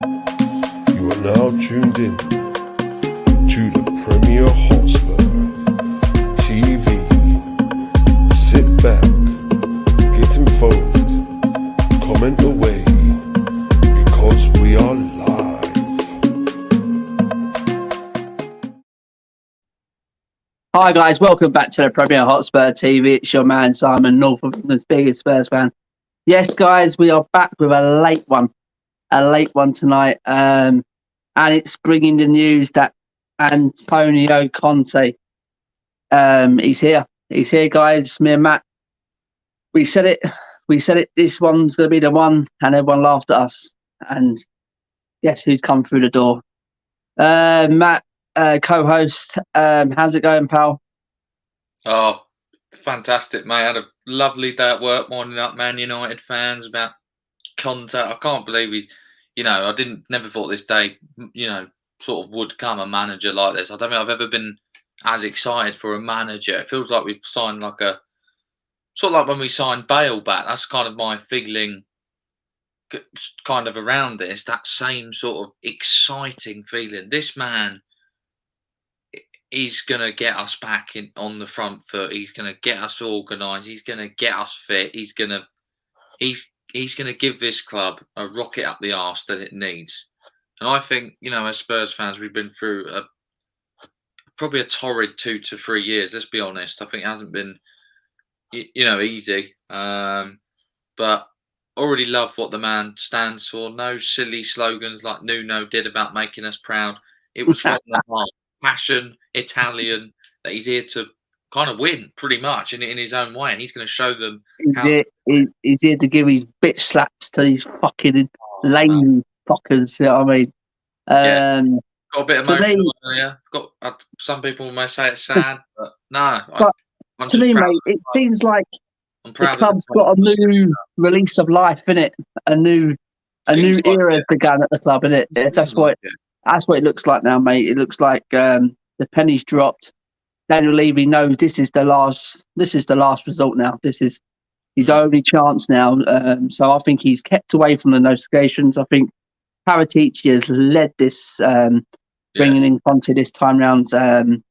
You are now tuned in to the Premier Hotspur TV. Sit back, get involved, comment away, because we are live. Hi guys, welcome back to the Premier Hotspur TV. It's your man Simon, North of England's biggest Spurs fan. Yes, guys, we are back with a late one tonight, and it's bringing the news that Antonio Conte, he's here, guys. Me and Matt, we said it. This one's going to be the one, and everyone laughed at us. And guess who's come through the door? Matt, co-host. How's it going, pal? Oh, fantastic, mate. I had a lovely day at work, morning up Man United fans about Conte. I can't believe I never thought this day, sort of would come a manager like this. I don't think I've ever been as excited for a manager. It feels like we've signed sort of like when we signed Bale back. That's kind of my feeling kind of around this, that same sort of exciting feeling. This man, he's going to get us back on the front foot. He's going to get us organised. He's going to get us fit. He's going to give this club a rocket up the arse that it needs. And I think, as Spurs fans, we've been through probably a torrid 2 to 3 years. Let's be honest. I think it hasn't been, easy. But already love what the man stands for. No silly slogans like Nuno did about making us proud. It was from the heart. Passion, Italian, that he's here to kind of win pretty much in his own way, and he's going to show them he's here to give his bitch slaps to these fucking lame fuckers. You know what I mean? Got a bit emotional. Some people may say it's sad, but no. To me, mate, it seems like the club's got a new release of life, innit? A new era has begun at the club, innit? That's what it looks like now, mate. It looks like the penny's dropped. Daniel Levy knows this is the last result now. This is his only chance now. So I think he's kept away from the notifications. I think Paratici has led this, bringing in Conte this time round. And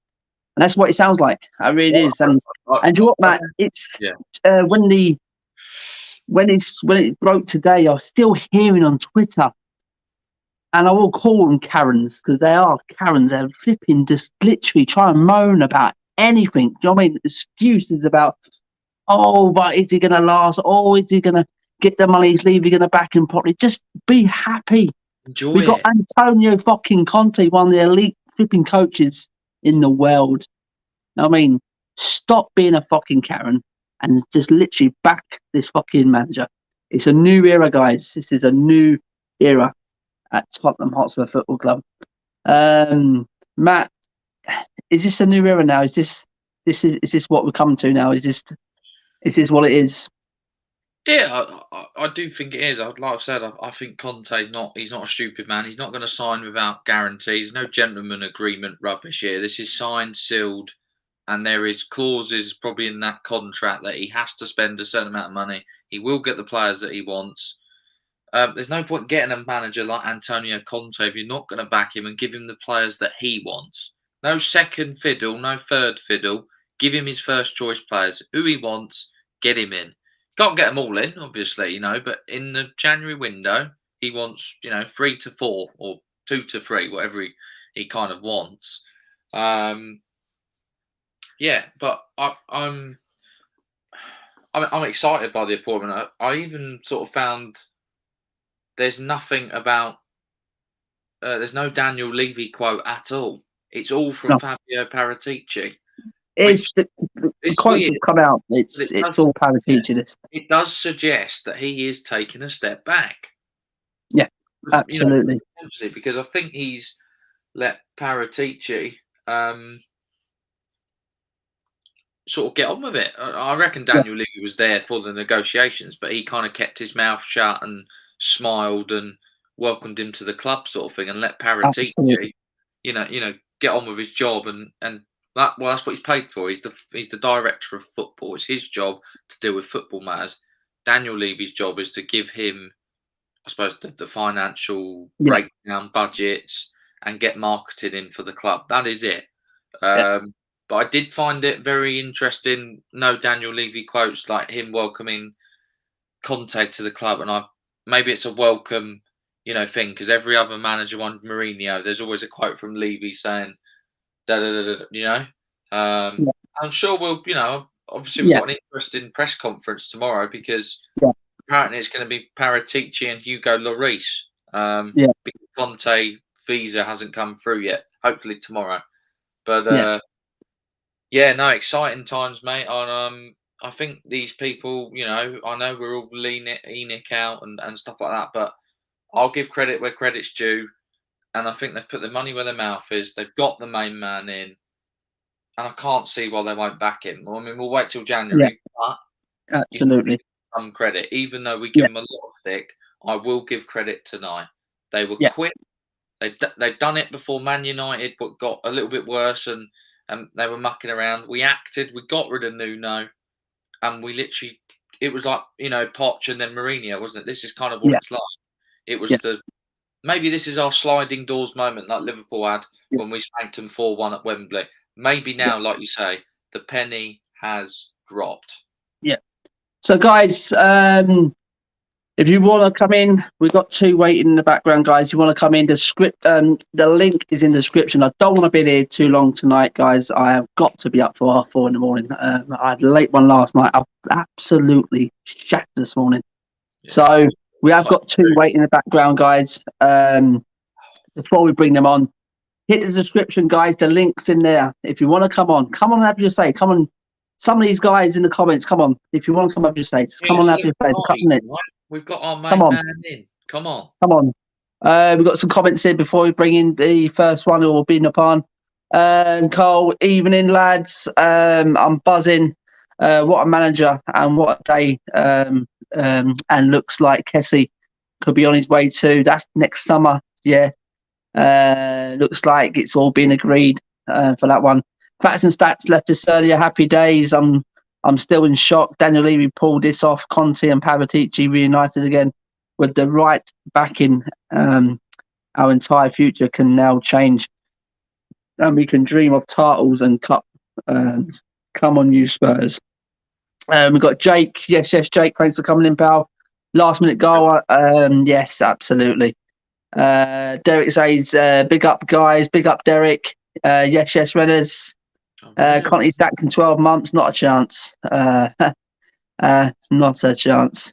that's what it sounds like. It really is. And you know what, Matt? It's when it broke today, I was still hearing on Twitter. And I will call them Karens, because they are Karens. They're flipping, just literally try and moan about anything. Do you know what I mean? Excuses about, but is he going to last? Is he going to get the money he's leaving? Going to back him properly? Just be happy. We got Antonio fucking Conte, one of the elite flipping coaches in the world. You know what I mean? Stop being a fucking Karen and just literally back this fucking manager. It's a new era, guys. This is a new era at Tottenham Hotspur Football Club. Matt, is this a new era now? Is this what we're coming to now? Is this what it is? Yeah, I do think it is. Like I've said, I think Conte's he's not a stupid man. He's not going to sign without guarantees. No gentleman agreement rubbish here. This is signed, sealed, and there is clauses probably in that contract that he has to spend a certain amount of money. He will get the players that he wants. There's no point getting a manager like Antonio Conte if you're not going to back him and give him the players that he wants. No second fiddle, no third fiddle. Give him his first choice players. Who he wants, get him in. Can't get them all in, obviously, but in the January window, he wants, 3 to 4 or 2 to 3, whatever he kind of wants. But I'm excited by the appointment. I even sort of found there's nothing about there's no Daniel Levy quote at all. It's all from Fabio Paratici. The quotes have come out. It's all Paratici. It does suggest that he is taking a step back. Yeah, absolutely. Because I think he's let Paratici sort of get on with it. I reckon Daniel Levy was there for the negotiations, but he kind of kept his mouth shut and smiled and welcomed him to the club, sort of thing, and let Paratici, get on with his job and that's what he's paid for. He's the director of football. It's his job to deal with football matters. Daniel Levy's job is to give him I suppose the financial Yeah. breakdown, budgets, and get marketing in for the club. That is it. Yeah. But I did find it very interesting. No Daniel Levy quotes like him welcoming Conte to the club, and maybe it's a welcome, thing, because every other manager wanted Mourinho. There's always a quote from Levy saying, da da da da, Yeah. I'm sure we'll, obviously we've Yeah. got an interesting press conference tomorrow because Yeah. apparently it's going to be Paratici and Hugo Lloris. Yeah. Because Conte visa hasn't come through yet. Hopefully tomorrow. But no, exciting times, mate. I think these people, I know we're all Enoch out and stuff like that, but I'll give credit where credit's due. And I think they've put their money where their mouth is. They've got the main man in. And I can't see why they won't back him. I mean, we'll wait till January, but Absolutely. some credit. Even though we give them a lot of stick, I will give credit tonight. They were quick. They've done it before Man United, but got a little bit worse, and they were mucking around. We acted. We got rid of Nuno, and we literally. It was like Poch and then Mourinho, wasn't it? This is kind of what it's like. It was maybe this is our sliding doors moment, like Liverpool had when we spanked them 4-1 at Wembley. Maybe now, like you say, the penny has dropped. Yeah. So, guys, if you want to come in, we've got 2 waiting in the background, guys. If you want to come in, the link is in the description. I don't want to be here too long tonight, guys. I have got to be up for 4:30 in the morning. I had a late one last night. I absolutely shattered this morning. Yeah. So we have got 2 waiting in the background, guys. Before we bring them on, hit the description, guys. The link's in there. If you want to come on and have your say. Come on. Some of these guys in the comments, come on. If you want to come up your say, just come on and have your say. A couple minutes. We've got our main man in. Come on. Come on. We've got some comments in before we bring in the first one who will be upon. Cole, evening, lads. I'm buzzing. What a manager and what a day. And looks like Kessie could be on his way too. That's next summer. Yeah. Looks like it's all been agreed for that one. Facts and stats left us earlier. Happy days. I'm still in shock. Daniel Levy pulled this off. Conte and Paratici reunited again with the right backing. Our entire future can now change, and we can dream of titles and cup. Come on, you Spurs. We've got Jake. Yes, Jake. Thanks for coming in, pal. Last minute goal. Yes, absolutely. Derek says, big up, guys. Big up, Derek. Yes, Redders. Conte sacked in 12 months. Not a chance. Not a chance.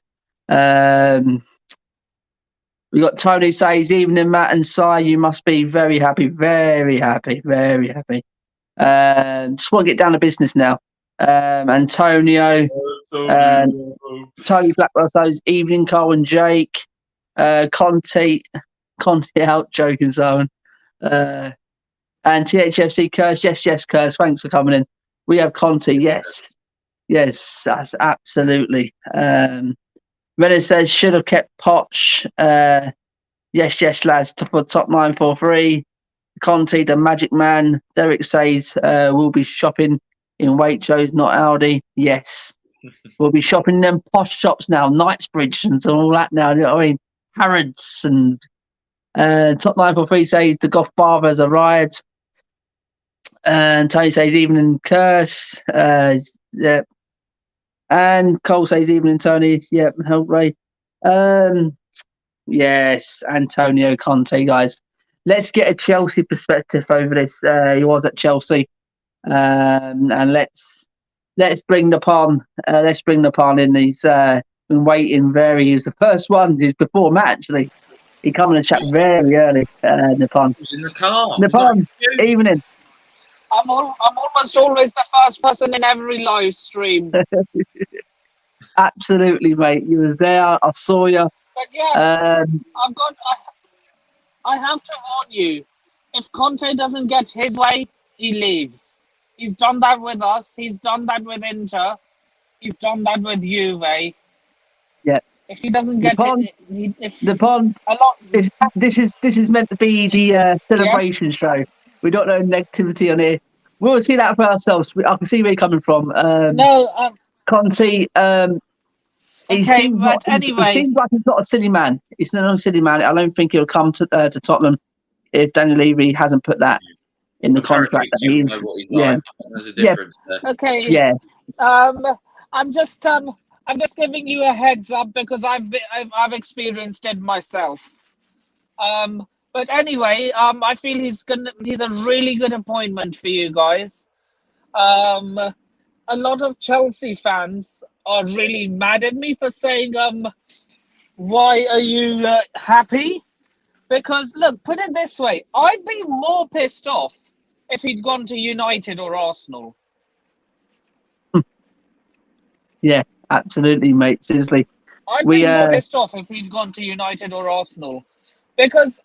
We got Tony says, evening, Matt and Si. You must be very happy. Very happy. Very happy. Just want to get down to business now. Antonio. Tony Blackwell says, evening, Carl and Jake. Conte out, joking zone. And THFC Curse, yes, Curse, thanks for coming in. We have Conte, yes, that's absolutely. Reddit says, should have kept Poch. Yes, lads, for top 943. Conte, the magic man. Derek says, we'll be shopping in Waitrose, not Aldi. Yes, we'll be shopping in them posh shops now, Knightsbridge and all that now, you know what I mean? Harrods and top 943 says the Godfather has arrived. And Tony says evening, Curse. Yeah. And Cole says evening, Tony. Yep, hooray. Yes, Antonio Conte, guys. Let's get a Chelsea perspective over this. He was at Chelsea. And let's bring the pawn. Let's bring the pawn in. He's been waiting he was the first one. He was before Matt, actually. He come in and chat very early, Nippon. He was in the car. Nippon, evening. I'm almost always the first person in every live stream. Absolutely, mate. You was there. I saw you. But yeah, I have to warn you. If Conte doesn't get his way, he leaves. He's done that with us. He's done that with Inter. He's done that with Juve. Yeah. If he doesn't get this is meant to be the celebration show. We don't know negativity on here. We'll see that for ourselves. I can see where you're coming from. Conte, He Okay, seems but he anyway, seems like he's not a silly man. He's not a silly man. I don't think he'll come to Tottenham if Daniel Levy hasn't put that in the But contract. That Perisic, you'll he's know what he's yeah, like. There's a Yeah. difference there. okay. yeah. I'm just giving you a heads up because I've experienced it myself. But anyway, I feel he's a really good appointment for you guys. A lot of Chelsea fans are really mad at me for saying, why are you happy? Because look, put it this way, I'd be more pissed off if he'd gone to United or Arsenal. Yeah, absolutely, mate. Seriously. I'd be more pissed off if he'd gone to United or Arsenal. Because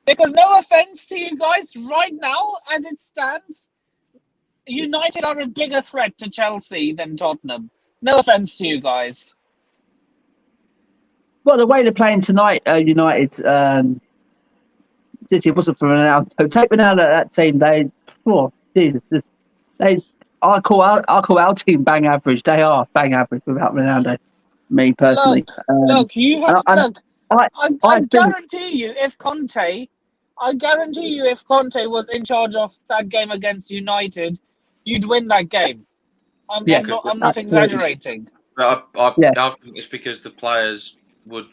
no offense to you guys, right now, as it stands, United are a bigger threat to Chelsea than Tottenham. No offense to you guys. Well, the way they're playing tonight, United, it wasn't for Ronaldo. Take Ronaldo out that team, I call our team bang average. They are bang average without Ronaldo. Me personally. Look, you have I think- guarantee you, if Conte was in charge of that game against United, you'd win that game. I'm not exaggerating. But I think it's because the players would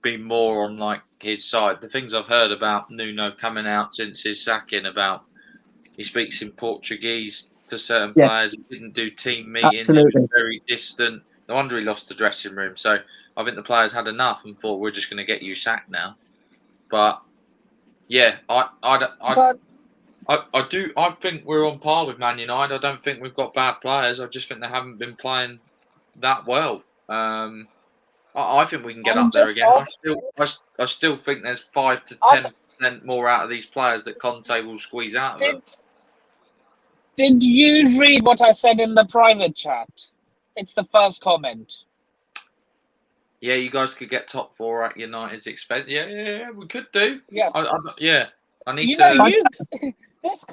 be more on like his side. The things I've heard about Nuno coming out since his sacking about he speaks in Portuguese to certain players. He didn't do team meetings. He was very distant. No wonder he lost the dressing room. So I think the players had enough and thought we're just going to get you sacked now. But yeah, I think we're on par with Man United. I don't think we've got bad players. I just think they haven't been playing that well. I think we can get up there again. I still think there's 5 to 10% more out of these players that Conte will squeeze out of them. Did you read what I said in the private chat? It's the first comment. Yeah, you guys could get top 4 at United's expense. Yeah, we could do. Yeah. I need to. This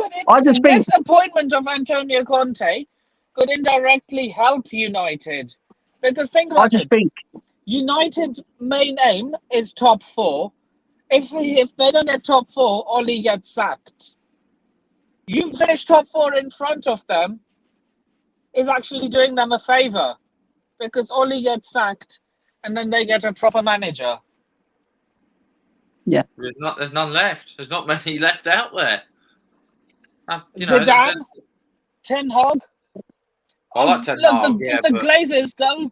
appointment of Antonio Conte could indirectly help United. Because think about it. United's main aim is top 4. If they don't get top 4, Oli gets sacked. You finish top 4 in front of them is actually doing them a favour. Because Oli gets sacked and then they get a proper manager. Yeah. There's none left. There's not many left out there. Zidane? Ten Hag? I like Ten Hag, if the Glazers go...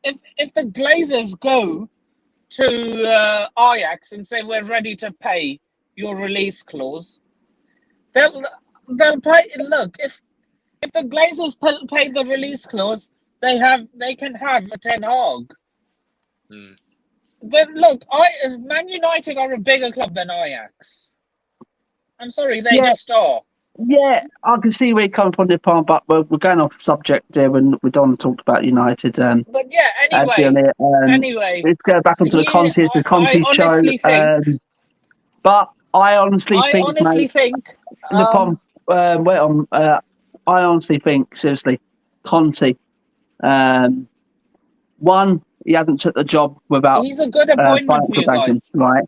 If the Glazers go to Ajax and say we're ready to pay your release clause, they'll pay. Look, if the Glazers pay the release clause, they can have a Ten Hag. Then look, Man United are a bigger club than Ajax. I'm sorry, they just are. Yeah, I can see where you're coming from, Nippon, but we're going off subject there when we don't want to talk about United. But yeah, anyway, let's go back onto the Conte show. But I honestly think, Nippon, I honestly think, seriously, Conte. One, he hasn't took the job without. He's a good appointment for you guys, right?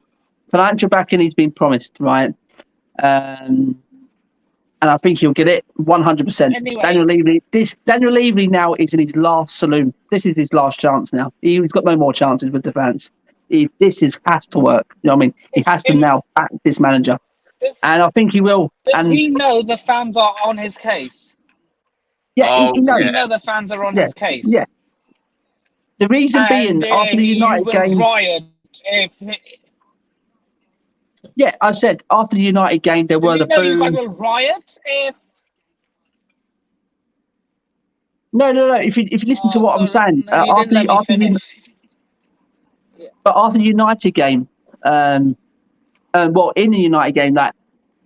Financial backing, he's been promised, right? And I think he'll get it 100%. Anyway. Daniel Levy now is in his last saloon. This is his last chance now. He's got no more chances with the fans. Has to work. You know what I mean? He has to now back this manager. And I think he will. Does he know the fans are on his case? Yeah, he knows. Does he know the fans are on his case? Yeah. The reason being, after the United game... riot if... Yeah, I said after the United game there were the boos. You guys will riot if. No. If you listen to what I'm saying, after the United game, in the United game, that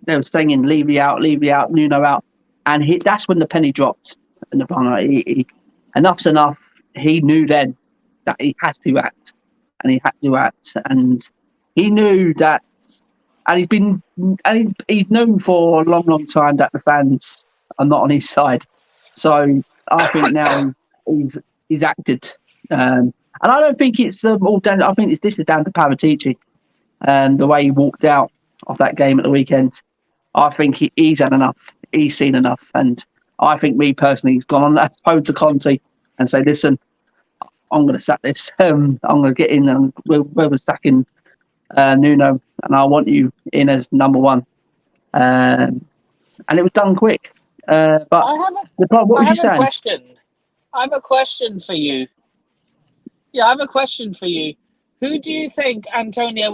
they were singing "Levy out, Nuno out," and that's when the penny dropped. And enough's enough. He knew then that he has to act, and he knew that. And he's known for a long time that the fans are not on his side. So I think now he's acted, and And I don't think it's all down. I think this is down to Paratici and the way he walked out of that game at the weekend. I think he's had enough. He's seen enough, and I think me personally, he's gone on that phone to Conte and say, "Listen, I'm going to sack this. I'm going to get in, and we're sacking Nuno, and I want you in as number one." And it was done quick. But what was you saying? I have a question for you. Yeah, I have a question for you. Who do you think Antonio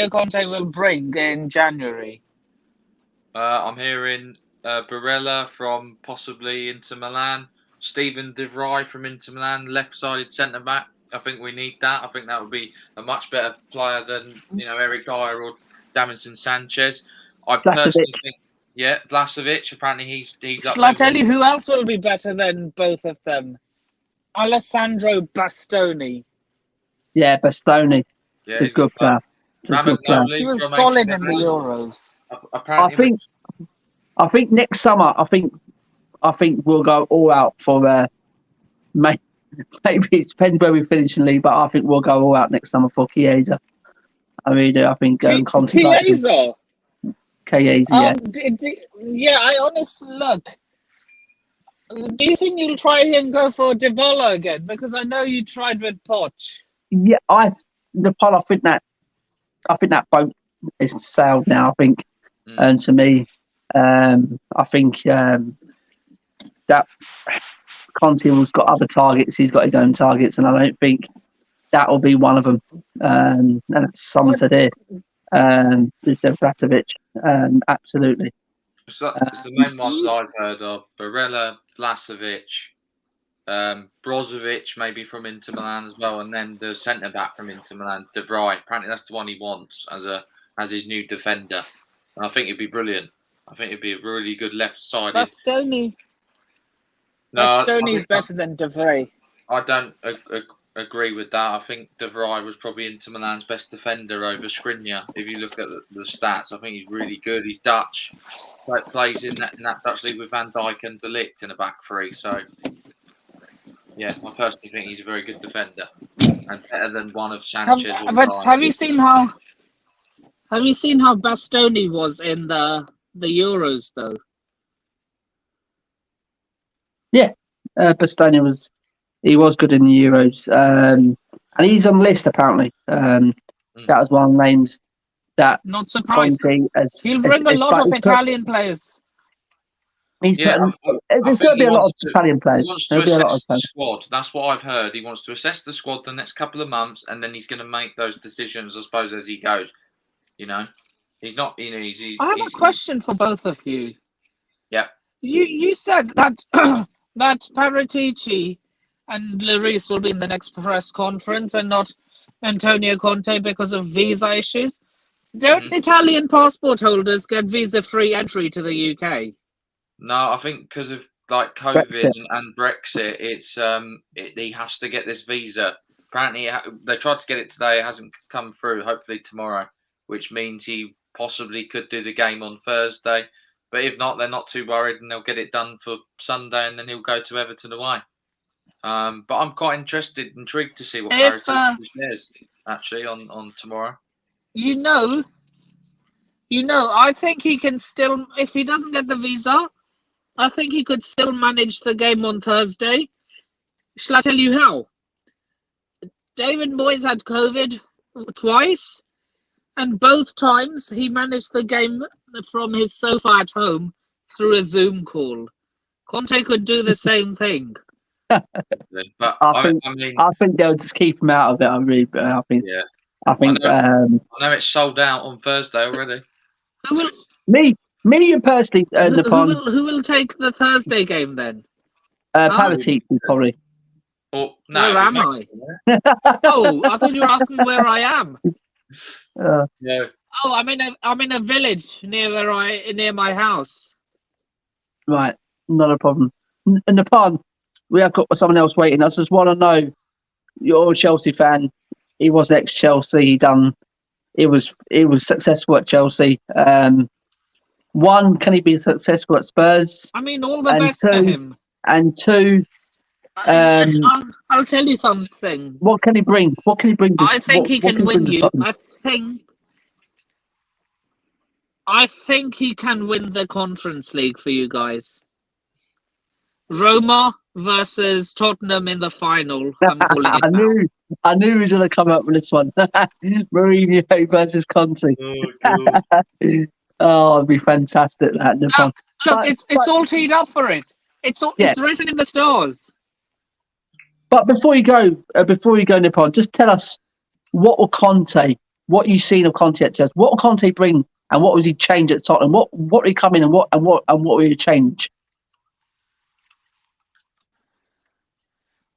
Conte will bring in January? I'm hearing Barella from possibly Inter Milan, Steven De Vrij from Inter Milan, left-sided centre-back. I think we need that. I think that would be a much better player than Eric Dyer or Davinson Sanchez. I personally think, Vlahovic. Apparently, he's up. Shall I tell you who else will be better than both of them? Alessandro Bastoni. Yeah, Bastoni. Yeah, he's a good player. He was solid in the Euros. I think next summer, I think we'll go all out for maybe it depends where we finish in the league, but I think we'll go all out next summer for Chiesa. I mean, I think Conte. Chiesa, yeah. Yeah, I honestly look. Do you think you'll try and go for Dybala again? Because I know you tried with Poch. Yeah, I think that boat is sailed now. I think, and to me, I think that Conte has got other targets. He's got his own targets, and I don't think that will be one of them. And someone said here, Vlahovic, absolutely. So it's the main ones I've heard of: Barella, Vlahovic, Brozovic, maybe from Inter Milan as well, and then the centre back from Inter Milan, De Vrij. Apparently, that's the one he wants as his new defender, and I think it'd be brilliant. I think it'd be a really good left-sided. Bastoni. Bastoni's better than De Vrij. I don't agree with that. I think De Vrij was probably Inter Milan's best defender over Skriniar. If you look at the stats, I think he's really good. He's Dutch, plays in that Dutch league with Van Dijk and De Ligt in a back three. So, yeah, I personally think he's a very good defender and better than one of Sanchez. Have you seen how Bastoni was in the Euros though? Yeah, Bastoni was good in the Euros, and he's on the list apparently. That was one of the names that. Not surprising. He'll bring a lot of Italian players. There's going to be a lot of Italian players. There'll be a lot of the squad. That's what I've heard. He wants to assess the squad the next couple of months, and then he's going to make those decisions, I suppose, as he goes. He's not. I have a question for both of you. Yeah. You said that that Paratici and Lloris will be in the next press conference and not Antonio Conte because of visa issues. Don't Italian passport holders get visa-free entry to the UK? No, I think because of COVID and Brexit, it's he has to get this visa. Apparently, they tried to get it today. It hasn't come through. Hopefully tomorrow, which means he possibly could do the game on Thursday. But if not, they're not too worried, and they'll get it done for Sunday, and then he'll go to Everton away. But I'm quite intrigued to see what Paratici says actually on tomorrow. I think he can still, if he doesn't get the visa, I think he could still manage the game on Thursday. Shall I tell you how? David Moyes had COVID twice, and both times he managed the game from his sofa at home through a Zoom call. Conte could do the same thing. But I think they'll just keep him out of it. I think. I know it's sold out on Thursday already. Me personally, who will take the Thursday game then? Paratici probably. Oh, no, where am I? Oh, I thought you were asking where I am. No. Oh, I'm in a village near my house. Right, not a problem. Napan, we have got someone else waiting. I just want to know, you're a Chelsea fan. He was ex-Chelsea. He was successful at Chelsea. One, can he be successful at Spurs? I mean, all the best to him. And two, I'll tell you something. What can he bring? What can he bring? I think he can win you. I think he can win the Conference League for you guys. Roma versus Tottenham in the final. I'm calling it I knew he was going to come up with this one. Mourinho versus Conte. Oh, it'd be fantastic. That. Look, it's all teed up for it. It's written in the stars. But before you go, Nippon, just tell us what you've seen of Conte at Chelsea. What will Conte bring, and what was he change at Tottenham? What will he come in and what will he change?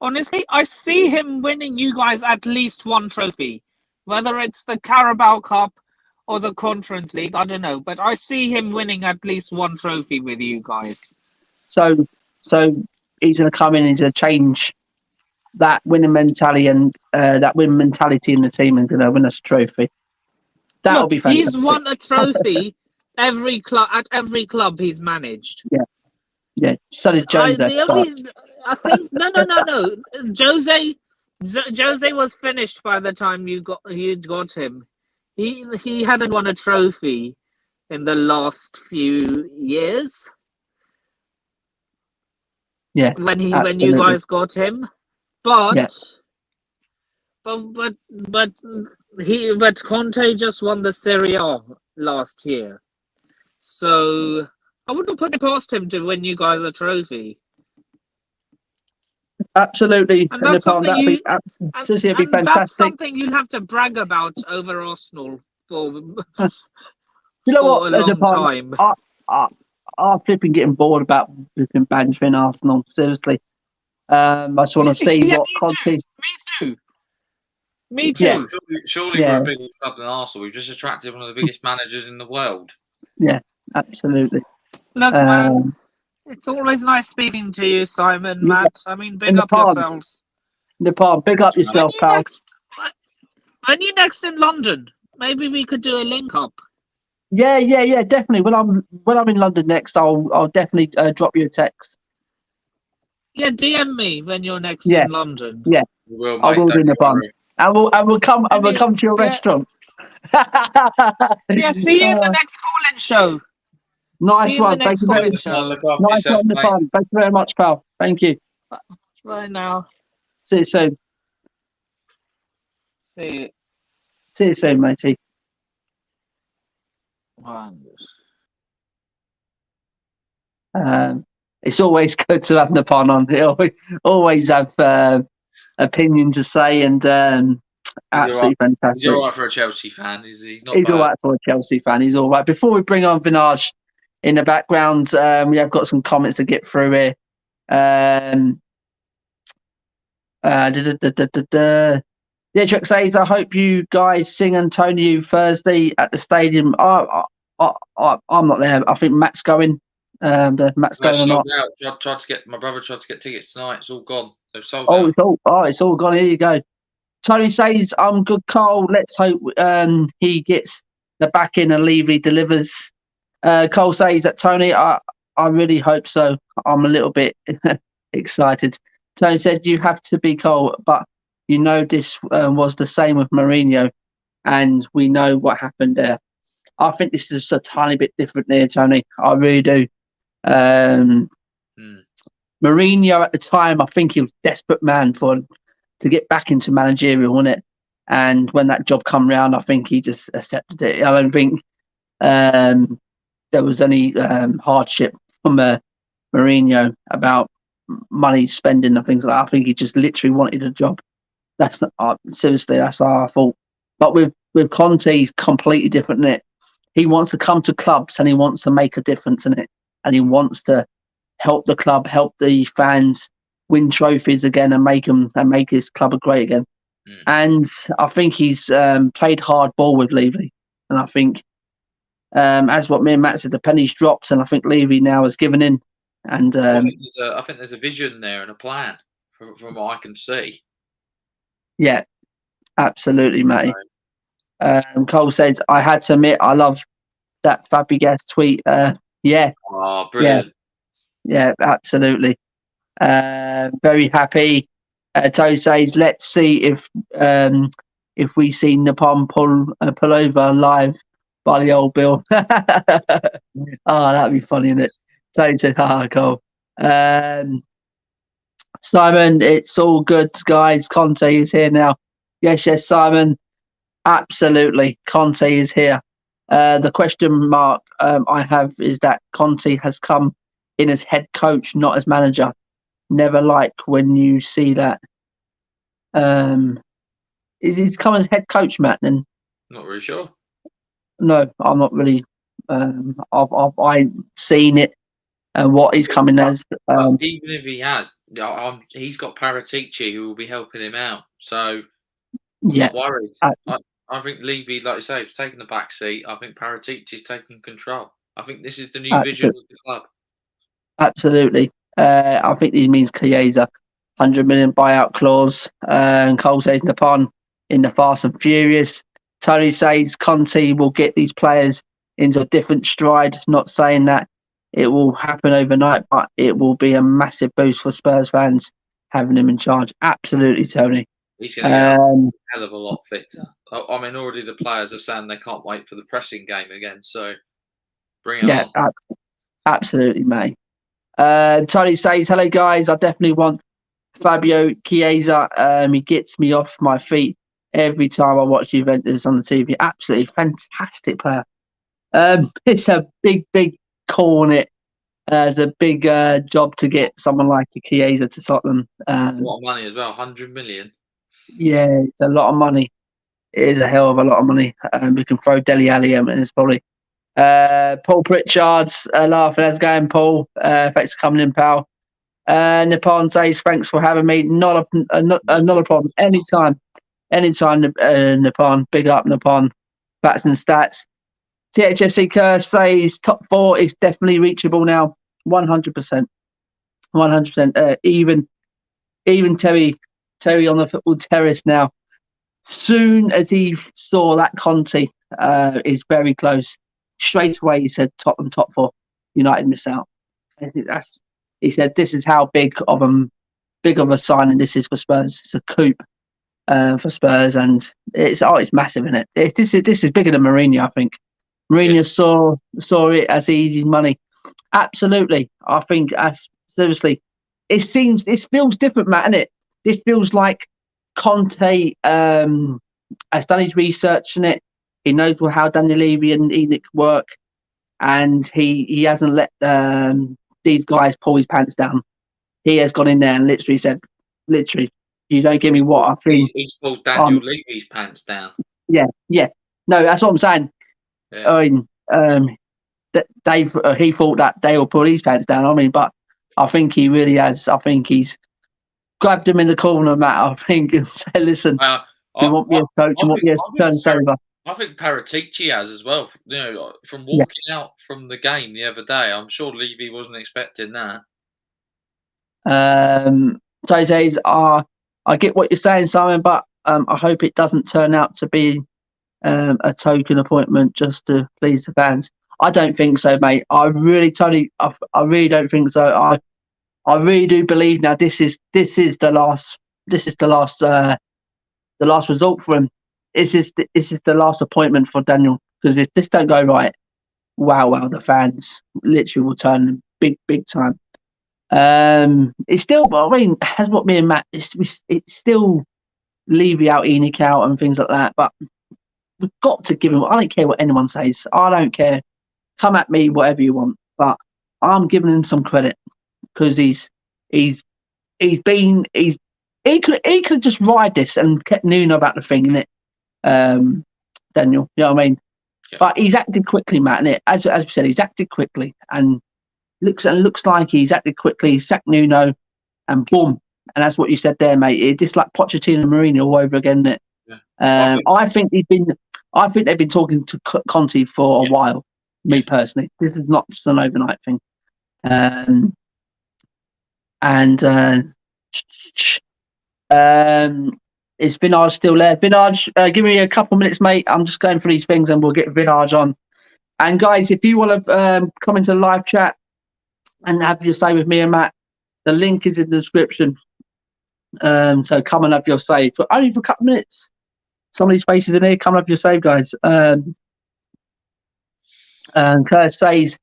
Honestly, I see him winning you guys at least one trophy, whether it's the Carabao Cup or the Conference League. I don't know, but I see him winning at least one trophy with you guys. So he's going to come in and he's going to change that winning mentality and that winning mentality in the team and going to win us a trophy. That'll be fantastic. He's won a trophy at every club he's managed. Yeah. So did Jose. I think no. Jose was finished by the time you got him. He hadn't won a trophy in the last few years. Yeah. When you guys got him. But Conte just won the Serie A last year. So I wouldn't put it past him to win you guys a trophy. Absolutely. And that's something be fantastic. That's something you'll have to brag about over Arsenal for, you know for a long time. I'm flipping getting bored about flipping banishing Arsenal. Seriously. I just want to see what Conte... Me too. Yeah. Surely we're a bigger club than Arsenal. We've just attracted one of the biggest managers in the world. Yeah, absolutely. Look, man, it's always nice speaking to you, Simon, Matt. I mean, big up yourselves. Nepal, big up yourself, pal. When you next in London, maybe we could do a link up. Yeah, definitely. When I'm in London next, I'll definitely drop you a text. Yeah, DM me when you're next in London. Yeah, I will do in the bun. I will come to your restaurant. Yeah, see you in the next call-in show. Nice one. Thank you very much. Nice one, the fun. Thank you very much, pal. Thank you. Bye now. See you soon. See you soon, matey. It's always good to have Nippon on. He always have opinion to say, and absolutely fantastic. He's all right for a Chelsea fan. He's not. He's all right for a Chelsea fan. He's all right. Before we bring on Vinaj in the background, we have got some comments to get through here. The Edgework says, "I hope you guys sing Antonio Thursday at the stadium." I'm not there. I think Matt's going. Matt's going or not. My brother tried to get tickets tonight. It's all gone. They've sold out. It's all gone. Here you go. Tony says, "I'm good, Cole. Let's hope he gets the back in and Levy delivers." Cole says that Tony, I really hope so. I'm a little bit excited. Tony said, "You have to be Cole, but you know this was the same with Mourinho, and we know what happened there." I think this is a tiny bit different there, Tony. I really do. Mourinho at the time, I think he was a desperate man to get back into managerial, wasn't it? And when that job come round, I think he just accepted it. I don't think there was any hardship from Mourinho about money spending and things like that. I think he just literally wanted a job. That's not seriously. That's how I thought. But with Conte, he's completely different in it. He wants to come to clubs and he wants to make a difference in it, and he wants to help the club, help the fans win trophies again, and make his club great again. And I think he's played hard ball with Levy, and I think as what me and Matt said, the pennies dropped, and I think Levy now has given in. And I think there's a vision there and a plan from what I can see. Yeah, absolutely, Matty. Cole says, "I had to admit, I love that Fabregas tweet." Yeah. Oh, brilliant. Yeah, absolutely. Very happy. Tony says, let's see if we see Napalm pull over live by the old Bill. Oh, that'd be funny, isn't it? Tony said, cool. Simon, it's all good, guys. Conte is here now. Yes, Simon. Absolutely. Conte is here. The question mark I have is that Conte has come in as head coach, not as manager. Never like when you see that. Is he come as head coach, Matt? Then Not really sure. No, I'm not really. I've seen it and what he's coming as. Even if he has, he's got Paratici who will be helping him out. So I'm not worried. I think Levy, like you say, is taking the back seat. I think Paratici is taking control. I think this is the new vision of the club. Absolutely. I think he means Chiesa. 100 million buyout clause. And Cole says Napon in the Fast and Furious. Tony says Conte will get these players into a different stride. Not saying that it will happen overnight, but it will be a massive boost for Spurs fans having him in charge. Absolutely, Tony. He's going to get a hell of a lot fitter. I mean, already the players are saying they can't wait for the pressing game again. So bring it on. Absolutely, mate. Tony says, hello, guys. I definitely want Fabio Chiesa. He gets me off my feet every time I watch Juventus on the TV. Absolutely fantastic player. It's a big call on it. It's a big job to get someone like Chiesa to Tottenham. A lot of money as well, 100 million. Yeah, it's a lot of money. It is a hell of a lot of money. We can throw Dele Alli in it's probably. Paul Pritchard's laughing as going, Paul. Thanks for coming in, pal. Nippon says, thanks for having me. Not a problem. Anytime, Nippon. Big up, Nippon. Facts and stats. THFC Curse says top 4 is definitely reachable now. 100%. 100%. Even Terry on the football terrace now. Soon as he saw that Conte is very close, straight away he said Tottenham top 4. United miss out. I think he said this is how big of a signing this is for Spurs. It's a coup for Spurs, and it's massive, isn't it? This is bigger than Mourinho, I think. Mourinho saw it as easy money. Absolutely. I think seriously, it feels different, Matt, isn't it? This feels like Conte has done his research in it. He knows how Daniel Levy and Enoch work, and he hasn't let these guys pull his pants down. He has gone in there and literally said, you don't give me what I think. He's pulled Daniel Levy's pants down. Yeah. No, that's what I'm saying. Yeah. I mean, he thought that they will pull his pants down. I mean, but I think he really has. I think he's grabbed him in the corner, Matt. I think and said, "Listen, you want me as coach, you want me as turn us over." I think Paratici has as well. From walking out from the game the other day, I'm sure Levy wasn't expecting that. So says, I get what you're saying, Simon, but I hope it doesn't turn out to be a token appointment just to please the fans. I don't think so, mate. I really don't think so. I really do believe now this is the last result for him. This is the last appointment for Daniel, because if this don't go right, wow, the fans literally will turn big time. It's still, I mean, as what me and Matt, it's still Levy out, Enoch out, and things like that. But we've got to give him. I don't care what anyone says. I don't care. Come at me, whatever you want. But I'm giving him some credit because he could just ride this and kept Nuno about the thing, innit? Daniel, you know what I mean? Yeah. But he's acted quickly, Matt, innit? As we said, he's acted quickly and looks like he's acted quickly. He sacked Nuno, and boom. And that's what you said there, mate. It's just like Pochettino and Mourinho all over again, isn't it? Yeah. I think they've been talking to Conte for a while. Me personally, this is not just an overnight thing. Is Vinage still there? Vinage, give me a couple minutes, mate. I'm just going through these things, and we'll get Vinage on. And guys, if you want to come into the live chat and have your say with me and Matt, The link is in the description. So come and have your save only for a couple of minutes. Some of these faces in here, come and have your save, guys. Curse says,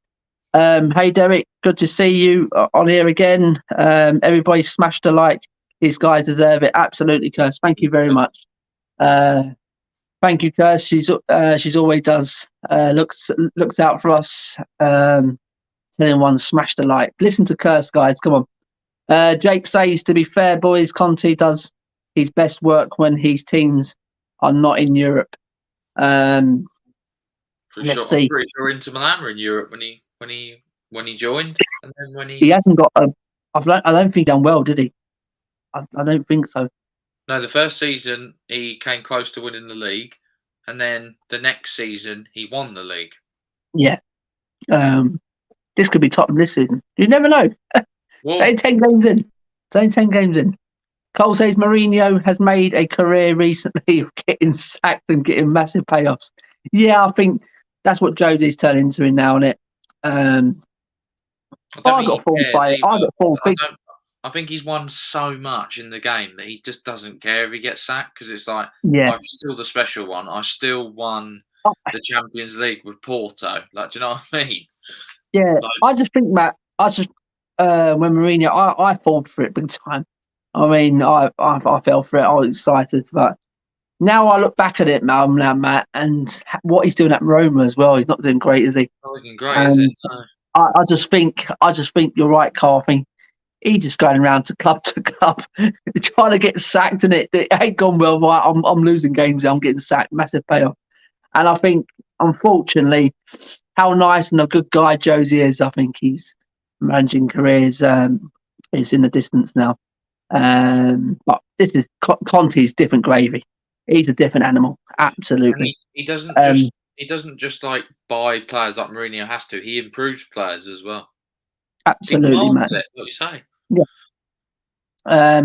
hey Derek, good to see you on here again. Everybody smashed a like. These guys deserve it. Absolutely, Curse. Thank you very much. Thank you, Curse. She's always does looks out for us. Telling one smash the like. Listen to Curse, guys. Come on. Jake says, to be fair, boys, Conte does his best work when his teams are not in Europe. Let's see. I'm pretty sure Inter Milan were in Europe when he joined, and then when he hasn't got a. I don't think done well, did he? I don't think so. No, the first season he came close to winning the league, and then the next season he won the league. Yeah. This could be top of this season. You never know. Well, it's only 10 games in. Cole says Mourinho has made a career recently of getting sacked and getting massive payoffs. Yeah, I think that's what Josie's turned into now, isn't it? I got fooled by it. I think he's won so much in the game that he just doesn't care if he gets sacked, because it's like, yeah, I'm still the special one. I still won the Champions League with Porto. Like, do you know what I mean? Yeah, I just think, Matt, when Mourinho, I falled for it big time. I mean, I fell for it. I was excited, but now I look back at it now, Matt, and what he's doing at Roma as well. He's not doing great, is he? Not looking great, is it? No. I just think you're right, Carl. I think he's just going around to club trying to get sacked, and it ain't gone well. Right, I'm losing games. I'm getting sacked. Massive payoff, and I think, unfortunately, how nice and a good guy Josie is. I think he's managing careers is in the distance now. But this is Conte's different gravy. He's a different animal. Absolutely. He doesn't just like buy players like Mourinho has to. He improves players as well. Absolutely, man. What you say? Yeah.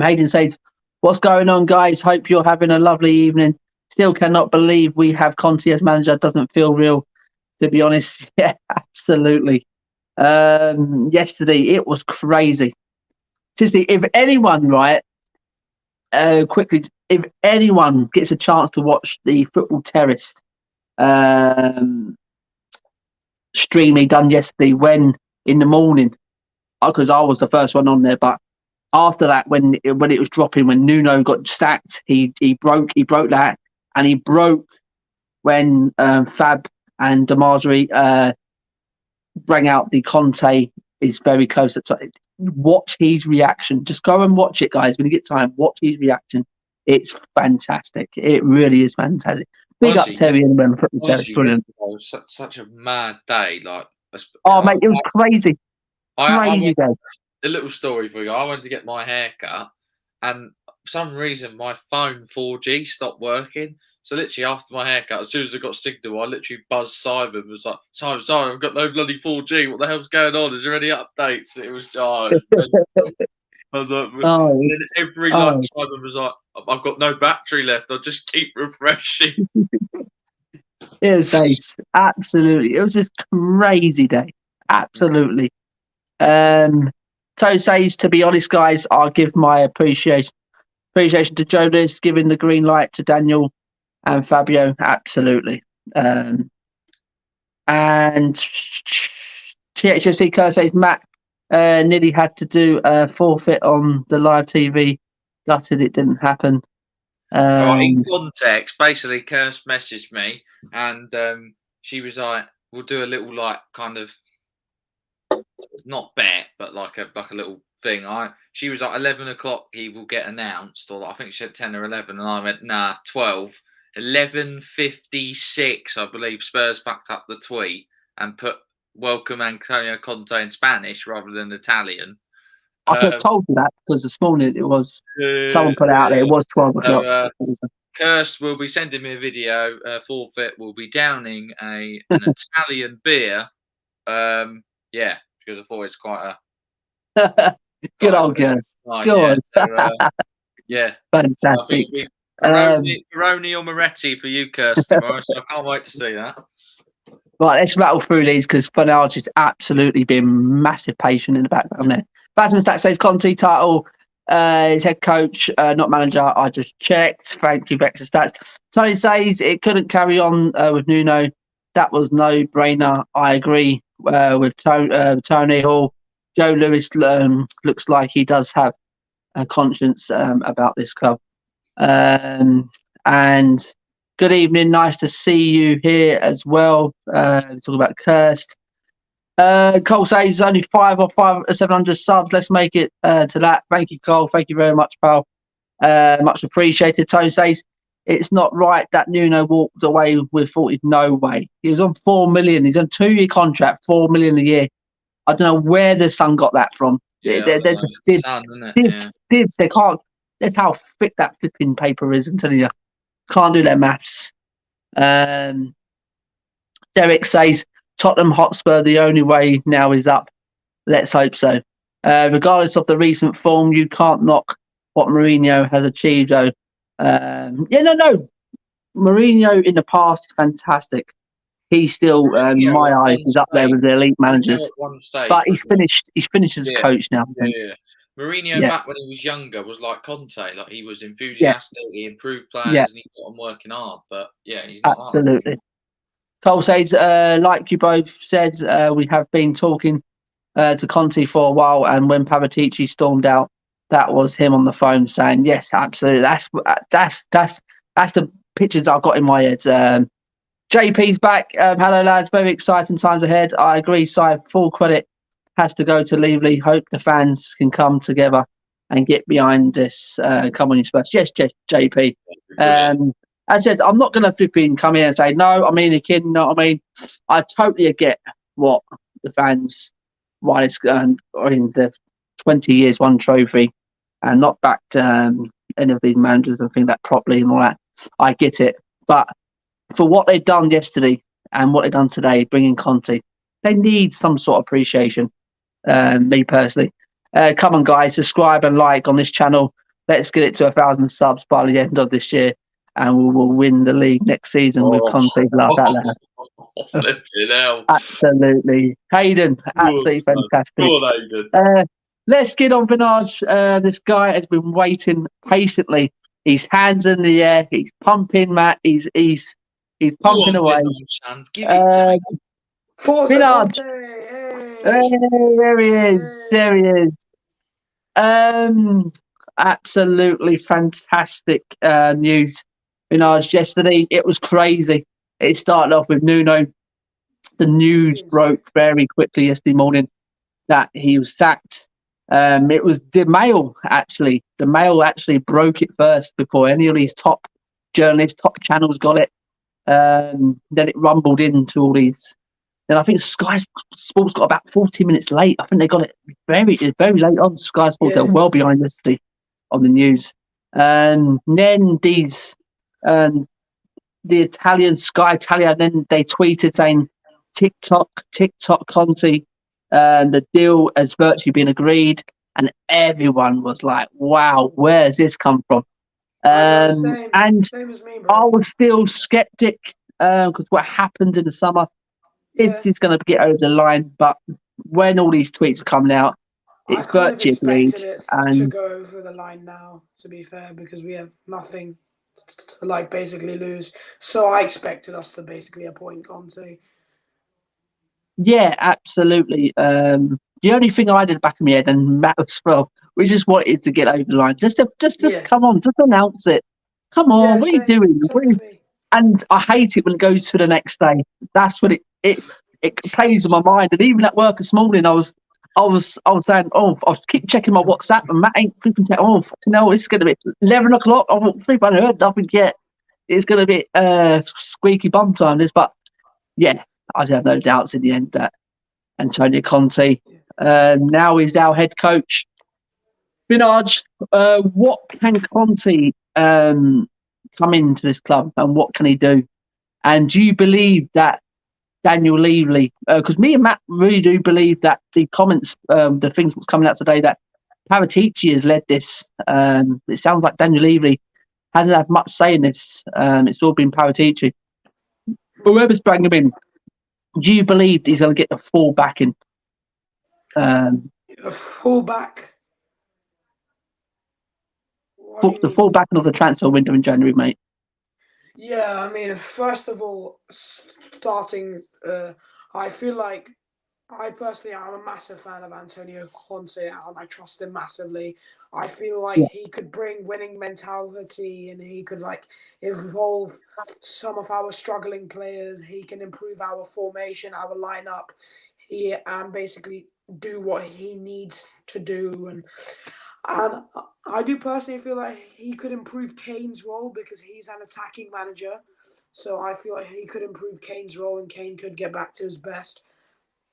Hayden says, "What's going on, guys? Hope you're having a lovely evening. Still cannot believe we have Conte as manager. Doesn't feel real, to be honest." Yeah, absolutely. Yesterday it was crazy. Seriously, if anyone, quickly, if anyone gets a chance to watch the Football Terrace stream he done yesterday, when in the morning, because I was the first one on there, but after that, when it was dropping, when Nuno got stacked, he broke that, and he broke when Fab and Demarzri bring out the Conte is very close. Watch his reaction. Just go and watch it, guys. When you get time, watch his reaction. It's fantastic. It really is fantastic. Big up Terry and the Football Terrace. Brilliant. It was such a mad day. Like, mate, it was crazy. Crazy day. A little story for you. I went to get my hair cut, and for some reason my phone 4G stopped working. So literally after my haircut, as soon as I got signal, I literally buzzed Simon. Was like, Simon, I've got no bloody 4G. What the hell's going on? Is there any updates? It was, I was like, and then every lunch, Simon was like, I've got no battery left. I'll just keep refreshing. It was nice. Absolutely. It was a crazy day. Absolutely. So says, to be honest, guys, I'll give my appreciation to Jonas, giving the green light to Daniel and Fabio. Absolutely. And THFC Kerr says, Matt nearly had to do a forfeit on the live TV. Gutted it didn't happen. In context, basically, Kirst messaged me, and she was like, "We'll do a little kind of not bet, but like a little thing." She was like, 11 o'clock. He will get announced, or I think she said 10 or 11, and I went, "Nah, 12." 11:56, I believe. Spurs fucked up the tweet and put "Welcome Antonio Conte" in Spanish rather than Italian. I could have told you that because this morning it was someone put it out there. It was 12 o'clock. Kirst will be sending me a video. Forfeit will be downing an Italian beer. Because I thought it's quite a good old Kirst. Good. Fantastic. Peroni or Moretti for you, Kirst, tomorrow. So I can't wait to see that. Right, let's rattle through these because Fernand's just absolutely been massive patient in the background there. Batsman Stat says Conte title is head coach, not manager. I just checked. Thank you, Vector Stats. Tony says it couldn't carry on with Nuno. That was no brainer. I agree with Tony Hall. Joe Lewis looks like he does have a conscience about this club. And good evening. Nice to see you here as well. Talk about Cursed. Cole says only 700 subs. Let's make it to that. Thank you, Cole. Thank you very much, pal. Much appreciated. Tone says it's not right that Nuno walked away with 40. No way. He was on 4 million. He's on a 2-year contract, 4 million a year. I don't know where the Sun got that from. Yeah, they're dibs. They can't. That's how thick that flipping paper is. I'm telling you, can't do their maths. Derek says Tottenham Hotspur, the only way now is up. Let's hope so. Regardless of the recent form, you can't knock what Mourinho has achieved, though. No. Mourinho in the past, fantastic. He still, in my eyes, is up there with the elite managers. But he's finished as a coach now. Yeah. Mourinho back when he was younger was like Conte. Like he was enthusiastic, he improved players, and he got them working hard. But he's not absolutely. Hard. Cole says, like you both said, we have been talking to Conte for a while, and when Paratici stormed out, that was him on the phone saying, "Yes, absolutely." That's the pictures I've got in my head. JP's back. Hello, lads. Very exciting times ahead. I agree, Si. Full credit has to go to Leverley. Hope the fans can come together and get behind this. Come on, you Spurs. Yes, JP. I said, I'm not going to flipping come in and say, no, I mean, a kid, you know what I mean? I totally get what the fans, why it's in the 20 years, one trophy, and not backed any of these managers and think that properly and all that. I get it. But for what they've done yesterday and what they've done today, bringing Conte, they need some sort of appreciation, me personally. Come on, guys, subscribe and like on this channel. Let's get it to 1,000 subs by the end of this year. And we will win the league next season with Conte. Absolutely. Hayden, absolutely fantastic. Let's get on, Vinaj. This guy has been waiting patiently. His hands in the air. He's pumping, Matt. He's pumping away. Vinaj. There he is. Absolutely fantastic news. Yesterday, it was crazy. It started off with Nuno. The news broke very quickly yesterday morning that he was sacked. It was the Mail, actually. The Mail actually broke it first before any of these top journalists, top channels got it. Then it rumbled into all these. Then I think Sky Sports got about 40 minutes late. I think they got it very late on. Sky Sports, they're well behind yesterday on the news. Then these, the Italian, Sky Italia, then they tweeted saying, TikTok Conte, the deal has virtually been agreed. And everyone was like, wow, where's this come from? Same as me, bro. I was still skeptic because what happened in the summer, is going to get over the line. But when all these tweets are coming out, it's virtually agreed. And to go over the line now, to be fair, because we have nothing to basically lose. So I expected us to basically appoint Conte. Yeah, absolutely. The only thing I did back in my head, and Matt as well, we just wanted to get over the line. Just come on, just announce it. Come on, what are you doing? And I hate it when it goes to the next day. That's what it plays in my mind. And even at work this morning, I was saying, I keep checking my WhatsApp, and Matt ain't flipping. It's going to be 11 o'clock. I heard nothing yet. It's going to be squeaky bum time. But yeah, I have no doubts in the end that Antonio Conte now is our head coach. Vinaj, what can Conte come into this club and what can he do? And do you believe that Daniel Levy, because me and Matt really do believe that the comments, the things that's coming out today, that Paratici has led this. It sounds like Daniel Levy hasn't had much say in this. It's all been Paratici. Whoever's bringing him in, do you believe he's going to get the full backing? A fullback. The fullback of the transfer window in January, mate. Yeah, I mean, first of all, starting, I feel like I personally am a massive fan of Antonio Conte, and I trust him massively. I feel like he could bring winning mentality, and he could like evolve some of our struggling players. He can improve our formation, our lineup, and basically do what he needs to do. And I do personally feel like he could improve Kane's role because he's an attacking manager. So I feel like he could improve Kane's role, and Kane could get back to his best.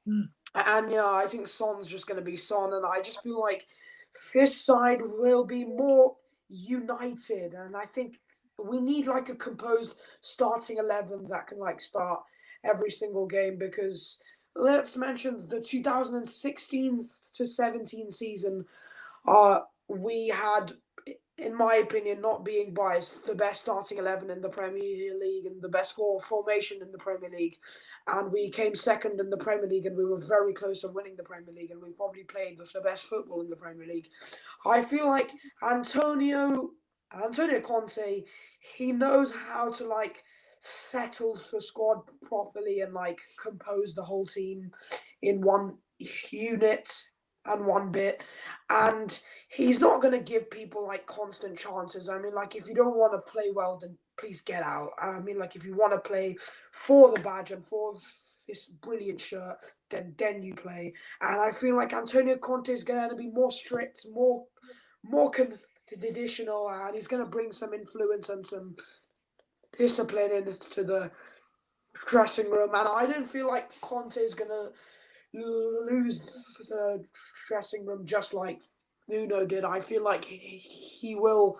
And yeah, I think Son's just going to be Son, and I just feel like this side will be more united. And I think we need like a composed starting 11 that can like start every single game, because let's mention the 2016 to 17 season. We had, in my opinion, not being biased, the best starting 11 in the Premier League and the best formation in the Premier League. And we came second in the Premier League, and we were very close to winning the Premier League, and we probably played the best football in the Premier League. I feel like Antonio Conte, he knows how to like settle the squad properly and like compose the whole team in one unit and one bit. And he's not going to give people like constant chances. I mean, like, if you don't want to play well, then please get out. I mean, like, if you want to play for the badge and for this brilliant shirt, then you play. And I feel like Antonio Conte is going to be more strict, more conditional, and he's going to bring some influence and some discipline into the dressing room. And I don't feel like Conte is going to lose the dressing room just like Nuno did. I feel like he will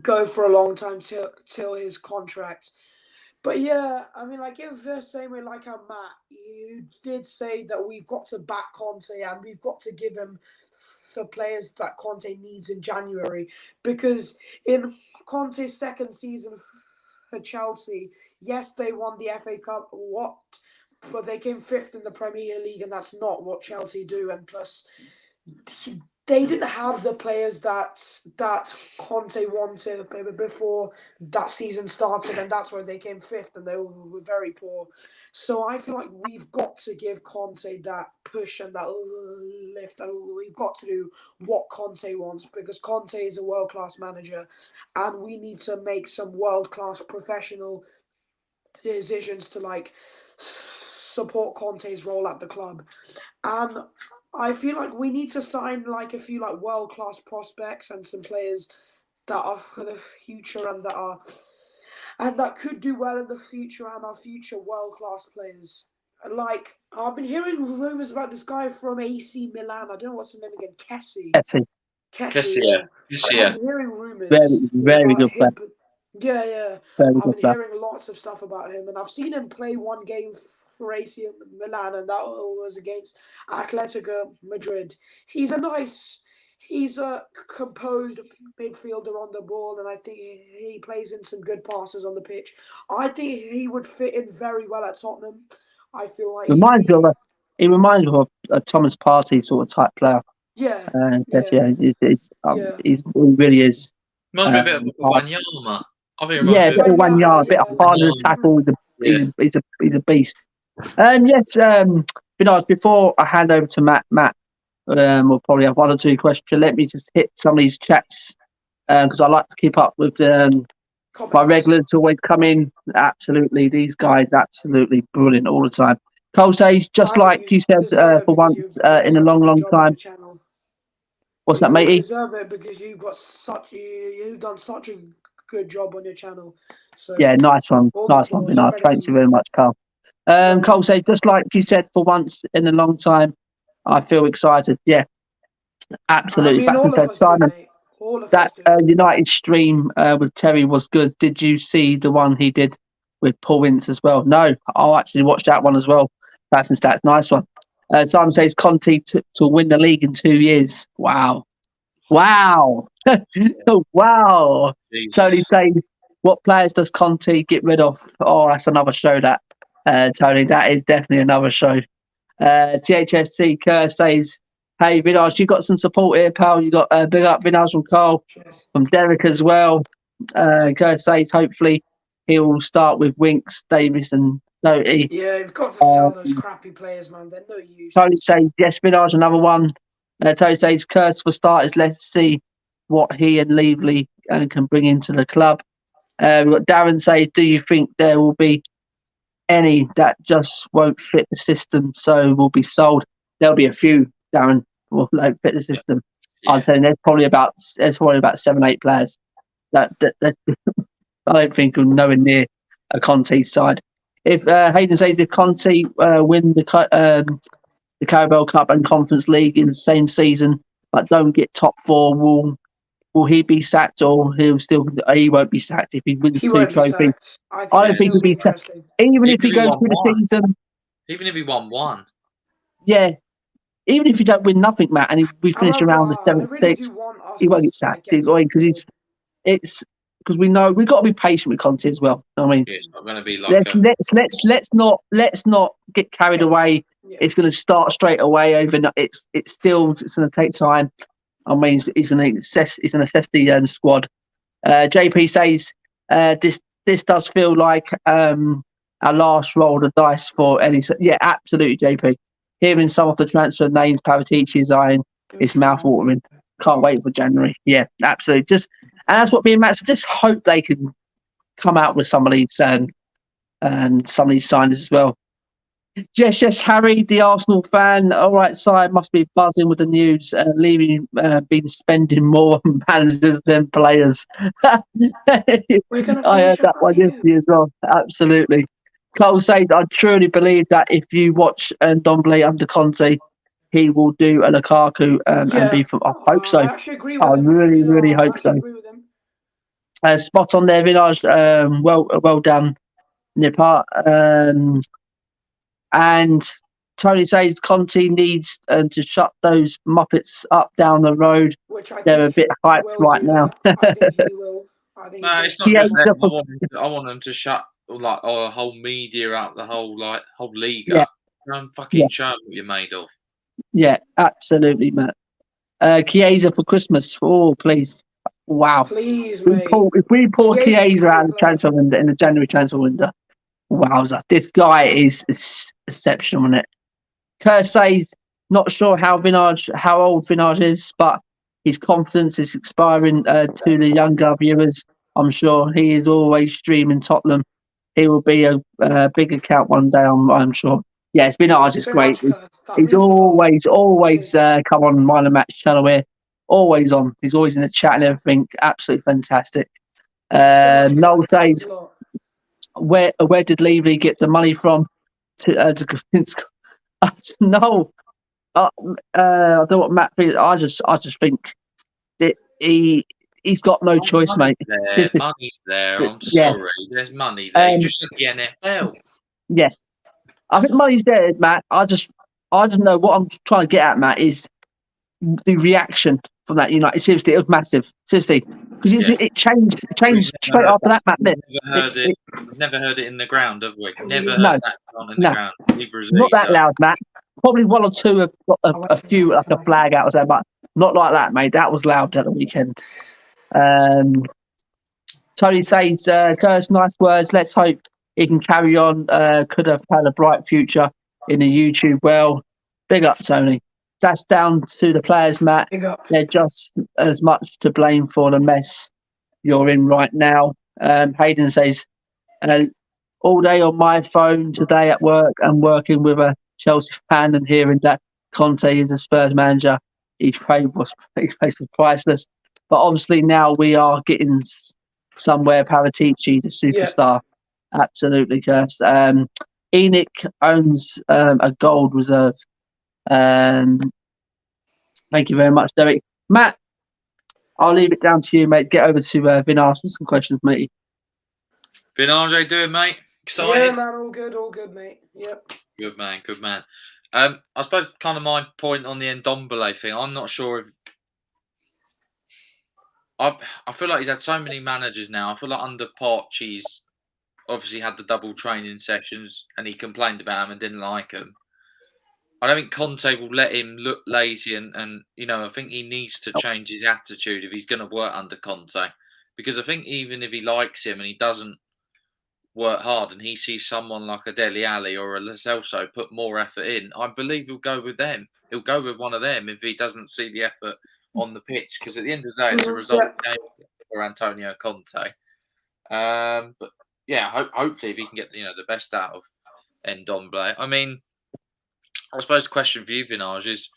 go for a long time till his contract. But yeah, I mean, like, it's the same way, like how Matt, you did say that we've got to back Conte and we've got to give him the players that Conte needs in January. Because in Conte's second season for Chelsea, yes, they won the FA Cup, but they came fifth in the Premier League, and that's not what Chelsea do. And plus, they didn't have the players that Conte wanted before that season started, and that's why they came fifth, and they were very poor. So I feel like we've got to give Conte that push and that lift, and we've got to do what Conte wants, because Conte is a world-class manager, and we need to make some world-class professional decisions to like support Conte's role at the club. And I feel like we need to sign like a few like world-class prospects and some players that are for the future and that could do well in the future and are future world-class players. Like, I've been hearing rumors about this guy from AC Milan. I don't know what's his name again. Kessie. Yeah. I've been hearing rumors. Very good player. Yeah. Very I've good been player. hearing lots of stuff about him, and I've seen him play one game for AC Milan, and that was against Atletico Madrid. He's a composed midfielder on the ball, and I think he plays in some good passes on the pitch. I think he would fit in very well at Tottenham. I feel like he reminds me of a Thomas Partey sort of type player. He really is. Reminds me a bit of Wanyama. A bit of Wanyama, a bit of harder to tackle. He's a beast. Before I hand over to Matt, we'll probably have one or two questions. Let me just hit some of these chats because I like to keep up with my regulars who always come in. Absolutely, these guys absolutely brilliant all the time. Cole says, just like you said, for once in a long time. What's that, matey? You deserve it because you've done such a good job on your channel. So yeah, nice one. Nice. Thanks you very much, Carl. Cole said, just like you said, for once in a long time, I feel excited. Yeah, absolutely. Simon, that United stream with Terry was good. Did you see the one he did with Paul Ince as well? No, I'll actually watch that one as well. That's nice one. Simon says Conte to win the league in 2 years. Wow. Wow. Tony says, what players does Conte get rid of? Oh, that's another show that, Tony. That is definitely another show. THSC Kerr says, "Hey Vinaj, you got some support here, pal. You got big up Vinaj from Carl, from Derek as well." Kerr says, "Hopefully he'll start with Winks, Davis, and Doty." Yeah, you've got to sell those crappy players, man. They're no use. Tony says, "Yes, Vinaj, another one." Tony says, "Curse for starters. Let's see what he and Leavely can bring into the club." We've got Darren says, "Do you think there will be any that just won't fit the system, so will be sold?" There'll be a few, Darren, will won't fit the system. Yeah. I'm saying there's probably about 7-8 players that I don't think are nowhere near a Conte side. If Hayden says if Conte win the Carabao Cup and Conference League in the same season but don't get top four, will he be sacked, or he won't be sacked if he wins two trophies? I don't think he'll be sacked. Even if he goes through the season, even if he won one, yeah, even if you don't win nothing, Matt, and we finish around the 7th, 6th, he won't get sacked because because we know we've got to be patient with Conte as well. I mean, it's not going to be like let's not get carried away. Yeah. It's going to start straight away overnight. It's going to take time. I mean, he's going to assess the squad. JP says this does feel like our last roll of the dice for any. Yeah, absolutely, JP. Hearing some of the transfer names Paratici is eyeing, it's mouth-watering. Can't wait for January. Yeah, absolutely. And that's what me and Matt said. Just hope they can come out with some of these and some of these signings as well. Yes, Harry, the Arsenal fan. All right, side must be buzzing with the news. Leaving been spending more on managers than players. I heard that one yesterday as well. Absolutely. Cole says, "I truly believe that if you watch Ndombele under Conte, he will do a Lukaku and be from." I hope so. I actually agree with him. Really hope so. Agree with him. Spot on there, Vinaj. Well done, Nipart. And Tony says Conte needs to shut those Muppets up down the road. They're a bit hyped right now. I think he will. No, it's not just them. I want them to shut like our whole media out, the whole league up. Don't fucking show them what you're made of. Yeah, absolutely, Matt. Chiesa for Christmas. Oh, please. Wow. Please, mate. If we pull Chiesa out of the transfer window in the January transfer window, wowza. This guy is exceptional on it. Kerr says, not sure how old Vinaj is, but his confidence is expiring to the younger viewers. I'm sure he is always streaming Tottenham. He will be a big account one day, I'm sure. Yeah, Vinaj is great. He's always come on Mile and Match channel here. Always on. He's always in the chat and everything. Absolutely fantastic. Noel says, where did Leavely get the money from to convince? No, I don't know what Matt thinks. I just think that he's got no choice, mate. Money's there. I'm sorry. There's money there. Just like the NFL. Yeah, I think money's there, Matt. I just know what I'm trying to get at, Matt, is the reaction from that United. Seriously, it was massive. Seriously, because it changed straight after that, Matt. Never heard it in the ground, have we? Never heard that on in the ground. Not that loud, Matt. Probably one or two have got a few, like a flag out or something, but not like that, mate. That was loud at the weekend. Tony says, Curse, nice words. Let's hope he can carry on. Could have had a bright future in the YouTube. Well, big up, Tony. That's down to the players, Matt. They're just as much to blame for the mess you're in right now. Hayden says, all day on my phone today at work, I'm working with a Chelsea fan and hearing that Conte is a Spurs manager. His face was priceless. But obviously now we are getting somewhere. Paratici, the superstar. Yeah. Absolutely, Curse. Enoch owns a gold reserve. Thank you very much, Derek. Matt, I'll leave it down to you, mate. Get over to Vinaj with some questions, mate. Vinaj, how you doing, mate? Excited? Yeah, man, all good, mate. Yep. Good man. I suppose kind of my point on the Ndombele thing. I'm not sure if I feel like he's had so many managers now. I feel like under Poch, he's obviously had the double training sessions, and he complained about them and didn't like them. I don't think Conte will let him look lazy, and I think he needs to change his attitude if he's going to work under Conte, because I think even if he likes him and he doesn't work hard and he sees someone like a Dele Alli or a Lo Celso put more effort in, I believe he'll go with them. He'll go with one of them if he doesn't see the effort on the pitch, because at the end of the day, it's a result game for Antonio Conte. But yeah, hopefully if he can get the best out of Ndombele. I mean, I suppose the question for you, Vinaj, is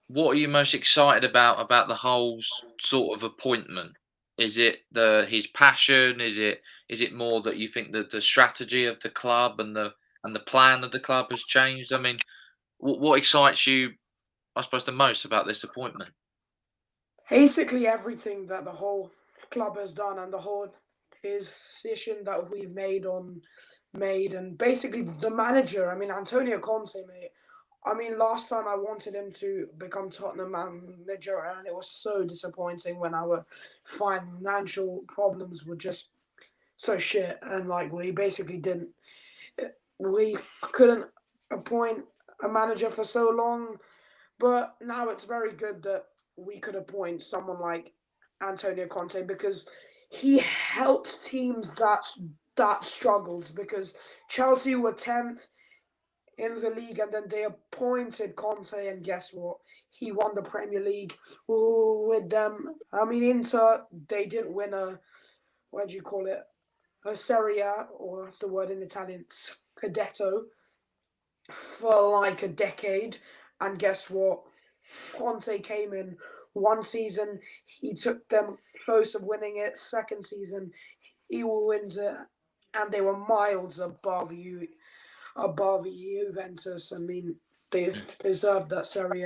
what are you most excited about the whole sort of appointment? Is it his passion? Is it more that you think that the strategy of the club and the plan of the club has changed? I mean, what excites you, I suppose, the most about this appointment? Basically, everything that the whole club has done and the whole decision that we've made, and basically the manager. I mean, Antonio Conte, mate. I mean, last time I wanted him to become Tottenham manager, and it was so disappointing when our financial problems were just so shit, and like we couldn't appoint a manager for so long. But now it's very good that we could appoint someone like Antonio Conte, because he helps teams that struggles, because Chelsea were 10th in the league, and then they appointed Conte, and guess what? He won the Premier League with them. I mean, Inter, they didn't win what do you call it? A Serie A, or what's the word in Italian? Scudetto, for like a decade. And guess what? Conte came in one season, he took them close of winning it. Second season, he wins it, and they were miles above Juventus. I mean, they deserved that Serie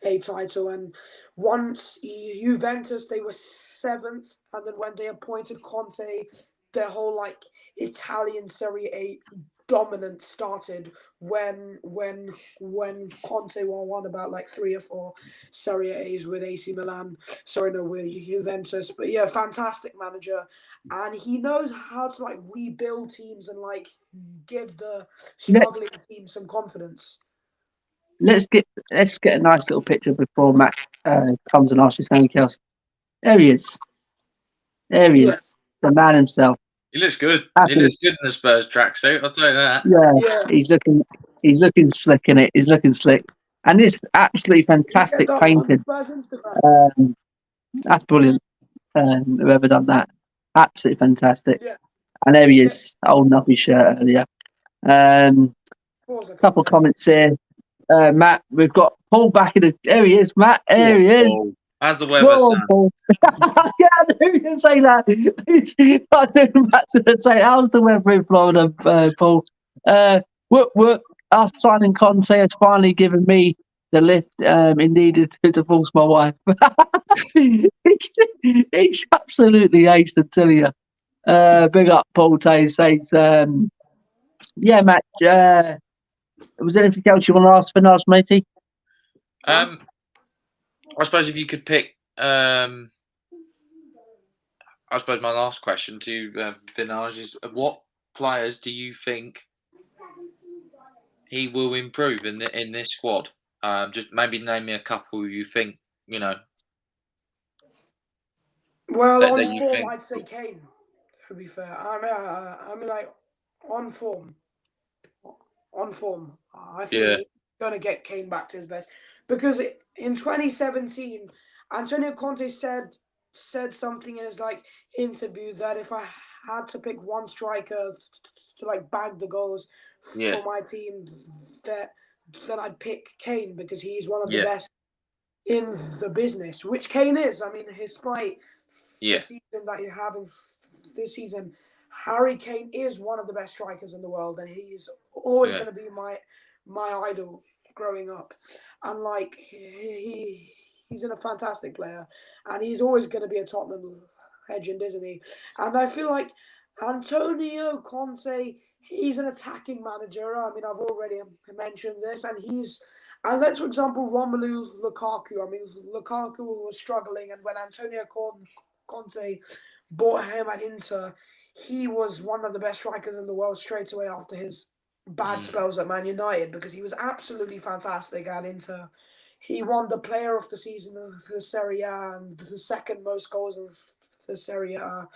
A title. And once Juventus, they were 7th, and then when they appointed Conte, their whole like Italian Serie A dominance started when Conte won about like 3 or 4 Serie A's with AC Milan. Sorry, no, with Juventus. But yeah, fantastic manager, and he knows how to like rebuild teams and like give the struggling team some confidence. Let's get a nice little picture before Matt comes and asks you something else. There he is. There he is, the man himself. He looks good. He looks good in the Spurs tracksuit. I'll tell you that. Yeah, he's looking slick in it. He's looking slick, and it's absolutely fantastic painting. That's brilliant. Whoever done that, absolutely fantastic. Yeah. And there he is, holding up his shirt earlier. A couple of comments here. Matt, we've got Paul back in the. There he is, Matt. There he is. How's the weather, Sam? Yeah, I knew you were say that. I knew Matt's going to say, how's the weather in Florida, Paul? Us signing Conte has finally given me the lift it needed to divorce my wife. He's absolutely ace, I tell you. Big up, Paul Tay says, yeah, Matt, was there anything else you want to ask for Nas, matey? I suppose if you could pick, I suppose my last question to Vinaj is, what players do you think he will improve in this squad? Just maybe name me a couple you think, Well, on form, I'd say Kane, to be fair. I mean, like, on form, I think he's going to get Kane back to his best. Because in 2017, Antonio Conte said something in his interview that if I had to pick one striker to bag the goals for my team, then I'd pick Kane, because he's one of the best in the business, which Kane is. I mean, despite the season that you have in this season, Harry Kane is one of the best strikers in the world, and he's always going to be my idol growing up. And he's a fantastic player, and he's always going to be a Tottenham legend, isn't he? And I feel like Antonio Conte, he's an attacking manager. I mean, I've already mentioned this, and let's, for example, Romelu Lukaku. I mean, Lukaku was struggling, and when Antonio Conte bought him at Inter, he was one of the best strikers in the world straight away after his bad spells at Man United, because he was absolutely fantastic at Inter. He won the Player of the Season of the Serie A and the second most goals of the Serie A,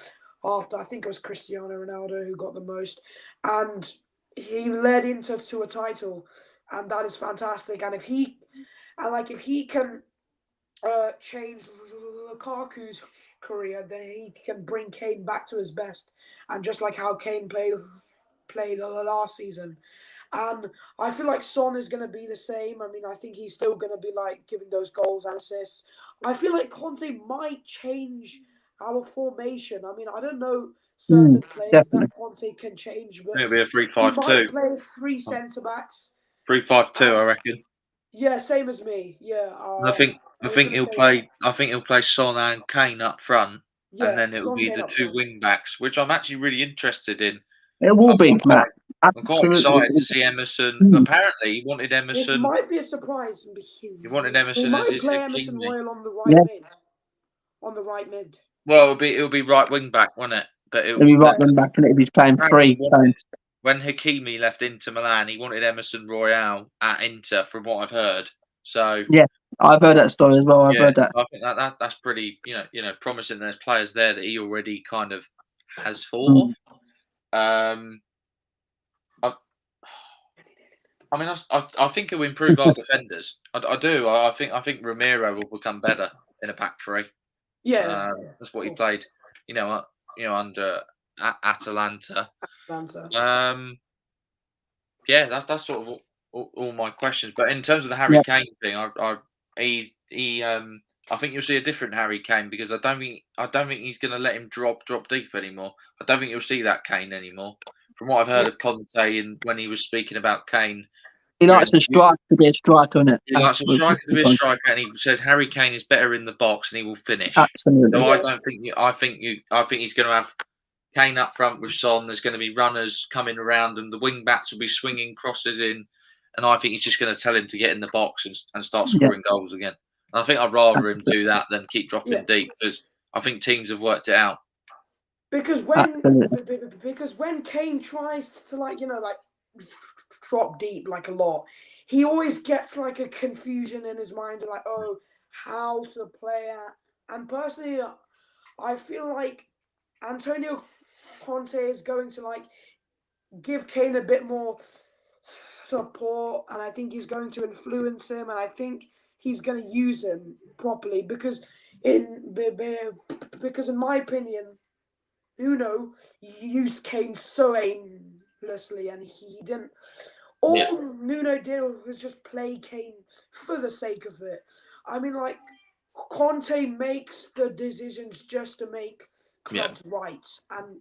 after, I think it was Cristiano Ronaldo who got the most, and he led Inter to a title, and that is fantastic. And if he can change Lukaku's career, then he can bring Kane back to his best, and just like how Kane played last season. And I feel like Son is going to be the same. I mean, I think he's still going to be like giving those goals and assists. I feel like Conte might change our formation. I mean, I don't know certain players that Conte can change, but it'll be a 3-5-2. He might play 3 centre backs. 3-5-2, I reckon. Yeah, same as me. Yeah, I think he'll play. I think he'll play Son and Kane up front, and then it'll be the 2 wing backs, which I'm actually really interested in. It will be, Matt. I'm quite excited to see Emerson. Apparently, he wanted Emerson. This might be a surprise. He wanted Emerson he might as play his Emerson Hakimi. Royal on the right mid. On the right mid. Well, it'll be right wing back, won't it? But it'll be right wing back, and if he's playing 3. When Hakimi left Inter Milan, he wanted Emerson Royal at Inter, from what I've heard. So yeah, I've heard that story as well. I've heard that. I think that's pretty, promising. There's players there that he already kind of has for. I think he'll improve our defenders. I do. I think Romero will become better in a back 3. Yeah, that's what he played. Under Atalanta. That's sort of all my questions. But in terms of the Harry Kane thing, I think you'll see a different Harry Kane, because I don't think he's going to let him drop deep anymore. I don't think you'll see that Kane anymore. From what I've heard of Conte, and when he was speaking about Kane, he likes a striker to be a striker, isn't it? He likes a striker to be a striker, and he says Harry Kane is better in the box, and he will finish. Absolutely. So I think he's going to have Kane up front with Son. There's going to be runners coming around, and the wing backs will be swinging crosses in. And I think he's just going to tell him to get in the box and start scoring goals again. And I think I'd rather him do that than keep dropping deep, because I think teams have worked it out. Because when Kane tries to drop deep a lot, he always gets a confusion in his mind, how to play at. And personally, I feel like Antonio Conte is going to give Kane a bit more support, and I think he's going to influence him, and I think he's going to use him properly, because in my opinion, Nuno used Kane so aimlessly, and he didn't. All Nuno did was just play Kane for the sake of it. I mean, Conte makes the decisions just to make clubs right and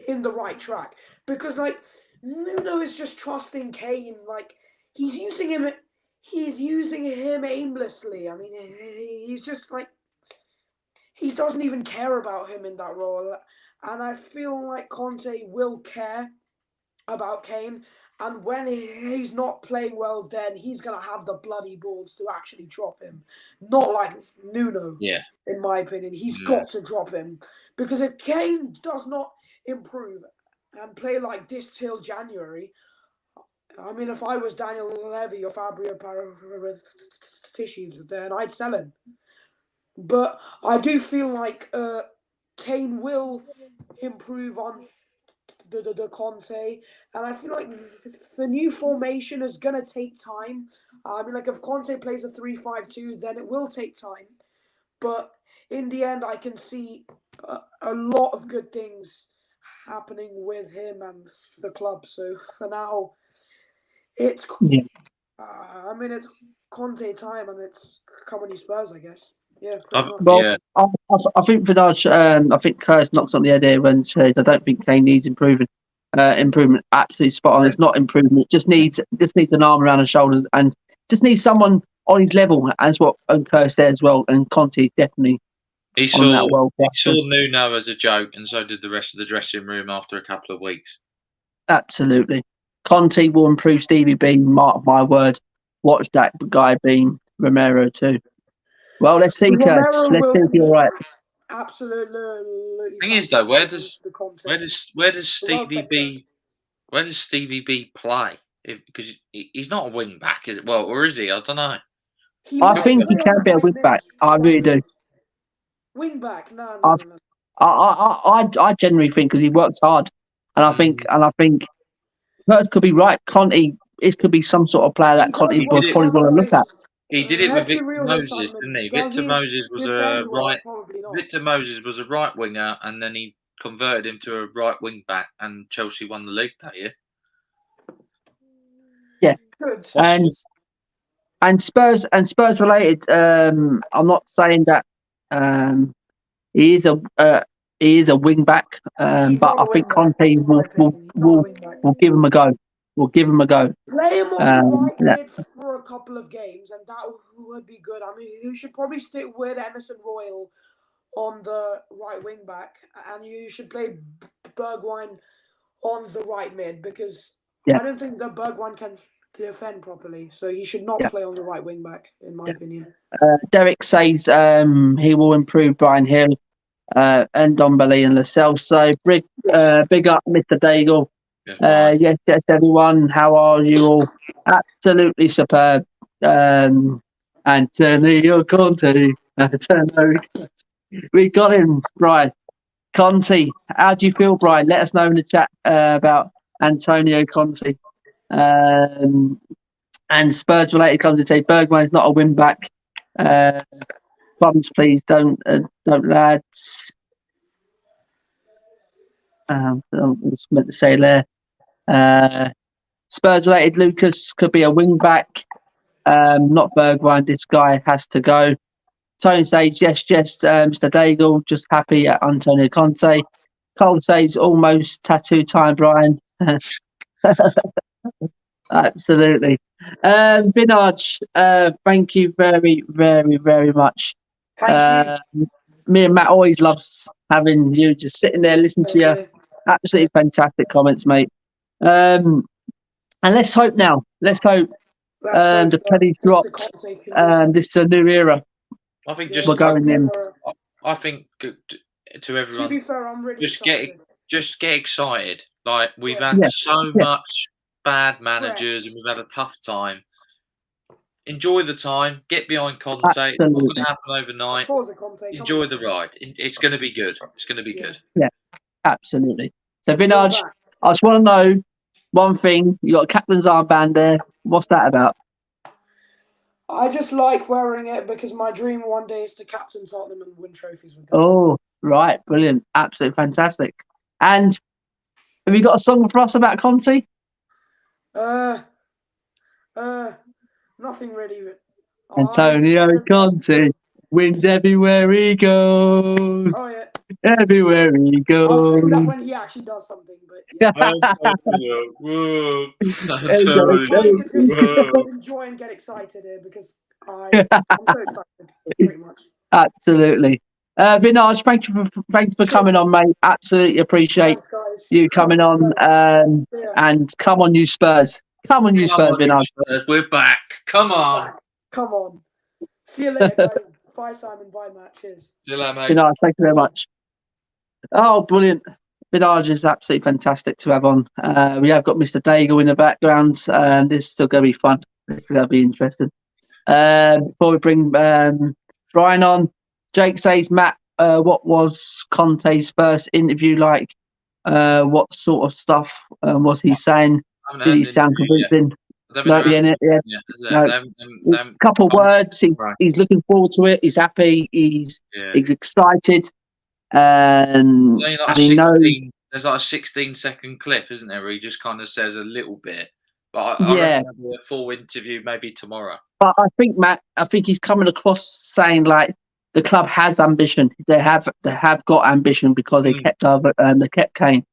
in the right track, because Nuno is just trusting Kane. He's using him aimlessly. I mean, he's just he doesn't even care about him in that role. And I feel like Conte will care about Kane. And when he's not playing well, then he's going to have the bloody balls to actually drop him. Not like Nuno, in my opinion. He's got to drop him. Because if Kane does not improve and play like this till January, I mean, if I was Daniel Levy or Fabio Paratici, then I'd sell him. But I do feel like Kane will improve on the Conte, and I feel like the new formation is going to take time. I mean, if Conte plays a 3-5-2, then it will take time. But in the end, I can see a lot of good things happening with him and the club. So for now, it's it's Conte time, and it's come on you Spurs, I guess. Yeah. I think Vidal, I think Curtis knocks on the head here when says I don't think Kane needs improvement. Improvement, absolutely spot on. It's not improvement. It just needs an arm around his shoulders, and just needs someone on his level, as what Curtis said as well. And Conte definitely. He saw Nuno as a joke, and so did the rest of the dressing room after a couple of weeks. Absolutely. Conte will improve Stevie Bean, mark my word. Watch that guy beam Romero too. Well, let's see, Curtis. Let's see if you're right. Absolutely. Thing is, though, where does Stevie B Where does Stevie B play? Because he's not a wing back, is it? Well, or is he? I don't know. I think he can be a wing back. I really do. Wing back? No. I genuinely think because he works hard, and I think Spurs could be right. Conte, it could be some sort of player that Conte would probably want to look at. He did it with Victor Moses, didn't he? Victor Moses was a right winger, and then he converted him to a right wing back, and Chelsea won the league that year. Yeah, and Spurs related. I'm not saying that he is a wing back, but I think Conte will give him a go. We'll give him a go. Play him on the right mid for a couple of games, and that would be good. I mean, you should probably stick with Emerson Royal on the right wing back, and you should play Bergwijn on the right mid because I don't think that Bergwijn can defend properly, so he should not play on the right wing back, in my opinion. Derek says he will improve Brian Hill, and Ndombele and Lascelles. So big up, Mr. Daigle. Yes, everyone. How are you all? Absolutely superb. Antonio Conte. We got him, Brian. Conte. How do you feel, Brian? Let us know in the chat about Antonio Conte. And Spurs related comments say Bergwijn is not a win back. Bums, please don't lads. I was meant to say there. Spurs related Lucas could be a wing back. Not Bergwijn. This guy has to go. Tony says yes, Mr. Daigle, just happy at Antonio Conte. Cole says almost tattoo time, Brian. Absolutely. Vinaj, thank you very, very, very much. Thank you. Me and Matt always loves having you just sitting there listening to your absolutely fantastic comments, mate. And let's hope now. The penny's dropped. This is a new era. I think we're going in. I think to everyone. To be fair, I'm really excited. Just get excited. Like we've had so much bad managers, and we've had a tough time. Enjoy the time. Get behind Conte. It's not going to happen overnight. Enjoy the ride. It's going to be good. It's going to be good. Yeah, absolutely. So, Vinaj, I just want to know one thing. You got a captain's armband there. What's that about? I just like wearing it because my dream one day is to captain Tottenham and win trophies with them. Oh, right. Brilliant. Absolutely fantastic. And have you got a song for us about Conte? Nothing really. Antonio Conte wins everywhere he goes. Oh yeah. Everywhere he goes. I'll sing that when he actually does something, but enjoy and get excited here because I'm so excited, pretty much. Absolutely. Vinaj, thank you for coming on, mate. Absolutely appreciate you coming on. And come on, you Spurs. Come on, you Spurs, Vinaj. We're back. Come on. Come on. See you later, guys. Bye, Simon. Bye, Matt. Cheers. See you later, mate. Vinaj, thank you very much. Oh, brilliant. Vinaj is absolutely fantastic to have on. We have got Mr. Daigle in the background, and this is still going to be fun. It's going to be interesting. Before we bring Brian on, Jake says, Matt, what was Conte's first interview like? What sort of stuff was he saying? Did he sound convincing? A couple of words. He's looking forward to it. He's happy. He's excited. And he knows. There's like a 16-second clip, isn't there, where he just kind of says a little bit. But I reckon there'll be a full interview maybe tomorrow. But I think, Matt, he's coming across saying like the club has ambition. They have got ambition because they kept Kane,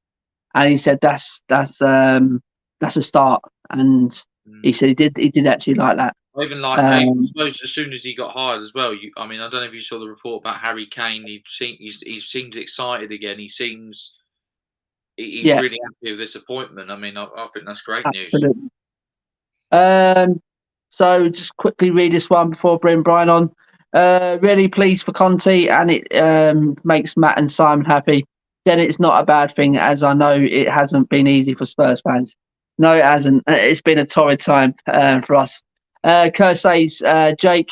and he said that's a start. And he said he did actually like that. Even like I suppose as soon as he got hired as well. I don't know if you saw the report about Harry Kane. He seems excited again. He seems he's really happy with this appointment. I think that's great news. So just quickly read this one before bringing Brian on. Really pleased for Conte, and it makes Matt and Simon happy. then it's not a bad thing, as I know it hasn't been easy for Spurs fans. No, it hasn't. It's been a torrid time for us. Kerr says, Jake,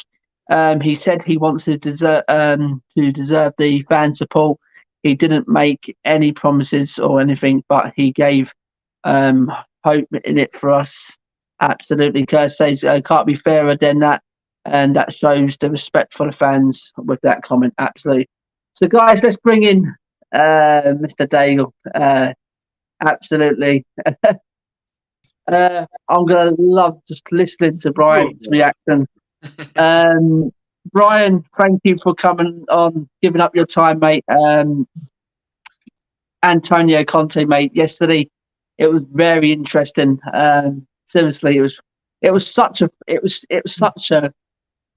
he said he wants to deserve the fan support. He didn't make any promises or anything, but he gave hope in it for us. Absolutely. Kerr says, can't be fairer than that. And that shows the respect for the fans with that comment. Absolutely. So, guys, let's bring in Mr. Daigle. Absolutely. I'm going to love just listening to Brian's reaction. Brian, thank you for coming on, giving up your time, mate. Antonio Conte, mate. Yesterday, it was very interesting. Seriously, it was such a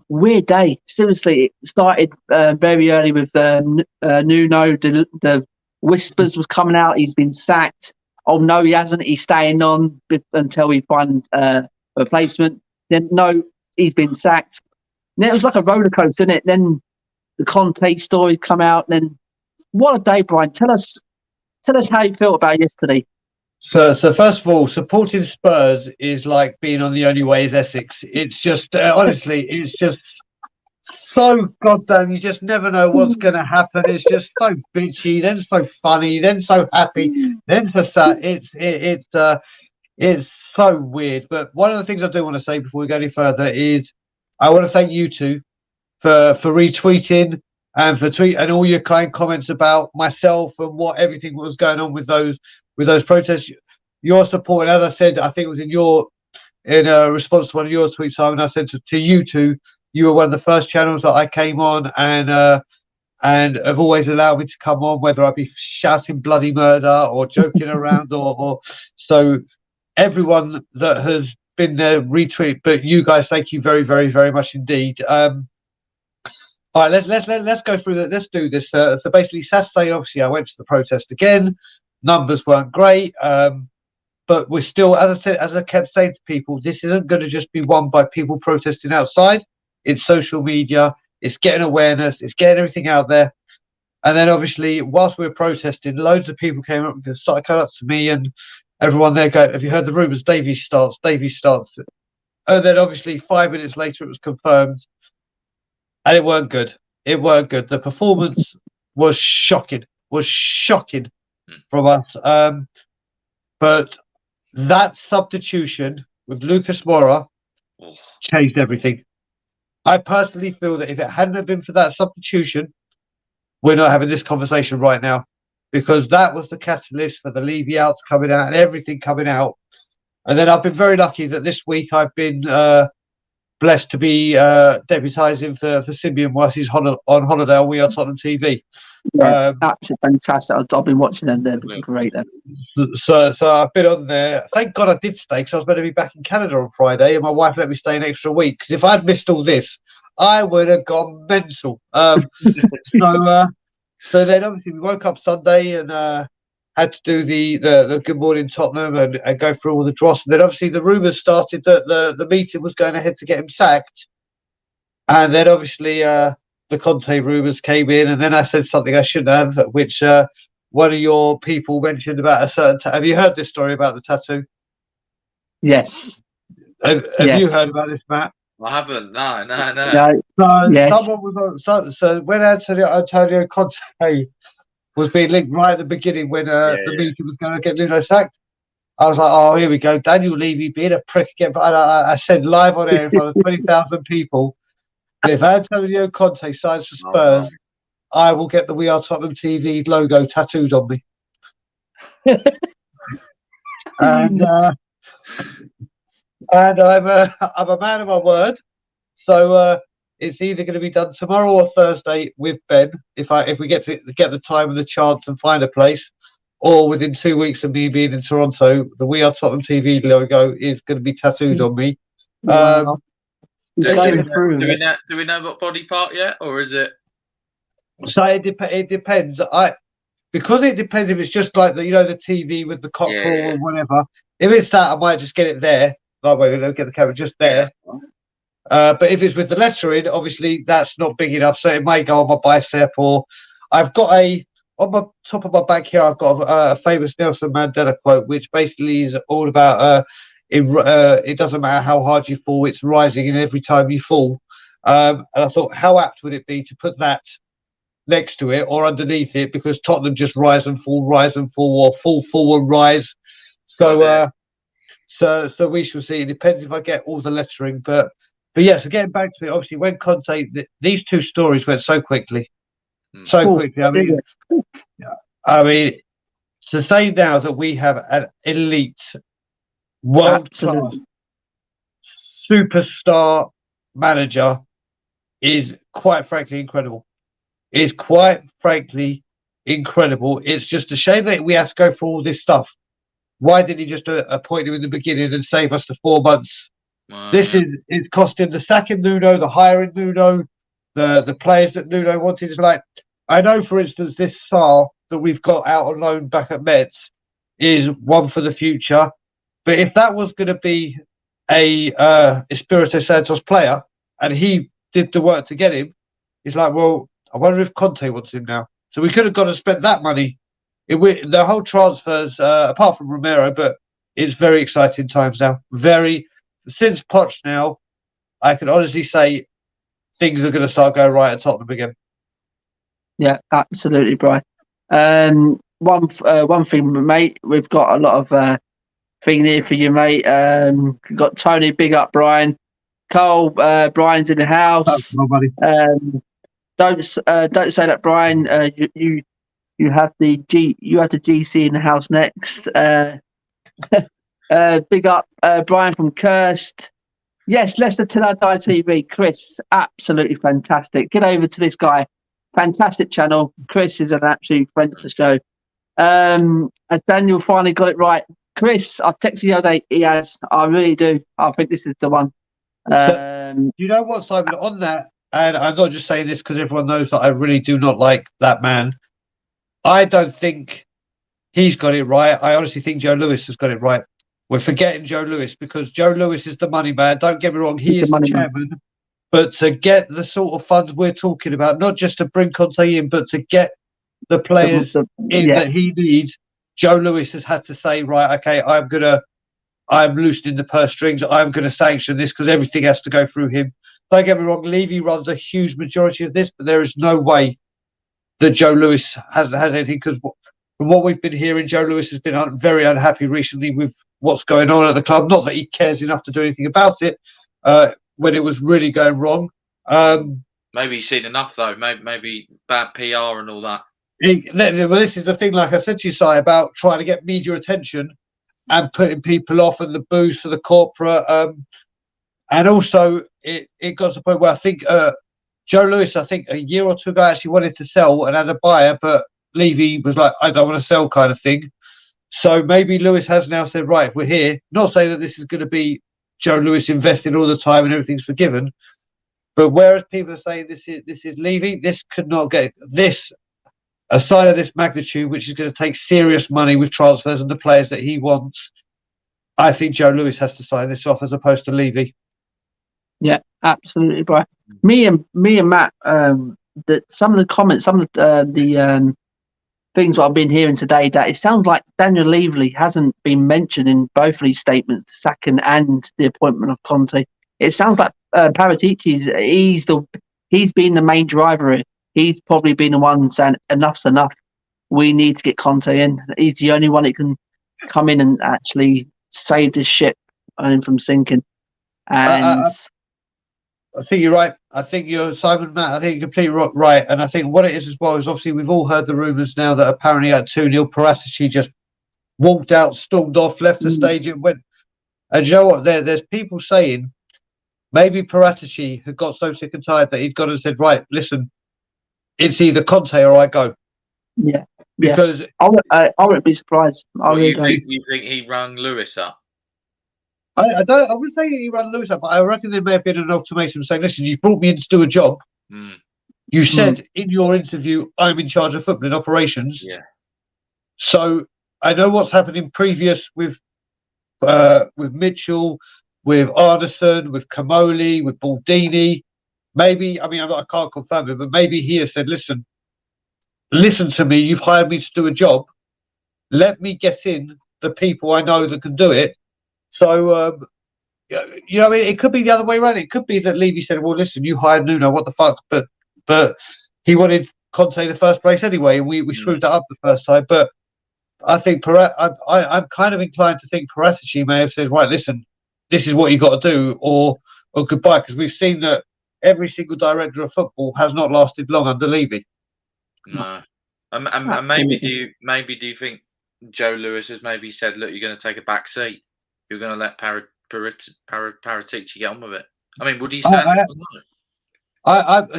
weird day. Seriously, it started very early with Nuno. The whispers was coming out. He's been sacked. Oh no, he hasn't. He's staying on until we find a replacement. Then no, he's been sacked. And it was like a roller coaster, isn't it? Then the Conte stories come out. And then what a day, Brian. Tell us how you felt about yesterday. So first of all, supporting Spurs is like being on The Only Way is Essex. It's just honestly, it's just so goddamn. You just never know what's going to happen. It's just so bitchy, then so funny, then so happy, then so sad. It's so weird. But one of the things I do want to say before we go any further is I want to thank you two for retweeting and for and all your kind comments about myself and what everything was going on with those protests. Your support, and as I said, I think it was in a response to one of your tweets, Simon. I said to you two, you were one of the first channels that I came on, and have always allowed me to come on, whether I be shouting bloody murder or joking around, or so. Everyone that has been there, retweet, but you guys, thank you very, very, very much indeed. All right, let's go through that. Let's do this. So basically, Saturday, obviously, I went to the protest again. Numbers weren't great, but we're still, as I kept saying to people, this isn't going to just be won by people protesting outside. It's social media. It's getting awareness. It's getting everything out there. And then, obviously, whilst we were protesting, loads of people came up and started coming up to me, and everyone there going, "Have you heard the rumours? Davey starts." And then, obviously, 5 minutes later, it was confirmed. And it weren't good. The performance was shocking from us. But that substitution with Lucas Moura changed everything. I personally feel that if it hadn't have been for that substitution, we're not having this conversation right now, because that was the catalyst for the Levy outs coming out and everything coming out. And then I've been very lucky that this week I've been blessed to be deputising for Simeon whilst he's on holiday on We Are Tottenham TV. Yeah, absolutely fantastic. I've been watching them. They're great. So I've been on there. Thank God I did stay, because I was meant to be back in Canada on Friday, and my wife let me stay an extra week, because if I'd missed all this, I would have gone mental. So then obviously we woke up Sunday and had to do the Good Morning Tottenham and go through all the dross. And then obviously the rumours started that the meeting was going ahead to get him sacked. And then obviously the Conte rumours came in, and then I said something I shouldn't have, which one of your people mentioned about a certain have you heard this story about the tattoo? Yes. Have you heard about this, Matt? I haven't. No. Someone was on. So when Antonio Conte was being linked right at the beginning, when the meeting was going to get Nuno sacked, I was like, "Oh, here we go, Daniel Levy being a prick again." But I said live on air in front of 20,000 people, if Antonio Conte signs for Spurs, I will get the We Are Tottenham TV logo tattooed on me. And I'm a man of my word, so it's either going to be done tomorrow or Thursday with Ben, if we get the time and the chance and find a place, or within 2 weeks of me being in Toronto, the We Are Tottenham TV logo is going to be tattooed on me. Do we know what body part yet, or is it? So it depends. Because it depends if it's just like the TV with the cockerel or whatever. If it's that, I might just get it there. Like, wait, don't get the camera just there. But if it's with the lettering, obviously that's not big enough, so it may go on my bicep, or I've got a on my top of my back here, I've got a famous Nelson Mandela quote, which basically is all about it doesn't matter how hard you fall, it's rising, and every time you fall. And I thought, how apt would it be to put that next to it or underneath it, because Tottenham just rise and fall, or fall and rise. So so we shall see. It depends if I get all the lettering, but yeah. So getting back to it, obviously, when Conte, these two stories went so quickly, so quickly. I mean, to say now that we have an elite, world class, superstar manager is quite frankly incredible. It's quite frankly incredible. It's just a shame that we have to go through all this stuff. Why didn't he just appoint him in the beginning and save us the 4 months? This is costing the sacking Nuno, the hiring Nuno, the players that Nuno wanted. It's like, I know, for instance, this Sarr that we've got out on loan back at Mets is one for the future. But if that was going to be a Espirito Santos player and he did the work to get him, it's like, well, I wonder if Conte wants him now. So we could have gone and spent that money. The whole transfers, apart from Romero, but it's very exciting times now. Since Poch now, I can honestly say things are going to start going right at Tottenham again. Yeah, absolutely, Brian. One thing, mate, we've got a lot of thing here for you, mate. We've got Tony, big up, Brian. Cole, Brian's in the house. Don't say that, Brian. You have the GC in the house next. Big up, Brian from Cursed. Yes, Leicester Till I Die TV. Chris, absolutely fantastic. Get over to this guy. Fantastic channel. Chris is an absolute friend of the show. As Daniel finally got it right. Chris, I texted you the other day. He has. I really do. I think this is the one. You know what, Simon? On that, and I'm not just saying this because everyone knows that I really do not like that man. I don't think he's got it right. I honestly think Joe Lewis has got it right. We're forgetting Joe Lewis because Joe Lewis is the money man. Don't get me wrong, he is the chairman. Man. But to get the sort of funds we're talking about, not just to bring Conte in, but to get the players that he needs, Joe Lewis has had to say, right, okay, I'm loosening the purse strings. I'm going to sanction this because everything has to go through him. Don't get me wrong, Levy runs a huge majority of this, but there is no way that Joe Lewis has anything, because from what we've been hearing, Joe Lewis has been very unhappy recently with what's going on at the club. Not that he cares enough to do anything about it when it was really going wrong. Maybe he's seen enough, though. Maybe bad PR and all that. Well, this is the thing, like I said to you, Si, about trying to get media attention and putting people off, and the booze for the corporate. And also, it got to the point where I think Joe Lewis, I think a year or two ago, actually wanted to sell and had a buyer, but Levy was like, I don't want to sell, kind of thing. So maybe Lewis has now said, right, we're here. Not saying that this is going to be Joe Lewis investing all the time and everything's forgiven, but whereas people are saying this is Levy, this could not get this a side of this magnitude, which is going to take serious money with transfers and the players that he wants. I think Joe Lewis has to sign this off as opposed to Levy. Yeah, absolutely, Brian. Me and Matt, that some of the comments, some of the things that I've been hearing today, that it sounds like Daniel Levy hasn't been mentioned in both of these statements, the sacking and the appointment of Conte. It sounds like Paratici's he's been the main driver. He's probably been the one saying enough's enough. We need to get Conte in. He's the only one that can come in and actually save this ship from sinking. And I think you're right. I think you're Simon, Matt. I think you're completely right. And I think what it is as well is obviously we've all heard the rumours now that apparently at 2-0, Paratici just walked out, stormed off, left the stage and went. And you know what? There's people saying maybe Paratici had got so sick and tired that he'd gone and said, right, listen, it's either Conte or I go. Yeah. Because I wouldn't be surprised. You think he rang Lewis up? I wouldn't say he ran Lewis up, but I reckon there may have been an ultimatum saying, listen, you brought me in to do a job. You said in your interview, I'm in charge of footballing operations. Yeah. So I know what's happened in previous with Mitchell, with Arneson, with Kamoli, with Baldini. Maybe, I can't confirm it, but maybe he has said, listen, listen to me, you've hired me to do a job. Let me get in the people I know that can do it. So, it could be the other way around. It could be that Levy said, well, listen, you hired Nuno, what the fuck? But he wanted Conte in the first place anyway, and we screwed that up the first time. But I think I'm kind of inclined to think Paratici may have said, right, listen, this is what you got to do, or goodbye, because we've seen that every single director of football has not lasted long under Levy. No, and maybe do you think Joe Lewis has maybe said, look, you're going to take a back seat, you're going to let Paratici get on with it? I mean, would he say?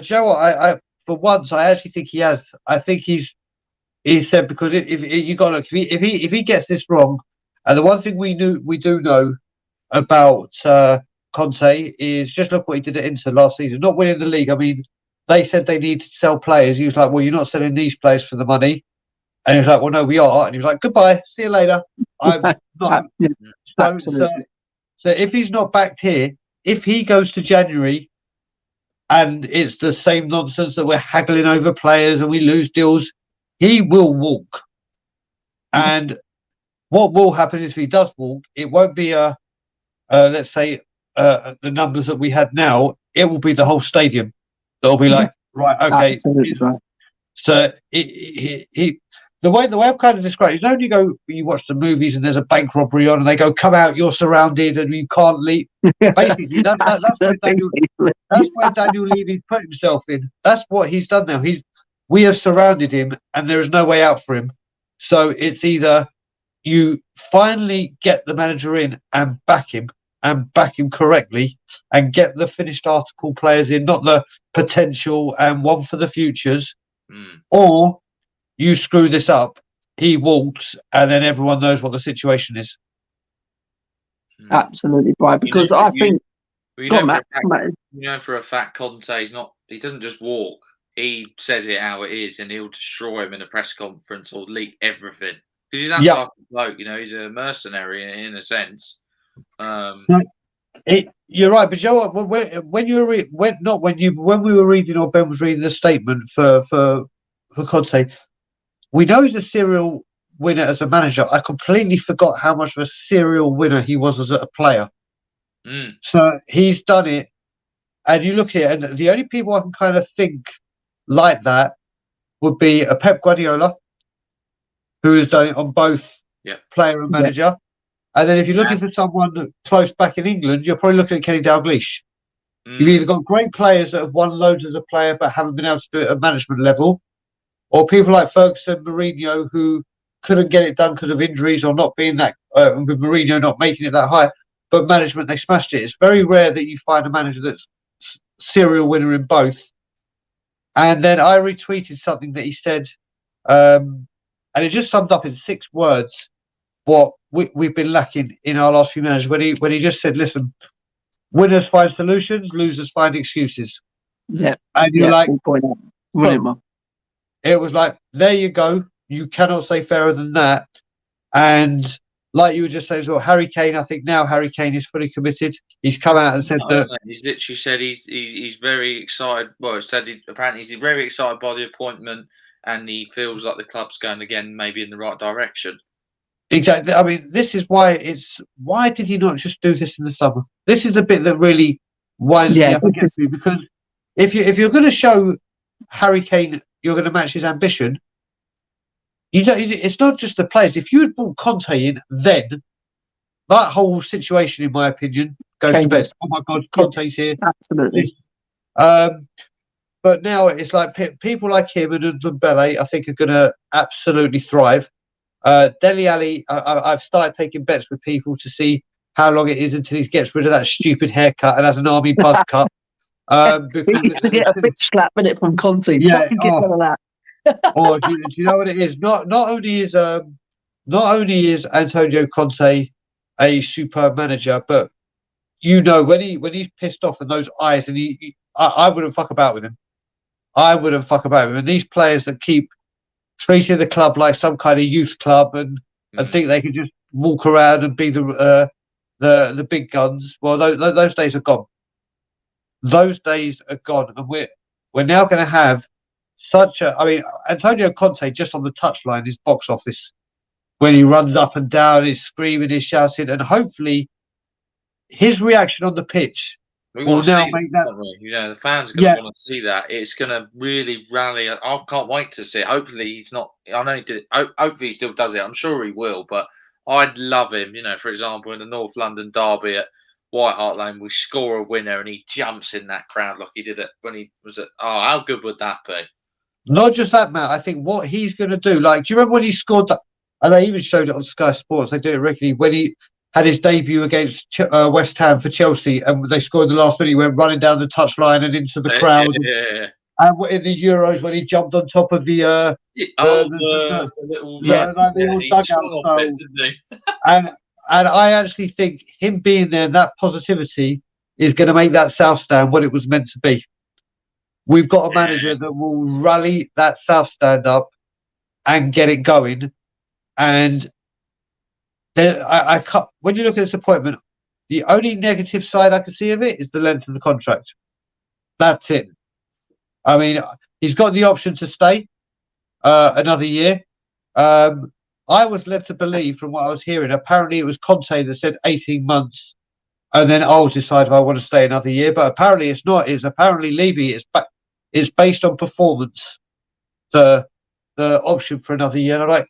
Joe, I for once, I actually think he has. I think he said, because if you got to look, if he gets this wrong, and the one thing we do know about Conte is just look what he did at Inter last season, not winning the league. I mean, they said they needed to sell players. He was like, well, you're not selling these players for the money. And he was like, well, no, we are. And he was like, goodbye, see you later. I'm not. So if he's not backed here, if he goes to January and it's the same nonsense that we're haggling over players and we lose deals, he will walk. And what will happen is if he does walk, it won't be let's say the numbers that we had now. It will be the whole stadium. They'll be like, right, okay. Right. So the way I've kind of described it, you know, when you watch the movies and there's a bank robbery on and they go, come out, you're surrounded and you can't leave. Basically, that's where Daniel Levy's put himself in. That's what he's done now. We have surrounded him and there is no way out for him. So it's either you finally get the manager in and back him correctly and get the finished article players in, not the potential and one for the futures, or you screw this up, he walks, and then everyone knows what the situation is. Absolutely right, because I think for a fact Conte he doesn't just walk, he says it how it is, and he'll destroy him in a press conference or leak everything, because he's that type of bloke. He's a mercenary in a sense. You're right, but Joe, when we were reading, or Ben was reading the statement for Conte, we know he's a serial winner as a manager. I completely forgot how much of a serial winner he was as a player. So he's done it, and you look at it, and the only people I can kind of think like that would be a Pep Guardiola, who has done it on both player and manager. And then if you're looking for someone close back in England, you're probably looking at Kenny Dalglish. You've either got great players that have won loads as a player but haven't been able to do it at management level, or people like Ferguson, Mourinho, who couldn't get it done because of injuries or not being that, with Mourinho not making it that high, but management, they smashed it. It's very rare that you find a manager that's serial winner in both. And then I retweeted something that he said, and it just summed up in 6 words what we've been lacking in our last few managers, when he just said, listen, winners find solutions, losers find excuses. Yeah. And you're like, it was like, there you go. You cannot say fairer than that. And like you were just saying as well, Harry Kane, I think now Harry Kane is fully committed. He's come out and said that he's literally said he's very excited. Well, apparently he's very excited by the appointment, and he feels like the club's going again, maybe in the right direction. Exactly. I mean, this is why did he not just do this in the summer? This is the bit that really winds me up against me, because if you're going to show Harry Kane, you're going to match his ambition. It's not just the players. If you had brought Conte in, then that whole situation, in my opinion, goes to bed. Oh my God, Conte's here. Absolutely. But now it's like people like him and Dembele, I think, are going to absolutely thrive. Dele Alli, I've started taking bets with people to see how long it is until he gets rid of that stupid haircut and has an army buzz cut. He needs to get a bitch slap in it from Conte. Yeah, get rid of that. Or do you know what it is? Not only is Antonio Conte a superb manager, but when he's pissed off and those eyes, and I wouldn't fuck about with him. I wouldn't fuck about with him. And these players that keep treating the club like some kind of youth club and think they can just walk around and be the big guns. Well, those days are gone. Those days are gone, and we're now going to have Antonio Conte just on the touchline is box office when he runs up and down, he's screaming, he's shouting, and hopefully his reaction on the pitch will now make that. The fans are going to want to see that. It's going to really rally. I can't wait to see it. Hopefully he's not. I know he did it. Hopefully he still does it. I'm sure he will. But I'd love him. For example, in the North London derby at White Hart Lane, we score a winner and he jumps in that crowd like he did it when he was at. Oh, how good would that be? Not just that, Matt. I think what he's going to do. Like, do you remember when he scored that? And they even showed it on Sky Sports. They do it regularly when he had his debut against West Ham for Chelsea, and they scored in the last minute. He went running down the touchline and into the crowd. Yeah. And in the Euros, when he jumped on top of the little dugout. And I actually think him being there, that positivity is going to make that South Stand what it was meant to be. We've got a manager that will rally that South Stand up and get it going. And when you look at this appointment, the only negative side I can see of it is the length of the contract. That's it. I mean, he's got the option to stay another year. I was led to believe from what I was hearing, apparently it was Conte that said 18 months and then I'll decide if I want to stay another year. But apparently it's not. It's apparently Levy. It's based on performance, the option for another year. And I'm like,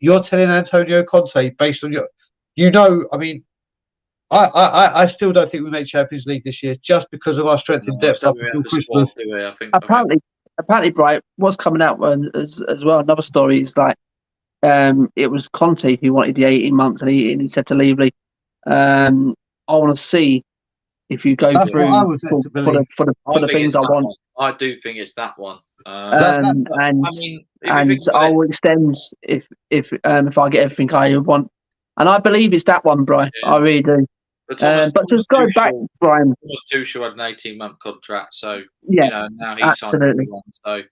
you're telling Antonio Conte based on I mean, I still don't think we make Champions League this year just because of our strength in depth up until Christmas. Apparently, Bright, what's coming out as well. Another story is like it was Conte who wanted the 18 months, and he said to Levy, "I want to see if you go through for the things I want." I do think it's that one. And I will extend if I get everything I want, and I believe it's that one, Brian. Yeah. I really do. But just go back, Brian. Thomas Tuchel had an 18-month contract, so now he's signed one. So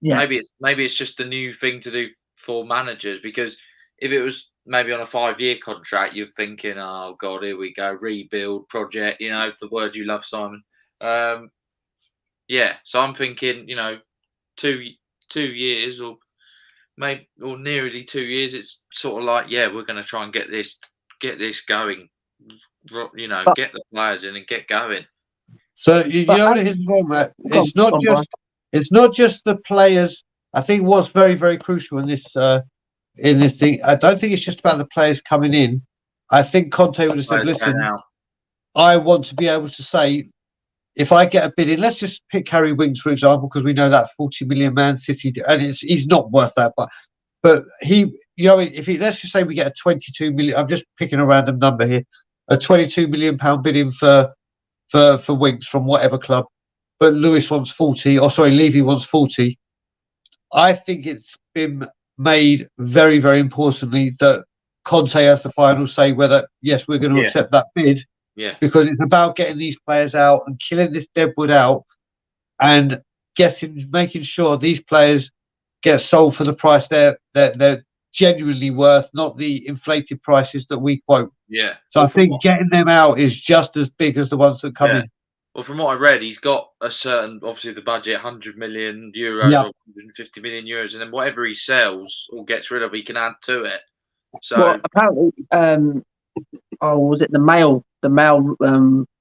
maybe it's just a new thing to do for managers, because if it was maybe on a 5-year contract, you're thinking, oh God, here we go, rebuild project. The word you love, Simon. So I'm thinking, 2 years or nearly 2 years. It's sort of like, we're going to try and get this going. Get the players in and get going. So what it is, Matt. It's not just the players. I think what's very, very crucial in this thing. I don't think it's just about the players coming in. I think Conte would have said, "Listen, I want to be able to say, if I get a bid in, let's just pick Harry Winks for example, because we know that 40 million Man City, and he's not worth that, but he, let's just say we get a 22 million. I'm just picking a random number here, a 22 million pound bid in for Winks from whatever club, but Levy wants 40. I think it's been made very, very importantly that Conte has the final say whether yes we're going to accept that bid. Yeah, because it's about getting these players out and killing this deadwood out, and making sure these players get sold for the price they're genuinely worth, not the inflated prices that we quote. Yeah. So I think getting them out is just as big as the ones that come in. Well, from what I read, he's got a certain, obviously the budget, 100 million euros or 150 million euros, and then whatever he sells or gets rid of, he can add to it. So apparently, was it the Mail? The Mail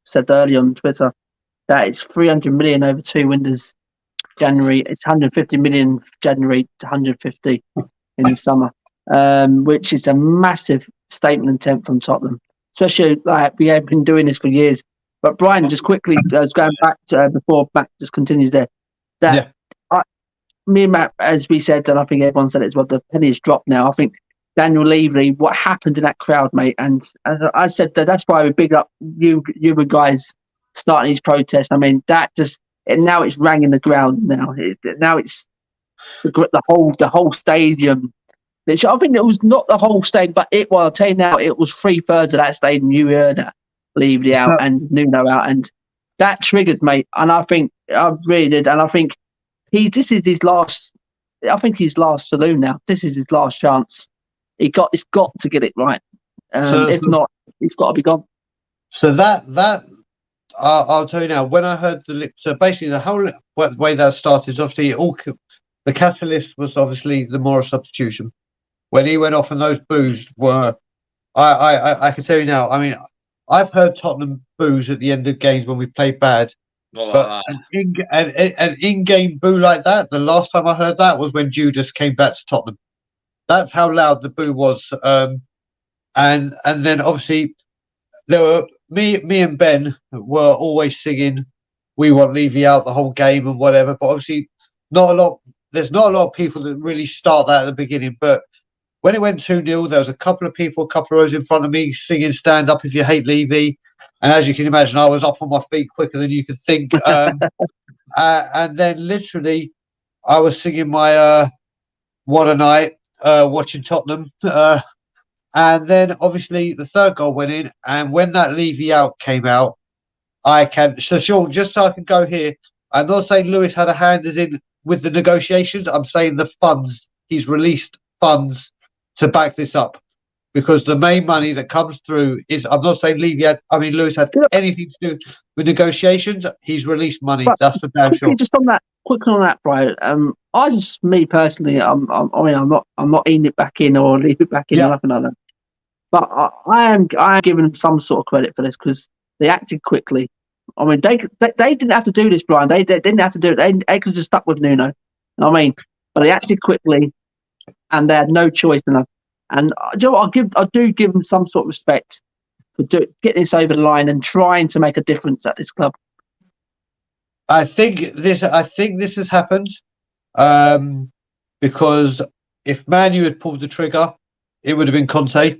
said earlier on Twitter that it's 300 million over 2 windows. January, it's 150 million January to 150 in the summer, which is a massive statement intent from Tottenham, especially like we have been doing this for years. But Brian, just quickly, going back to before Matt just continues there, me and Matt, as we said, and I think everyone said it as well, the penny has dropped now. I think Daniel Levy, what happened in that crowd, mate, and as I said, that's why we big up you guys starting these protests. I mean, that just now it's rang in the ground. Now it's the whole stadium. I think it was not the whole stadium, but I'll tell you now, it was 3/3 of that stadium. You heard that. Levy out and Nuno out, and that triggered, mate. And I think I really did. And I think this is his last. I think his last saloon now. This is his last chance. It's got to get it right. If not, it's got to be gone. So that I'll tell you now. When I heard so basically the whole way that started is obviously the catalyst was obviously the Morris substitution. When he went off, and those boos were, I can tell you now. I mean, I've heard Tottenham boos at the end of games when we played bad. But an in-game boo like that, the last time I heard that was when Judas came back to Tottenham. That's how loud the boo was. And then obviously there were me and Ben were always singing "We Want Levy out" the whole game and whatever. But obviously there's not a lot of people that really start that at the beginning. But when it went 2-0, there was a couple of people, a couple of rows in front of me singing "Stand Up If You Hate Levy." And as you can imagine, I was up on my feet quicker than you could think. And then literally, I was singing my "What a Night," watching Tottenham. And then obviously the third goal went in. And when that Levy out came out, so Sean, just so I can go here, I'm not saying Lewis had a hand as in with the negotiations. I'm saying the funds, he's released funds to back this up. Because the main money that comes through is, I'm not saying Lewis had anything to do with negotiations. He's released money. But that's for damn sure. Just quickly on that, bro. Me personally, I'm not eating it back in or leave it back in or nothing like that. But I am giving them some sort of credit for this because they acted quickly. I mean, they didn't have to do this, Brian. They didn't have to do it. They could have just stuck with Nuno. I mean, but they acted quickly, and they had no choice enough. And you know what, I do give them some sort of respect for getting this over the line and trying to make a difference at this club. I think this has happened because if Man U had pulled the trigger, it would have been Conte.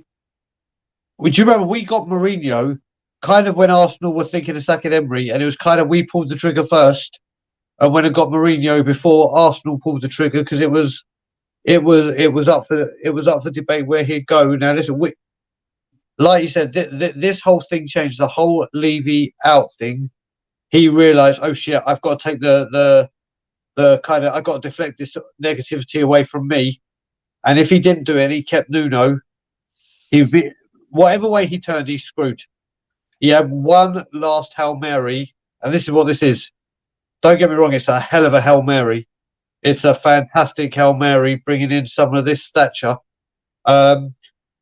Would you remember we got Mourinho kind of when Arsenal were thinking of sacking Emery, and it was kind of we pulled the trigger first, and when it got Mourinho before Arsenal pulled the trigger because it was up for debate where he'd go. Now listen, like you said, this whole thing changed. The whole Levy out thing. He realised, oh shit, I've got to take the kind of, I've got to deflect this negativity away from me. And if he didn't do it, he kept Nuno. Whatever way he turned, he's screwed. He had one last Hail Mary, and this is what this is. Don't get me wrong, it's a hell of a Hail Mary. It's a fantastic Hail Mary, bringing in someone of this stature. But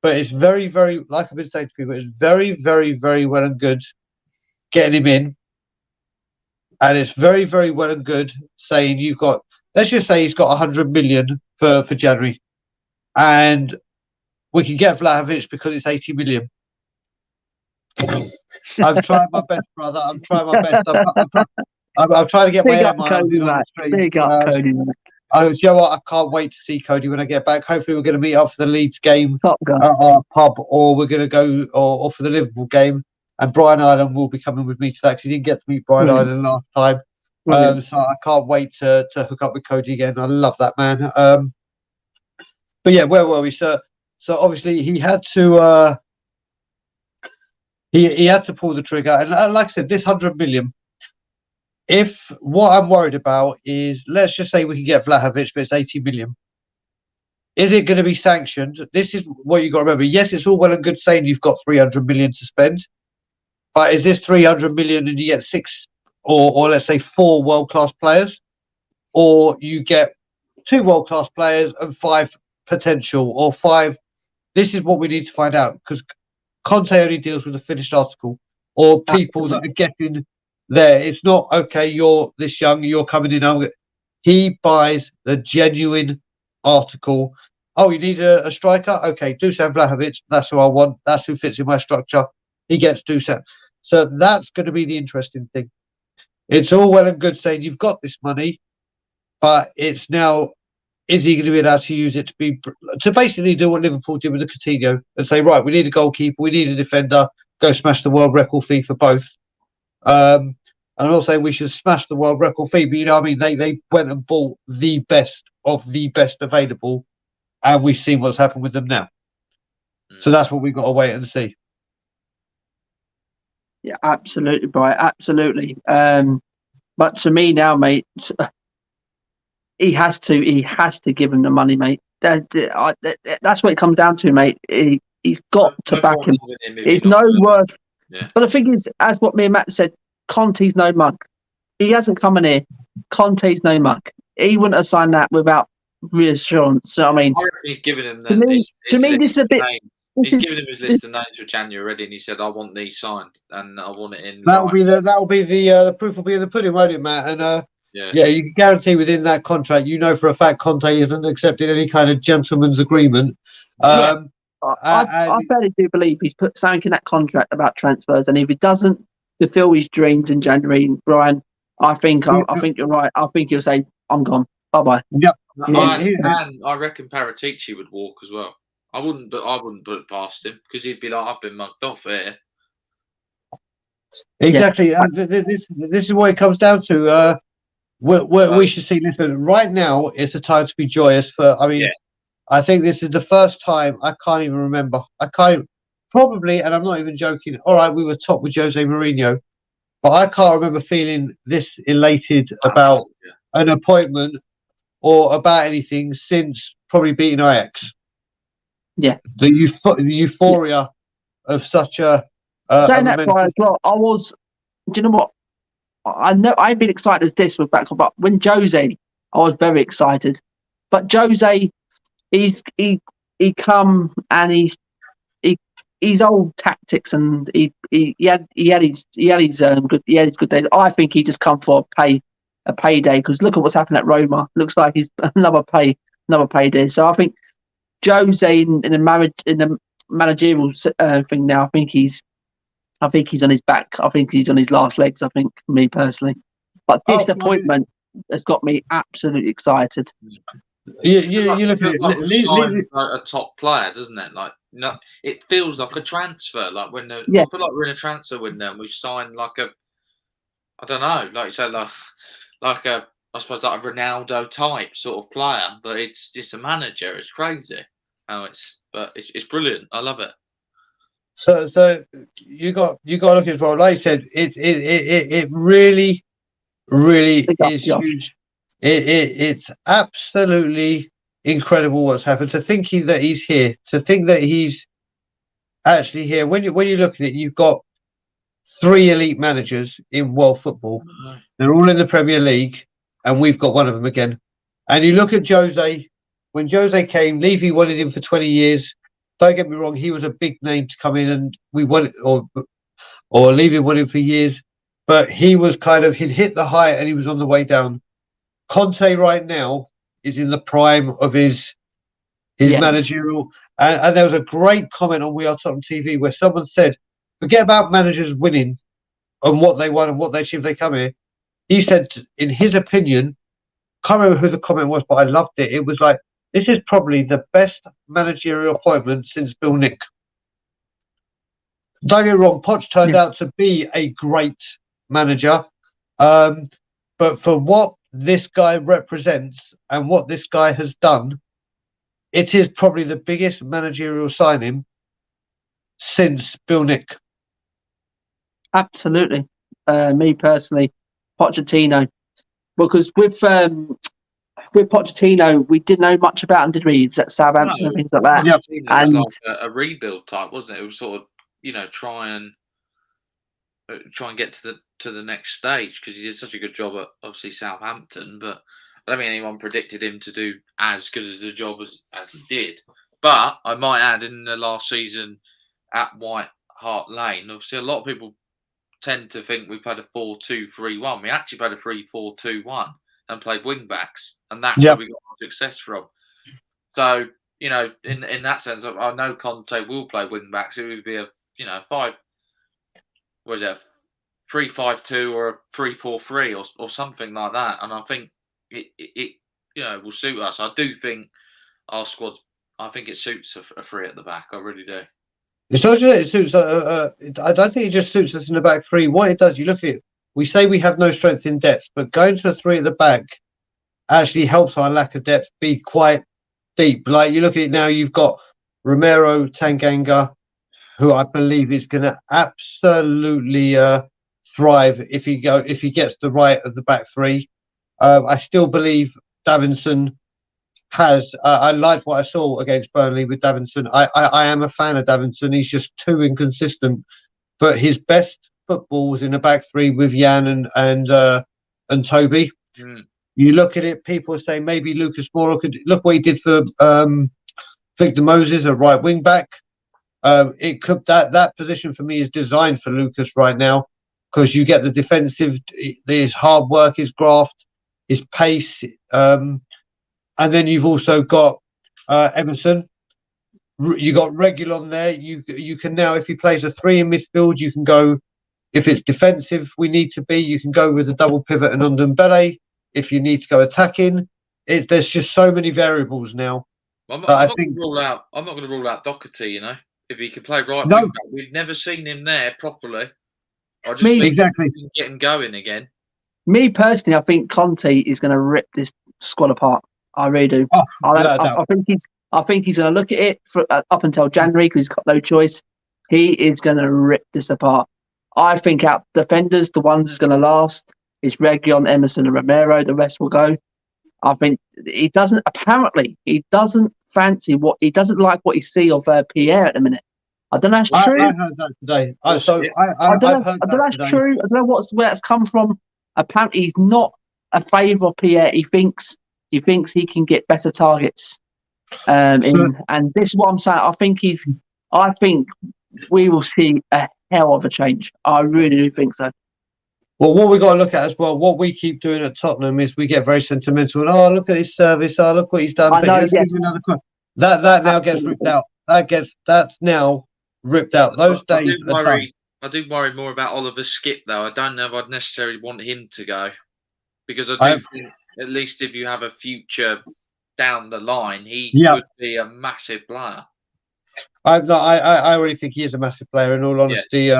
it's very, very, like I've been saying to people, it's very, very, very well and good getting him in. And it's very, very well and good saying you've got, let's just say he's got 100 million for January. And we can get Vlahovic because it's 80 million. I'm trying my best, brother. I'm trying my best. I'm trying to get my air miles on the street. Big up, Cody. You know what? I can't wait to see Cody when I get back. Hopefully, we're going to meet up for the Leeds game at our pub, or we're going to go or for the Liverpool game. And Brian Ireland will be coming with me to that because he didn't get to meet Brian Ireland last time. So I can't wait to hook up with Cody again. I love that man. But yeah, where were we? So obviously he had to he had to pull the trigger. And like I said, this 100 million. If what I'm worried about is, let's just say we can get Vlahovic, but it's 80 million. Is it going to be sanctioned? This is what you got to remember. Yes, it's all well and good saying you've got 300 million to spend, but is this 300 million and you get 6 or let's say 4 world-class players, or you get 2 world-class players and 5 potential, or 5? This is what we need to find out, because Conte only deals with the finished article or people that are getting there. It's not, okay, you're this young, you're coming in. He buys the genuine article. Oh, you need a striker? Okay, Dusan Vlahovic, that's who I want. That's who fits in my structure. He gets Dusan. So that's going to be the interesting thing. It's all well and good saying you've got this money, but it's now, is he going to be allowed to use it to basically do what Liverpool did with the Coutinho and say, right, we need a goalkeeper, we need a defender, go smash the world record fee for both. And I'm not saying we should smash the world record fee, but you know what I mean? They went and bought the best of the best available, and we've seen what's happened with them now. So that's what we've got to wait and see. Yeah, absolutely, Brian. Absolutely. But to me now, mate, he has to give him the money, mate. That's what it comes down to, mate. He's got to back him. It's no worth. Yeah. But the thing is, as what me and Matt said, Conte's no mug. He hasn't come in here. Conte's no mug. he wouldn't have signed that without reassurance. So, I mean, he's given him to me, this is a bit. He's given him his list of names for January already, and he said, "I want these signed, and I want it in." That'll be the proof will be in the pudding, won't it, Matt? And yeah, you can guarantee within that contract, you know for a fact Conte isn't accepting any kind of gentleman's agreement. I fairly do believe he's put something in that contract about transfers, and if he doesn't fulfil his dreams in January, Brian, I think you're right. I think he'll say, "I'm gone, bye bye." Yep. And I reckon Paratici would walk as well. I wouldn't put it past him because he'd be like, "I've been mugged off here." Exactly. Yeah. This is what it comes down to. We should see. Listen, right now it's a time to be joyous. I think this is the first time I can't even remember. Probably, and I'm not even joking. All right, we were top with Jose Mourinho, but I can't remember feeling this elated about an appointment or about anything since probably beating Ajax. Yeah, the euphoria of such a. Saying that, Brian, as well, I was. Do you know what? I know I've been excited as this with back, but when Jose, I was very excited. But Jose, he come and he's old tactics, and he had his good days. I think he just come for a payday, because look at what's happened at Roma. Looks like he's another payday. So I think Jose in the managerial thing now. I think he's on his back. I think he's on his last legs. I think, me personally, but this appointment has got me absolutely excited. You look at it, like a top player, doesn't it? Like, it feels like a transfer. Like I feel like we're in a transfer window and we've signed like a, I don't know, like you say, like a, I suppose like a Ronaldo type sort of player, but it's a manager. It's crazy how it's brilliant. I love it. So you got to look at it. Well, like I said, it really is huge. It's absolutely incredible what's happened. To think that he's here, to think that he's actually here. When you look at it, you've got 3 elite managers in world football. They're all in the Premier League, and we've got one of them again. And you look at Jose. When Jose came, Levy wanted him for 20 years. Don't get me wrong, he was a big name to come in, and we wanted, or Levy wanted him for years. But he was he'd hit the height and he was on the way down. Conte right now is in the prime of his managerial. And there was a great comment on We Are Tottenham TV where someone said, forget about managers winning and what they won and what they achieved, they come here. He said, in his opinion, can't remember who the comment was, but I loved it. It was like, this is probably the best managerial appointment since Bill Nick. Don't get me wrong, Poch turned out to be a great manager. But for what this guy represents and what this guy has done, it is probably the biggest managerial signing since Bill Nick. Absolutely. Me personally, Pochettino. Because with Pochettino, we didn't know much about him, did we? At Southampton and things like that. Yeah. It was like a rebuild type, wasn't it? It was sort of, try and get to the next stage, because he did such a good job at obviously Southampton. But I don't think anyone predicted him to do as good as a job as he did. But I might add, in the last season at White Hart Lane, obviously a lot of people tend to think we played a 4-2-3-1. We actually played a 3-4-2-1 and played wing backs, and that's where we got our success from. So, in that sense, I know Conte will play wing backs. It would be a 3-5-2 or a 3-4-3 or something like that. And I think it will suit us. I do think our squad, I think it suits a 3 at the back. I really do. It's not just it suits. I don't think it just suits us in the back 3. What it does, you look at it. We say we have no strength in depth, but going to a 3 at the back actually helps our lack of depth be quite deep. Like, you look at it now, you've got Romero, Tanganga, who I believe is going to absolutely thrive if he gets the right of the back 3. I still believe Davinson has. I liked what I saw against Burnley with Davinson. I am a fan of Davinson. He's just too inconsistent, but his best football was in the back 3 with Jan and Toby. You look at it, people are saying maybe Lucas Moura could look what he did for Victor Moses, a right wing back. It could that position for me is designed for Lucas right now because you get the defensive, his hard work, his graft, his pace, and then you've also got Emerson. You got Reguilon there. You can now, if he plays a 3 in midfield, you can go. If it's defensive, we need to be. You can go with a double pivot and Ndombele. If you need to go attacking, there's just so many variables now. I'm not going to rule out Doherty. You know, if he could play right wing back, we've never seen him there properly. I just think exactly we can get him going again. Me personally, I think Conte is going to rip this squad apart. I really do. I think he's going to look at it up until January because he's got no choice. He is going to rip this apart. I think out defenders, the ones who's going to last is Reguilon, Emerson, and Romero. The rest will go. I think he doesn't fancy what he doesn't like what he see of Pierre at the minute. I don't know if that's true. I heard that today. I don't know if that's true. I don't know where it's come from. Apparently, he's not a favour of Pierre. He thinks he can get better targets. And this is what I'm saying. I think we will see a hell of a change. I really do think so. Well, what we got to look at as well, what we keep doing at Tottenham is we get very sentimental and look at his service, look what he's done. That now gets ripped out. That's now ripped out. Those days. I do worry more about Oliver Skip though. I don't know if I'd necessarily want him to go because I do think at least if you have a future down the line, he could be a massive player. I really think he is a massive player. In all honesty,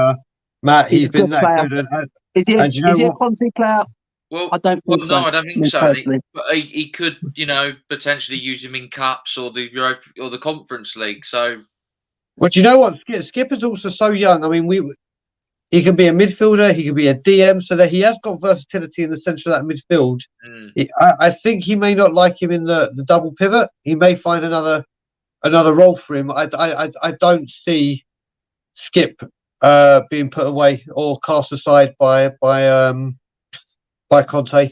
Matt, he's been that player. Good. Is he a Conte player? Well, I don't think so. No, I don't think so. But he could, potentially use him in cups or the Conference League. So, well, do you know what? Skip is also so young. I mean, he can be a midfielder. He can be a DM, so that he has got versatility in the centre of that midfield. I think he may not like him in the double pivot. He may find another role for him. I don't see Skip being put away or cast aside by Conte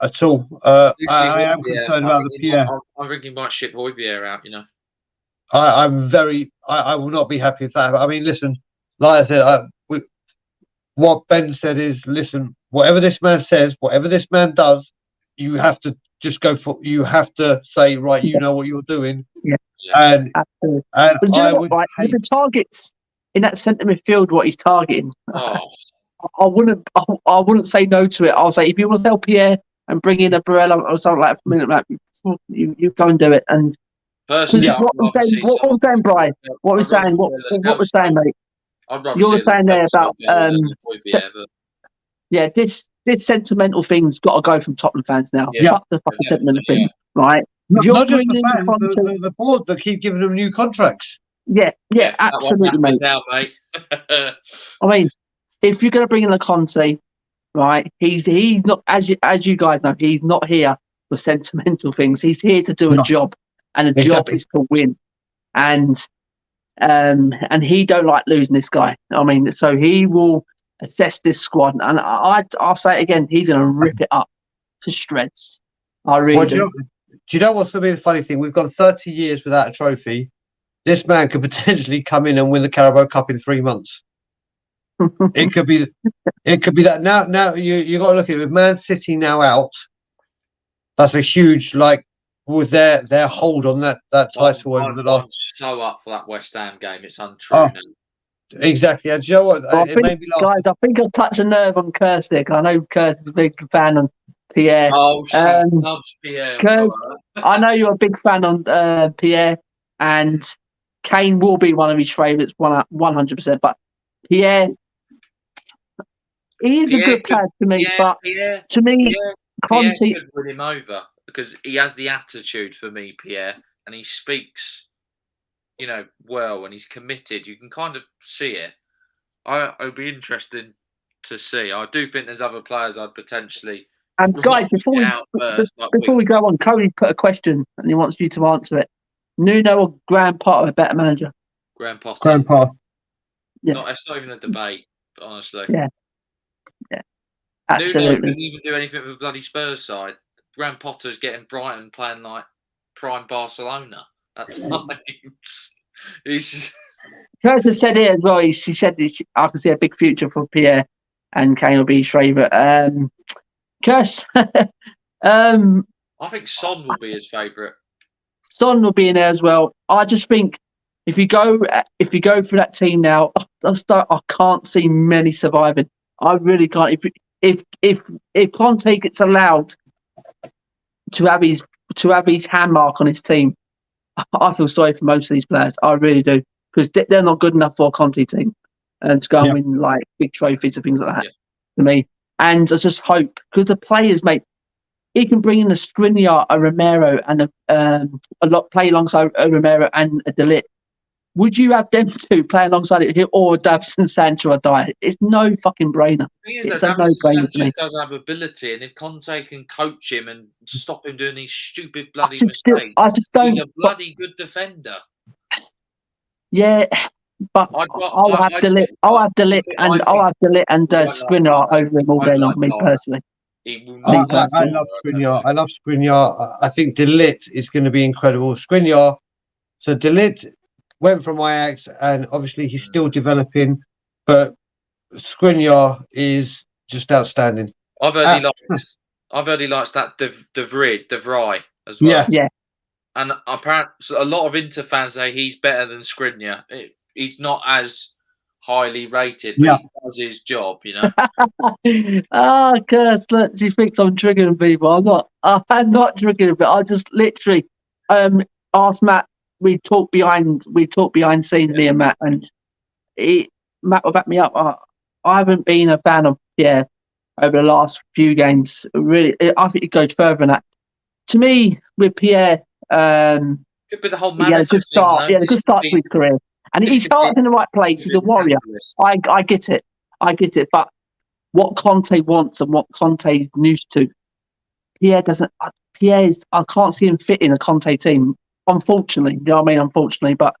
at all. I am concerned about the Pierre. I think he might ship Højbjerg out. I will not be happy with that. I mean, listen, like I said, what Ben said is, listen, whatever this man says, whatever this man does, you have to just go for. You have to say, right, you know what you're doing. Yeah. And but with the targets in that centre midfield, what he's targeting, I wouldn't say no to it. I'll say if you want to sell Pierre and bring in a Barella or something like that, you go and do it. And personally, what we're saying, Brian, what we're saying, mate. You were saying there about this sentimental thing's got to go from Tottenham fans now. Fuck the fucking sentimental thing, right? Not just the board that keep giving them new contracts. Yeah, absolutely, mate. Now, mate. I mean, if you're going to bring in a Conte, right? He's not, as you guys know, he's not here for sentimental things. He's here to do a job, and the job is to win. And he don't like losing this guy. I mean, so he will assess this squad, and I'll say it again. He's going to rip it up to shreds. I really do. Do you know what's going to be the funny thing? We've gone 30 years without a trophy. This man could potentially come in and win the Carabao Cup in 3 months. It could be that now you got to look at it with Man City now out. That's a huge with their hold on that title over the last. I'm so up for that West Ham game. It's untrue. Exactly. And do you know what? Made me laugh. Guys, I think I'll touch a nerve on Kurz there. I know Kurz is a big fan on Pierre. Oh, she loves Pierre. Kurz, I know you're a big fan on Pierre, and Kane will be one of his favourites, 100%. But Pierre, he is a good player to me. But to me, Conte could win him over because he has the attitude for me, Pierre, and he speaks, well, and he's committed. You can kind of see it. It'll be interesting to see. I do think there's other players I'd potentially. And guys, before we go on, Cody's put a question and he wants you to answer it. Nuno or Graham Potter a better manager? Graham Potter. Graham Potter. Yeah. It's not even a debate, honestly. Yeah. Absolutely. Nuno didn't even do anything with the bloody Spurs side. Graham Potter's getting Brighton playing like prime Barcelona at times. Curse has said it as well. She said I can see a big future for Pierre, and Kane will be his favourite. Curse. I think Son will be his favourite. Son will be in there as well. I just think if you go for that team now, I can't see many surviving. I really can't. If Conte gets allowed to have his hand mark on his team, I feel sorry for most of these players. I really do, because they're not good enough for a Conte team and to go and win like big trophies and things like that. To me, and I just hope, because the players, mate, he can bring in a Skriniar, a Romero, and play alongside a Romero and a De Ligt. Would you have them two play alongside it, or Davison Sancho or Dyer? It's no fucking brainer. It's a no-brainer to me. Does have ability, and if Conte can coach him and stop him doing these stupid bloody mistakes, I just don't. He's a bloody good defender. Yeah, but I'll have De Ligt and Skriniar over him all day long. Me personally. I love Skriniar. I love Skriniar. I think De Ligt is going to be incredible. Skriniar. So De Ligt went from Ajax, and obviously he's still developing, but Skriniar is just outstanding. I've heard he likes that De Vrij as well. Yeah. And apparently, a lot of Inter fans say he's better than Skriniar. He's not as highly rated, but he does his job, you know. Curse! Look, she thinks I'm triggering people. I'm not triggering, but I just literally asked Matt. We talk behind scenes, me and Matt, and Matt will back me up. I haven't been a fan of Pierre over the last few games. Really, I think it goes further than that. To me, with Pierre, could be the whole manager he had a good start. He had a good start to his career, and he started in the right place. He's a warrior. I get it. But what Conte wants and what Conte's used to, Pierre doesn't. I can't see him fit in a Conte team. Unfortunately, you know what I mean? Unfortunately, but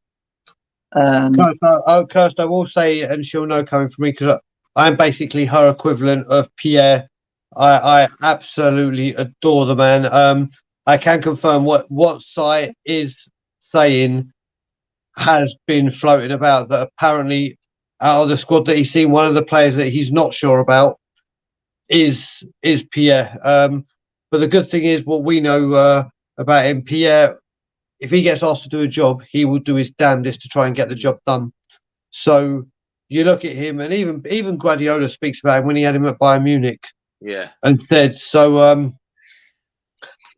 Kirst, I will say, and she'll know coming from me, because I'm basically her equivalent of Pierre. I absolutely adore the man. I can confirm what site is saying has been floated about, that apparently out of the squad that he's seen, one of the players that he's not sure about is Pierre. But the good thing is, what we know about him, Pierre, if he gets asked to do a job, he will do his damnedest to try and get the job done. So you look at him, and even Guardiola speaks about him when he had him at Bayern Munich. Yeah, and said so.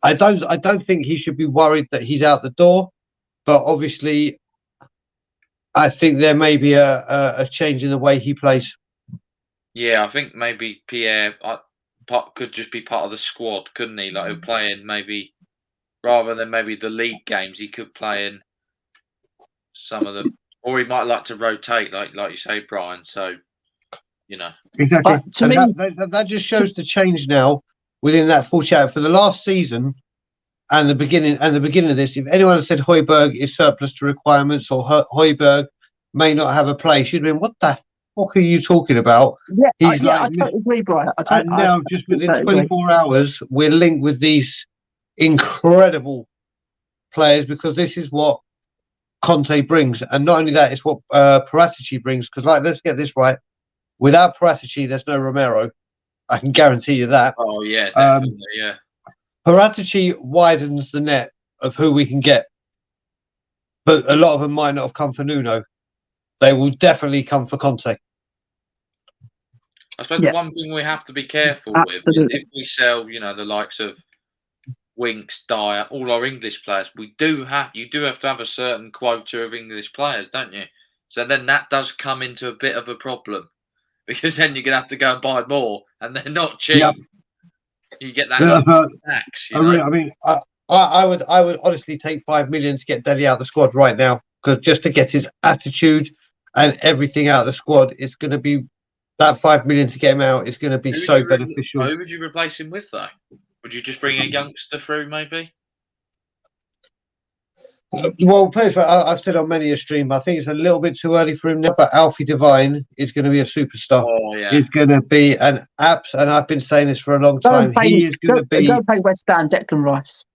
I don't think he should be worried that he's out the door, but obviously, I think there may be a change in the way he plays. Yeah, I think maybe Pierre could just be part of the squad, couldn't he? Like, playing maybe. Rather than maybe the league games, he could play in some of them, or he might like to rotate, like you say, Brian. So, you know, exactly. That just shows the change now within that full chat for the last season and the beginning of this. If anyone had said Højbjerg is surplus to requirements, or Højbjerg may not have a place, you'd have been, what the fuck are you talking about? Yeah, I totally agree, Brian. Now, just within 24 hours, we're linked with these incredible players, because this is what Conte brings, and not only that, it's what Paratici brings. Because, let's get this right: without Paratici, there's no Romero. I can guarantee you that. Oh yeah, definitely. Yeah, Paratici widens the net of who we can get, but a lot of them might not have come for Nuno. They will definitely come for Conte. I suppose the one thing we have to be careful with is if we sell, the likes of Winks, Dyer, all our English players, you do have to have a certain quota of English players, don't you? So then that does come into a bit of a problem, because then you're gonna have to go and buy more, and they're not cheap. Yep. You get that tax. I would honestly take 5 million to get Dele out of the squad right now, because just to get his attitude and everything out of the squad, it's going to be that 5 million to get him out is going to be so beneficial. Who would you replace him with, though? Would you just bring a youngster through, maybe? Well, I've said on many a stream, I think it's a little bit too early for him now, but Alfie Devine is going to be a superstar. Oh, yeah. He's going to be an apps, and I've been saying this for a long time. He is going to be. Go play West Ham, Declan Rice.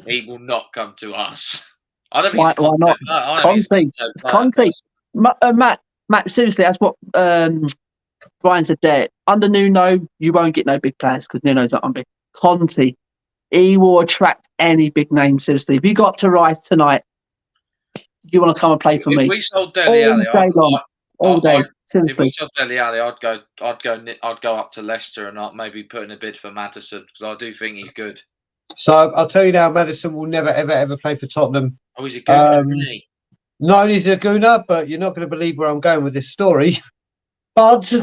He will not come to us. I don't Why not? Conte. Matt, seriously, that's what Brian said there. Under Nuno, you won't get no big players because Nuno's not on big. Conte, he will attract any big name. Seriously, if you got up to Rice tonight, you want to come and play for me? If we sold Dele Alli, all day. Seriously. If we sold Dele Alli, I'd go up to Leicester and I'd maybe put in a bid for Maddison because I do think he's good. So I'll tell you now, Maddison will never, ever, ever play for Tottenham. Oh, he's a gooner, isn't he? Not only is he a gooner, but you're not going to believe where I'm going with this story. But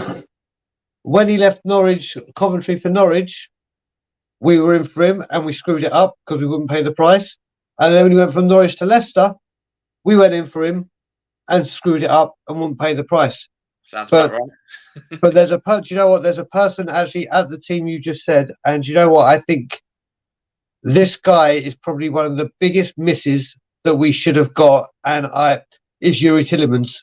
when he left Coventry for Norwich, we were in for him and we screwed it up because we wouldn't pay the price. And then when he went from Norwich to Leicester, we went in for him and screwed it up and wouldn't pay the price. Sounds about right. But there's you know what? There's a person actually at the team you just said, and you know what? I think this guy is probably one of the biggest misses that we should have got, and is Yuri Tillemans.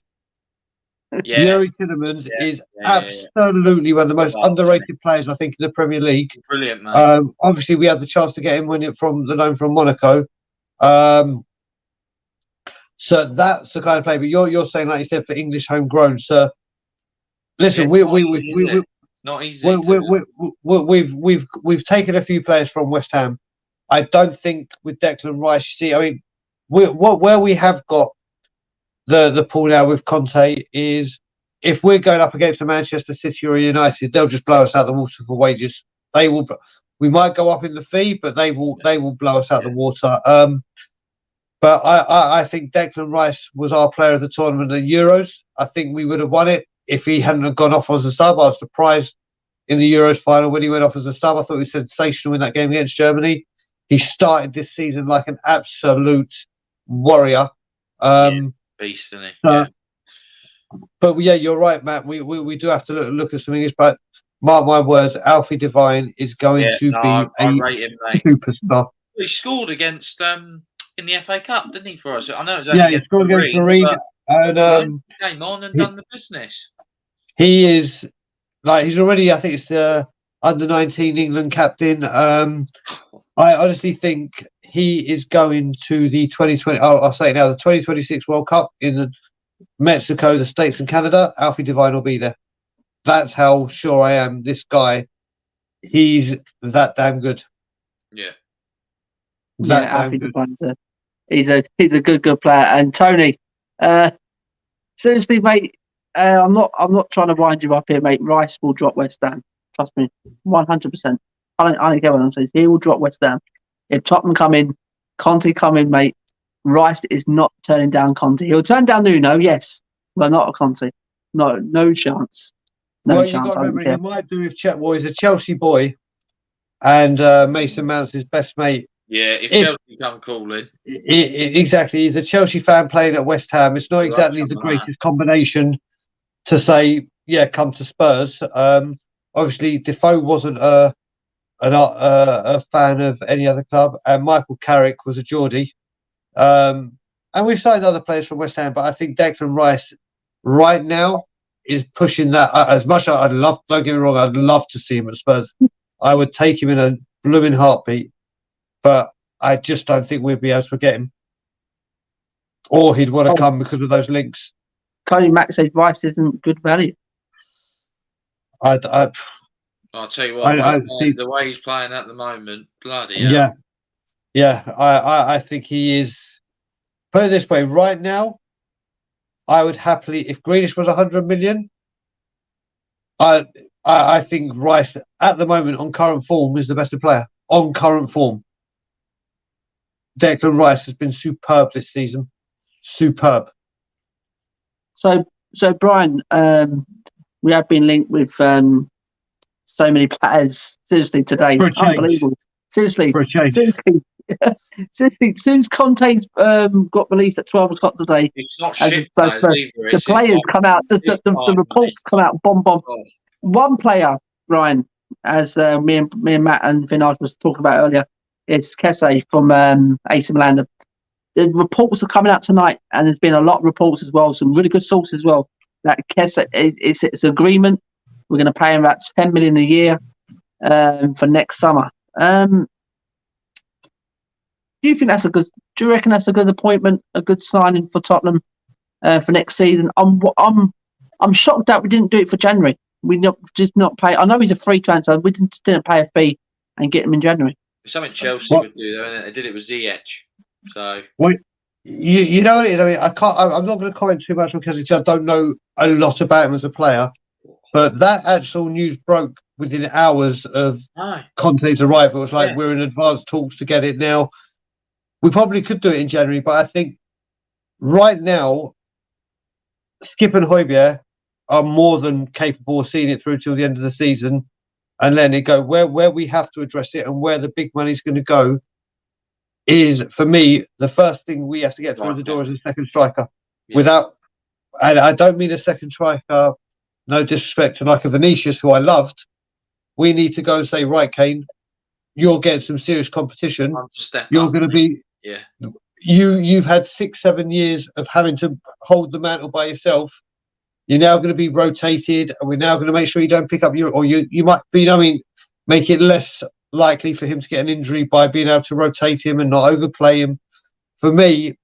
Yeah. Yuri Tillemans is absolutely one of the most underrated players, I think, in the Premier League. Brilliant, man. Obviously, we had the chance to get him from the loan from Monaco. So that's the kind of play. But you're saying, like you said, for English homegrown. So listen, not easy. We've taken a few players from West Ham. I don't think with Declan Rice. You see, I mean, where we have got the pool now with Conte is if we're going up against a Manchester City or United, they'll just blow us out the water for wages. They will. We might go up in the fee, but they will blow us out the water. But I think Declan Rice was our player of the tournament at Euros. I think we would have won it if he hadn't have gone off as a sub. I was surprised in the Euros final when he went off as a sub. I thought he was sensational in that game against Germany. He started this season like an absolute warrior. Beast, isn't he? But yeah, you're right, Matt. We do have to look at some English, but mark my words, Alfie Devine is going to be a superstar. He scored against in the FA Cup, didn't he, for us? I know it was he scored against Marine, and came on and done the business. He is he's already, I think it's the under-19 England captain. I honestly think he is going to the 2020. I'll say it now, the 2026 World Cup in Mexico, the States, and Canada. Alfie Devine will be there. That's how sure I am. This guy, he's that damn good. Yeah. Alfie Devine's he's a good player. And Tony, seriously, mate, I'm not trying to wind you up here, mate. Rice will drop West Ham. Trust me, 100%. I don't care what I'm saying. He will drop West Ham. If Tottenham come in, Conte come in, mate. Rice is not turning down Conte. He'll turn down Nuno, yes, but not a Conte. No chance. No chance. You've got to remember, he might do if he's a Chelsea boy, and Mason Mount's his best mate. Yeah, if Chelsea come calling. Exactly. He's a Chelsea fan playing at West Ham. It's not exactly the greatest combination to say, come to Spurs. Obviously, Defoe wasn't a fan of any other club, and Michael Carrick was a Geordie. And we've signed other players from West Ham, but I think Declan Rice right now is pushing that as much as I'd love. Don't get me wrong, I'd love to see him at Spurs. I would take him in a blooming heartbeat, but I just don't think we'd be able to get him, or he'd want to come because of those links. Cody Mack says Rice isn't good value. I'll tell you what, the way he's playing at the moment, bloody hell. I think he is. Put it this way, right now, I would happily, if Grealish was 100 million, I think Rice at the moment on current form is the best player on current form. Declan Rice has been superb this season, superb. So Brian, we have been linked with so many players. Seriously, today, unbelievable. Seriously, since Conte's got released at 12 o'clock today, it's not shit. The players come out. The reports come out. Bomb. Oh. One player, Brian, as me and Matt and Vinod was talking about earlier, it's Kesse from AC Milan, the reports are coming out tonight, and there's been a lot of reports as well, some really good sources as well. That Kessa it's agreement. We're going to pay him about 10 million a year for next summer. Do you think that's a good? Do you reckon that's a good appointment, a good signing for Tottenham for next season? I'm shocked that we didn't do it for January. We just not pay. I know he's a free transfer. We didn't pay a fee and get him in January. Something Chelsea would do, though, they did it with Ziyech. So, well, you know what it is. I mean, I'm not going to comment too much because I don't know a lot about him as a player. But that actual news broke within hours of Conte's arrival. It was like we're in advanced talks to get it now. We probably could do it in January, but I think right now, Skip and Højbjerg are more than capable of seeing it through till the end of the season and letting it go. Where we have to address it and where the big money's going to go is, for me, the first thing we have to get through the door is a second striker. Yeah. And I don't mean a second striker, no disrespect to like a Vinicius, who I loved. We need to go and say, right, Kane, you're getting some serious competition. You're going to be... Yeah. You've had 6-7 years of having to hold the mantle by yourself. You're now going to be rotated, and we're now going to make sure you don't pick up you might be, make it less likely for him to get an injury by being able to rotate him and not overplay him. For me,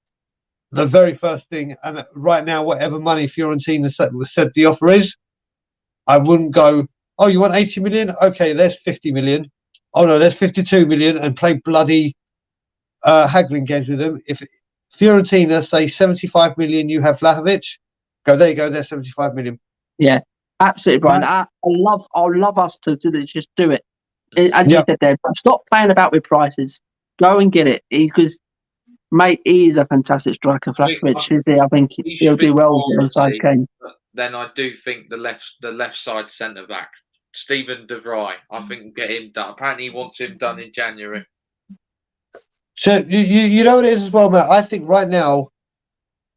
the very first thing, and right now, whatever money Fiorentina said the offer is, I wouldn't go, oh, you want 80 million? Okay, there's 50 million. Oh no, there's 52 million, and play bloody haggling games with them. If Fiorentina say 75 million, you have Vlahovic, go, there you go, there's 75 million. Yeah, absolutely, Brian. I love us to just do it. As you said there, stop playing about with prices. Go and get it. Because, mate, he is a fantastic striker, Vlahovic. I think he'll do well alongside Kane. Then I do think the left side centre back, Stephen De Vrij, I think we'll get him done. Apparently he wants him done in January. So you know what it is as well, Matt? I think right now,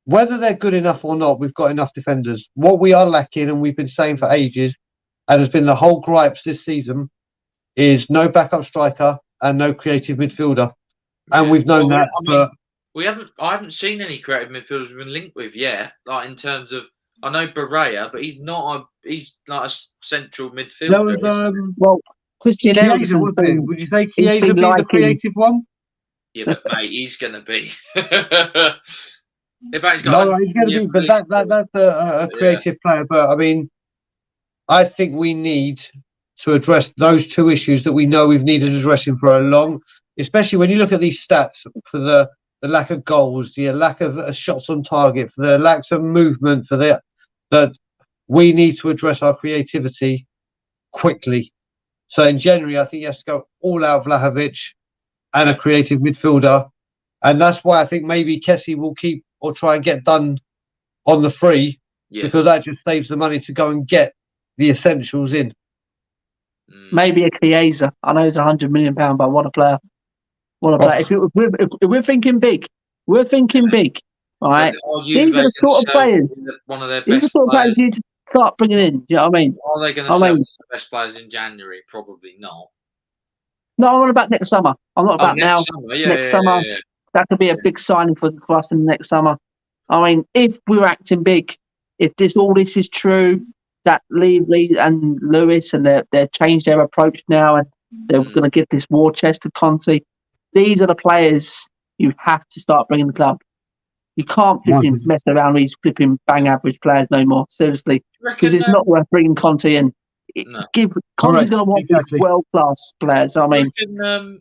whether they're good enough or not, we've got enough defenders. What we are lacking, and we've been saying for ages, and has been the whole gripes this season, is no backup striker and no creative midfielder. And we've known that. I haven't seen any creative midfielders we've been linked with yet. Like in terms of, I know Barrea, but he's not a central midfielder. That was, Christian Eriksen. Would you say Chiesa be the creative one? Yeah, but mate, he's going to be. In fact, he's going to be. But that's a creative player. But I mean, I think we need to address those two issues that we know we've needed addressing for a long. Especially when you look at these stats for the lack of goals, the lack of shots on target, for the lack of movement, for that we need to address our creativity quickly. So in January, I think he has to go all out Vlahovic and a creative midfielder. And that's why I think maybe Kessie will keep or try and get done on the free, because that just saves the money to go and get the essentials in. Maybe a Chiesa. I know he's £100 million, but what a player. What a player. If we're thinking big, all right? These are the sort of players. One of their best these are the sort of players you need to start bringing in. You know what I mean? Are they going to sell the best players in January? Probably not. No, I'm not about next summer. I'm not about now. Next summer. That could be a big signing for us in the next summer. I mean, if we're acting big, if all this is true, that Lee and Lewis and they've changed their approach now and they're going to give this war chest to Conte. These are the players you have to start bringing the club. You can't mess around with these flipping bang average players no more. Seriously, because it's not worth bringing Conte in. Conte's going to want these world-class players. I mean,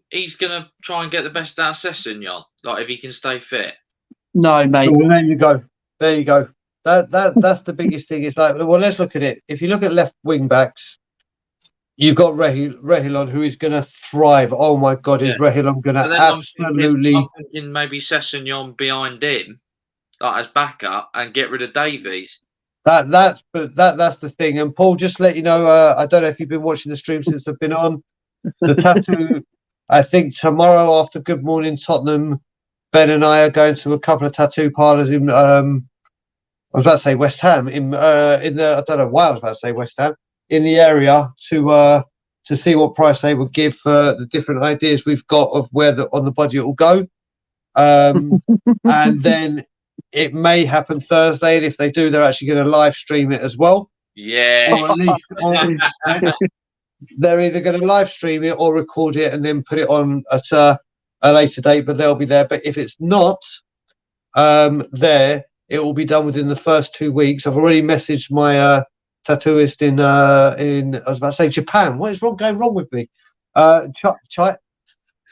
he's going to try and get the best out of Sessegnon, like if he can stay fit. No, mate. Well, there you go. That's the biggest thing. It's like, well, let's look at it. If you look at left wing backs, you've got Reguilón, who is going to thrive. Oh my God, is Reguilón going to absolutely? I'm thinking maybe Sessegnon behind him, like as backup, and get rid of Davies. That's the thing. And Paul, just to let you know, I don't know if you've been watching the stream since I've been on. The tattoo, I think tomorrow after Good Morning Tottenham, Ben and I are going to a couple of tattoo parlours in I was about to say West Ham in the, I don't know why I was about to say West Ham, in the area to see what price they would give for the different ideas we've got of where on the budget will go. And then it may happen Thursday, and if they do, they're actually going to live stream it as well. Yeah. Or at least they're either going to live stream it or record it and then put it on at a later date, but they'll be there. But if it's not there, it will be done within the first 2 weeks. I've already messaged my tattooist in I was about to say Japan. What is going wrong with me?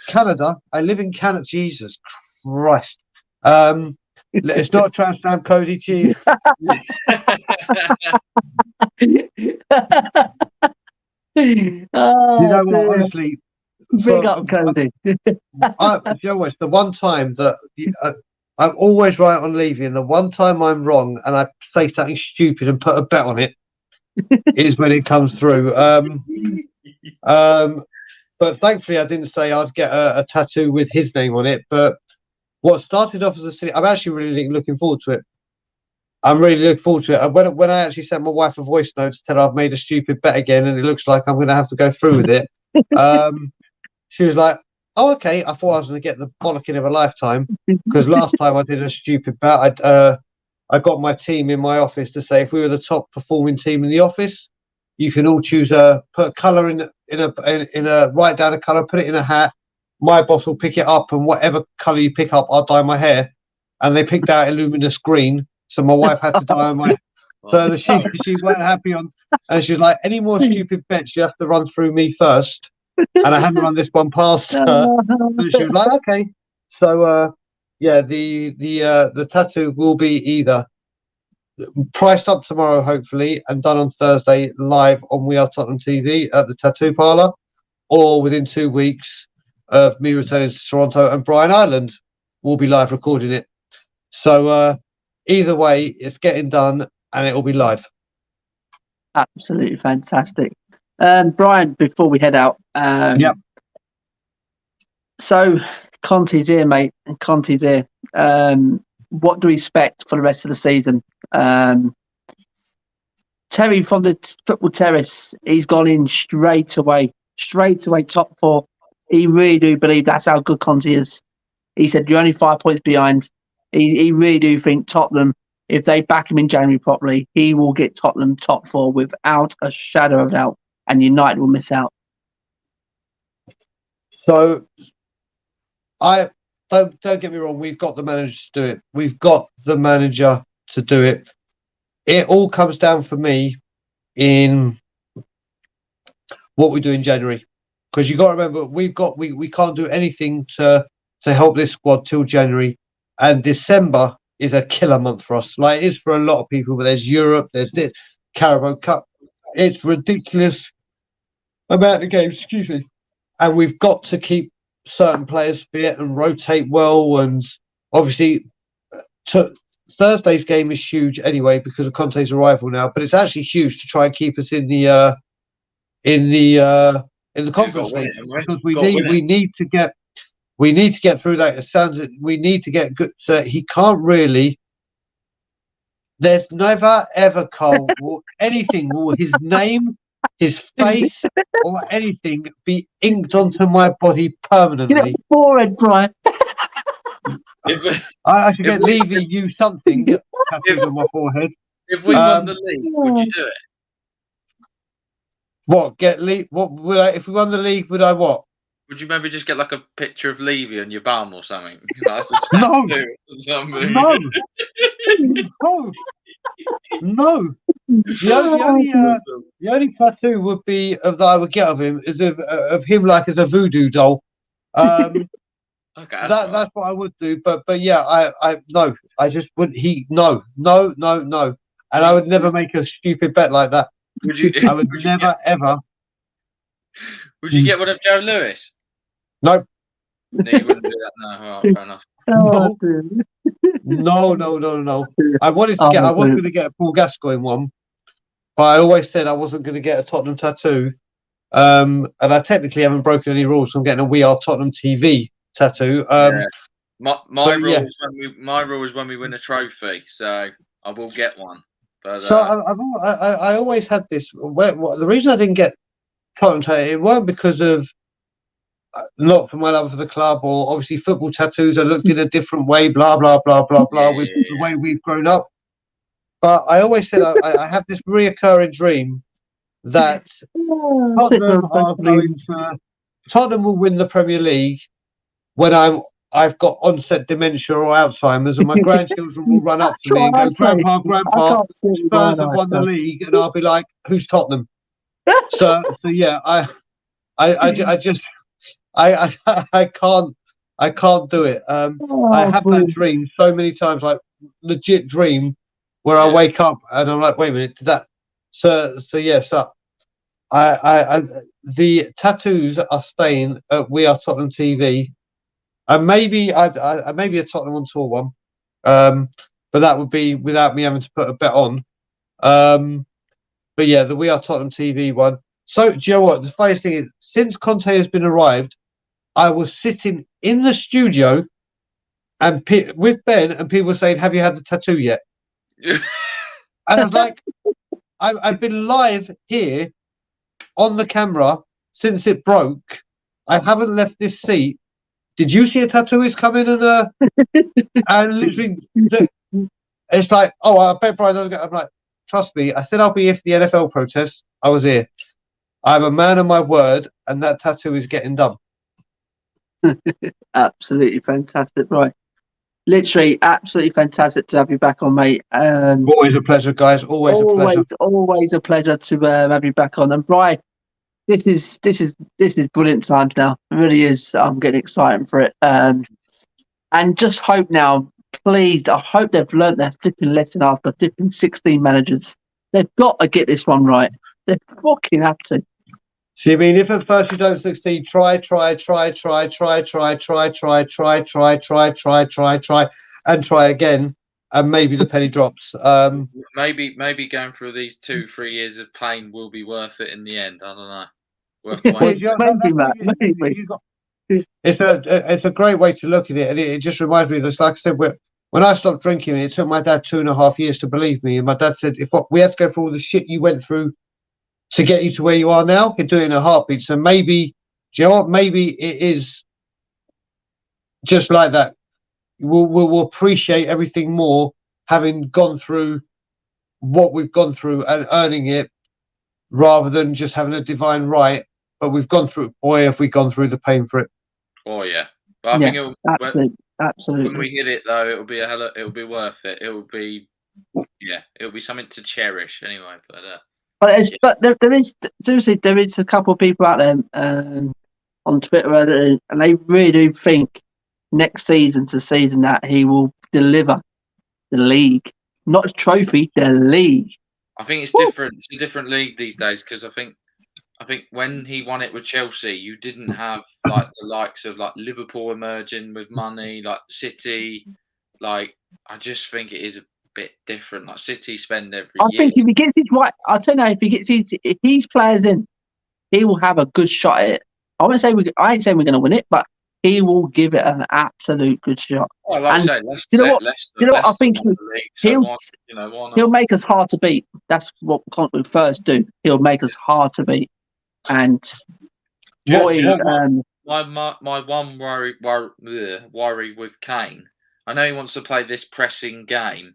Canada. I live in Canada. Jesus Christ. It's not Translam Cody Chief. You know what? Honestly, big up Cody. You know what? It's the one time that I'm always right on Levy, and the one time I'm wrong and I say something stupid and put a bet on it is when it comes through. But thankfully, I didn't say I'd get a tattoo with his name on it. But what started off as a silly, I'm actually really looking forward to it. I'm really looking forward to it. When I actually sent my wife a voice note to tell her I've made a stupid bet again, and it looks like I'm going to have to go through with it, she was like, "Oh, okay." I thought I was going to get the bollocking of a lifetime, because last time I did a stupid bet, I got my team in my office to say if we were the top performing team in the office, you can all choose put a colour in a write down a colour, put it in a hat. My boss will pick it up, and whatever colour you pick up, I'll dye my hair. And they picked out a luminous green, so my wife had to dye my. So she weren't happy on, and she was like, "Any more stupid bets, you have to run through me first." And I hadn't run this one past her, but she was like, "Okay." So yeah, the tattoo will be either priced up tomorrow, hopefully, and done on Thursday live on We Are Tottenham TV at the Tattoo Parlour, or within 2 weeks of me returning to Toronto, and Brian Ireland will be live recording it. So either way, it's getting done and it will be live. Absolutely fantastic. Brian, before we head out, Yep. So Conte's here, mate, and Conte's here. What do we expect for the rest of the season? Terry from the Football Terrace, he's gone in straight away, top four. He really do believe that's how good Conte is. He said you're only 5 points behind. He really do think Tottenham, if they back him in January properly, he will get Tottenham top four without a shadow of doubt, and United will miss out. So I don't get me wrong, we've got the manager to do it. We've got the manager to do it. It all comes down for me in what we do in January. Because you got to remember, we can't do anything to help this squad till January, and December is a killer month for us. Like it is for a lot of people. But there's Europe, there's this Carabao Cup. It's ridiculous amount of games. Excuse me, and we've got to keep certain players fit and rotate well. And obviously, Thursday's game is huge anyway because of Conte's arrival now. But it's actually huge to try and keep us in the Conference League, because we need to get through that. It sounds that we need to get good. So he can't really. There's never ever anything will his name, his face, or anything be inked onto my body permanently. Get forehead, Brian. I should get Levy you something tattooed on my forehead. If we won the league, would you do it? What What would I? If we won the league, would I what? Would you maybe just get like a picture of Levy on your bum or something? No. The only tattoo would be that I would get of him is of him like as a voodoo doll. Okay, that's what I would do. But yeah, I just wouldn't. No, and I would never make a stupid bet like that. Would you? I would never ever. Would you get one of Joe Lewis? No. No, you wouldn't do that. No, fair enough. No. I was going to get a Paul Gascoigne one, but I always said I wasn't going to get a Tottenham tattoo. And I technically haven't broken any rules, so I'm getting a We Are Tottenham TV tattoo. My rule is when we win a trophy, so I will get one. But, so I always had this. The reason I didn't get Tottenham tattoo, it weren't because of not for my love for the club, or obviously football tattoos are looked in a different way, blah, blah, blah, blah, blah, with the way we've grown up. But I always said I have this reoccurring dream that Tottenham will win the Premier League when I've got onset dementia or Alzheimer's, and my grandchildren will run up to me and go, Grandpa, Spurs have won the league, and I'll be like, who's Tottenham? So yeah, I can't do it. I have that dream so many times, like legit dream, where I wake up and I'm like, wait a minute, did that? So the tattoos are staying at We Are Tottenham TV, and maybe maybe a Tottenham on tour one, but that would be without me having to put a bet on. But yeah, the We Are Tottenham TV one. So do you know what? The funniest thing is, since Conte has been arrived, I was sitting in the studio and with Ben, and people were saying, "Have you had the tattoo yet?" And I was like, I've been live here on the camera since it broke. I haven't left this seat. Did you see a tattooist come in and literally, it's like, oh, I bet Brian doesn't get. I'm like, trust me. I said I'll be here for the NFL protest. I was here. I'm a man of my word, and that tattoo is getting done. Absolutely fantastic, right? Literally, absolutely fantastic to have you back on, mate. Always a pleasure, guys. Always a pleasure. Always a pleasure to have you back on. And Brian, this is brilliant times now. It really is. I'm getting excited for it. And just hope now, please. I hope they've learnt their flipping lesson after flipping 16 managers. They've got to get this one right. They fucking have to. So you mean if at first you don't succeed, try, and try again, and maybe the penny drops. Maybe going through these 2-3 years of pain will be worth it in the end. I don't know. It's a great way to look at it, and it just reminds me of this. Like I said, when I stopped drinking, it took my dad 2.5 years to believe me, and my dad said, "If we had to go through all the shit you went through to get you to where you are now, he'd do it in a heartbeat." So maybe, do you know what? Maybe it is just like that. We'll appreciate everything more, having gone through what we've gone through and earning it, rather than just having a divine right. But we've gone through it. Boy, have we gone through the pain for it. Oh yeah, but I think absolutely. When we hit it though, it'll be worth it. It'll be something to cherish anyway. But there is seriously, there is a couple of people out there on Twitter, and they really do think next season's the season that he will deliver the league, not a trophy, the league. I think it's different. It's a different league these days, because I think when he won it with Chelsea, you didn't have like the likes of like Liverpool emerging with money, like City. Like, I just think it is a bit different. Like City spend every year. I think if he gets his right, I don't know, if his players in, he will have a good shot at it. I ain't saying we're going to win it, but he will give it an absolute good shot. Well, like I say, I think he'll make us hard to beat. That's what Conte will first do. He'll make us hard to beat. And my one worry with Kane, I know he wants to play this pressing game,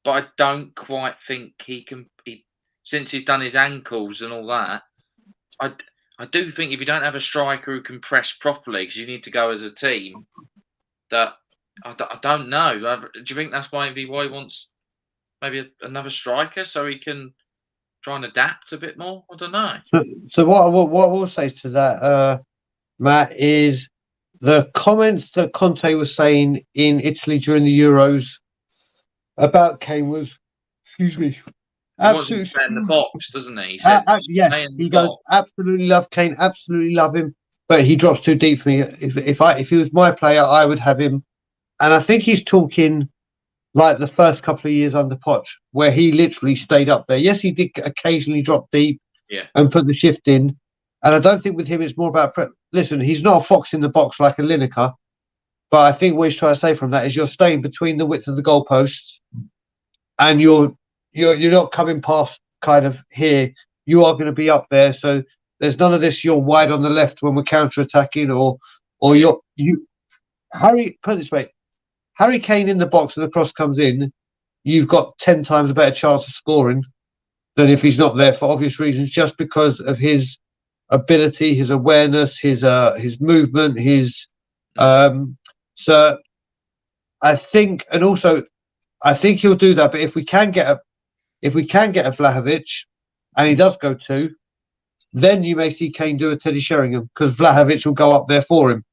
but I don't quite think he can. Since he's done his ankles and all that, I do think if you don't have a striker who can press properly, because you need to go as a team, that I don't know. Do you think that's maybe why he wants maybe another striker, so he can try and adapt a bit more? I don't know. So what I will say to that, Matt, is the comments that Conte was saying in Italy during the Euros about Kane was, excuse me, absolutely in the box, doesn't he? He said, he goes, absolutely love Kane, absolutely love him, but he drops too deep for me. If he was my player, I would have him. And I think he's talking like the first couple of years under Poch, where he literally stayed up there. Yes, he did occasionally drop deep and put the shift in. And I don't think with him it's more about listen, he's not a fox in the box like a Lineker, but I think what he's trying to say from that is you're staying between the width of the goalposts, and you're not coming past kind of here. You are going to be up there. So There's none of this. You're wide on the left when we're counter attacking, or Harry. Put it this way: Harry Kane in the box and the cross comes in. You've got 10 times a better chance of scoring than if he's not there for obvious reasons, just because of his ability, his awareness, his movement, his. So I think, and also I think he'll do that. But if we can get a Vlahovic, and he does go 2, then you may see Kane do a Teddy Sheringham because Vlahovic will go up there for him.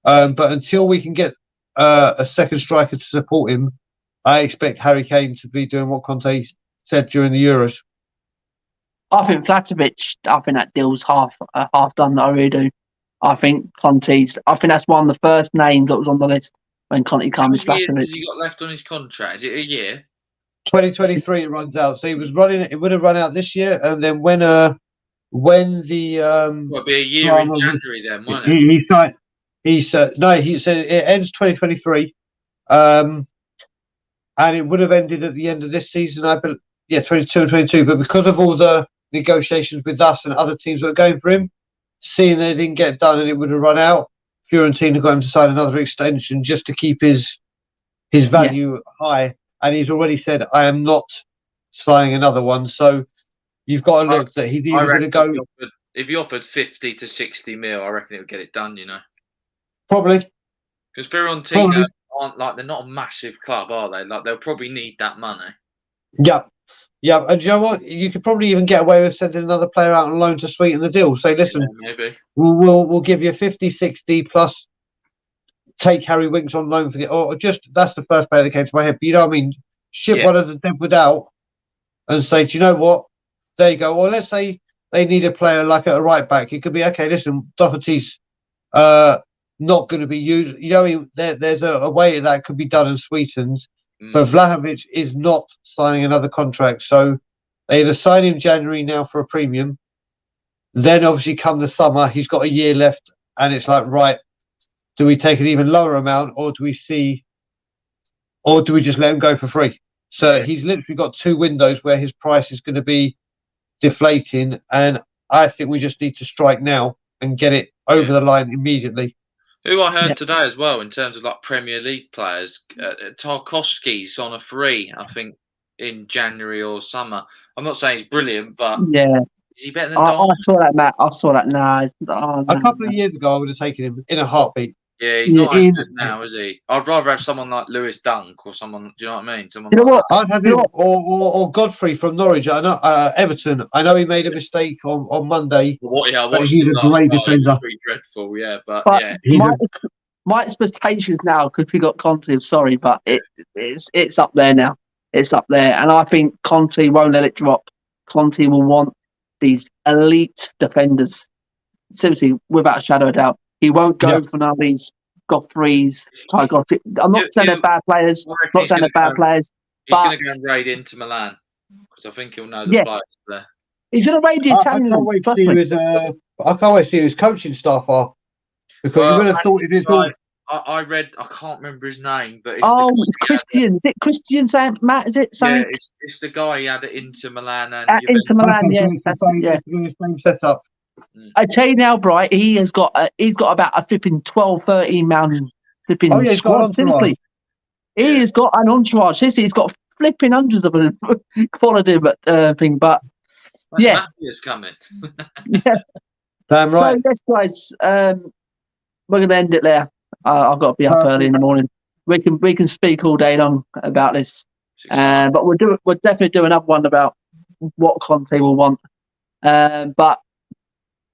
But until we can get a second striker to support him, I expect Harry Kane to be doing what Conte said during the Euros. I think Vlahovic, I think that deal's half done. I really do. I think that's one of the first names that was on the list when Conte comes. How many years has he got left on his contract? Is it a year? 2023 it runs out. So he was running. It would have run out this year, and then when the it'll be a year in January then, won't it? He said it ends 2023, and it would have ended at the end of this season. I believe, 22 and 22. But because of all the negotiations with us and other teams that were going for him, seeing they didn't get done and it would have run out, Fiorentina got him to sign another extension just to keep his value high. And he's already said, I am not signing another one. So you've got to look that he's either going to go. If he offered 50 to 60 mil, I reckon it would get it done, Probably. Because Fiorentina they're not a massive club, are they? Like, they'll probably need that money. Yeah. Yeah. And you know what? You could probably even get away with sending another player out on loan to sweeten the deal. Say, listen, maybe. We'll give you 50, 60 plus. Take Harry Winks on loan for that's the first player that came to my head. But you know what I mean? Ship one of the Deadwood out and say, do you know what? There you go. Or let's say they need a player like at a right back. It could be, okay, listen, Doherty's not going to be used. You know, I mean, there's a way that could be done and sweetened. But Vlahovic is not signing another contract. So they either sign him January now for a premium. Then obviously come the summer, he's got a year left. And it's like, right, do we take an even lower amount, or do we just let him go for free? So he's literally got 2 windows where his price is going to be deflating, and I think we just need to strike now and get it over the line immediately. Who I heard today as well, in terms of like Premier League players, Tarkowski's on a free, I think, in January or summer. I'm not saying he's brilliant, but is he better than Don? I saw that, Matt. I saw that. A couple of years ago, I would have taken him in a heartbeat. Yeah, he's not as good now, is he? I'd rather have someone like Lewis Dunk or someone. Do you know what I mean? Someone. You know what? I'd have him or Godfrey from Norwich. I know Everton. I know he made a mistake on Monday. But he's a great defender. Pretty dreadful, but my expectations now, because we got Conte. Sorry, but it's up there now. It's up there, and I think Conte won't let it drop. Conte will want these elite defenders. Seriously, without a shadow of a doubt. He won't go for none of these Godfreys, Tarkowski. I'm not saying they're bad players. He's going to go and raid into Milan because I think he'll know the players there. He's going to raid the Italian. I can't wait to see who his coaching staff are, because you would have thought it is. I read. I can't remember his name, but it's Christian. Is it Christian? Matt? Is it something? Yeah, it's the guy he had at Inter Milan and Inter Milan. Yeah, that's the same setup. I tell you now, Bright, he's got about a flipping 12, 13 man flipping squad. Seriously, he has got an entourage. Seriously, he's got flipping hundreds of them followed him thing. But Mafia's coming. Damn right. So, yes, guys, we're going to end it there. I've got to be up early in the morning. We can speak all day long about this, but we'll definitely do another one about what Conte will want. But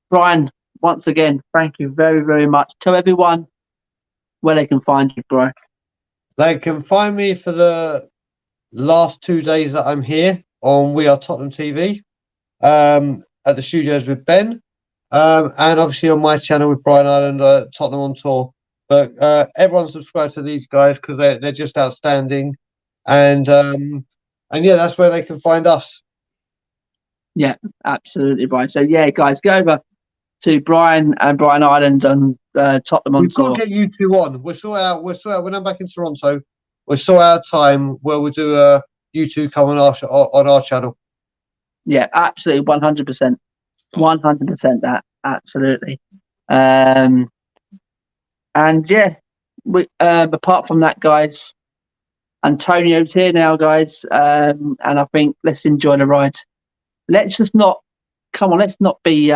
Brian, once again, thank you very, very much. Tell everyone where they can find you, bro. They can find me for the last 2 days that I'm here on We Are Tottenham TV, at the studios with Ben, and obviously on my channel with Brian Ireland, Tottenham on Tour. But everyone subscribe to these guys because they're just outstanding, and that's where they can find us. Yeah, absolutely, Brian. So guys, go over to Brian and Brian Ireland and Tottenham on Tour. We've got to get you two on. We'll sort out when I'm back in Toronto. We'll sort out a time where we'll do you two come on our channel. Yeah, absolutely, 100%. 100% that, absolutely. And yeah, we apart from that, guys, Antonio's here now, guys, and I think let's enjoy the ride. Let's just not let's not be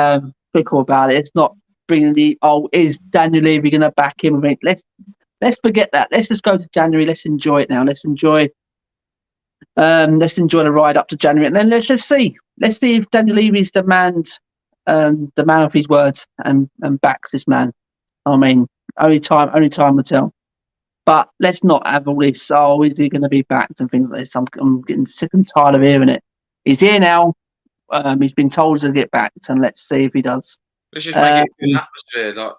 fickle about it. It's not bringing is Daniel Levy going to back him? I mean, let's forget that. Let's just go to January. Let's enjoy it now. Let's enjoy the ride up to January, and then let's see if Daniel Levy's the man of his words and backs this man. I mean, only time will tell. But let's not have all this. Oh, is he going to be backed and things like this? I'm getting sick and tired of hearing it. He's here now. He's been told to get backed, and let's see if he does. Let's just make it a good atmosphere, like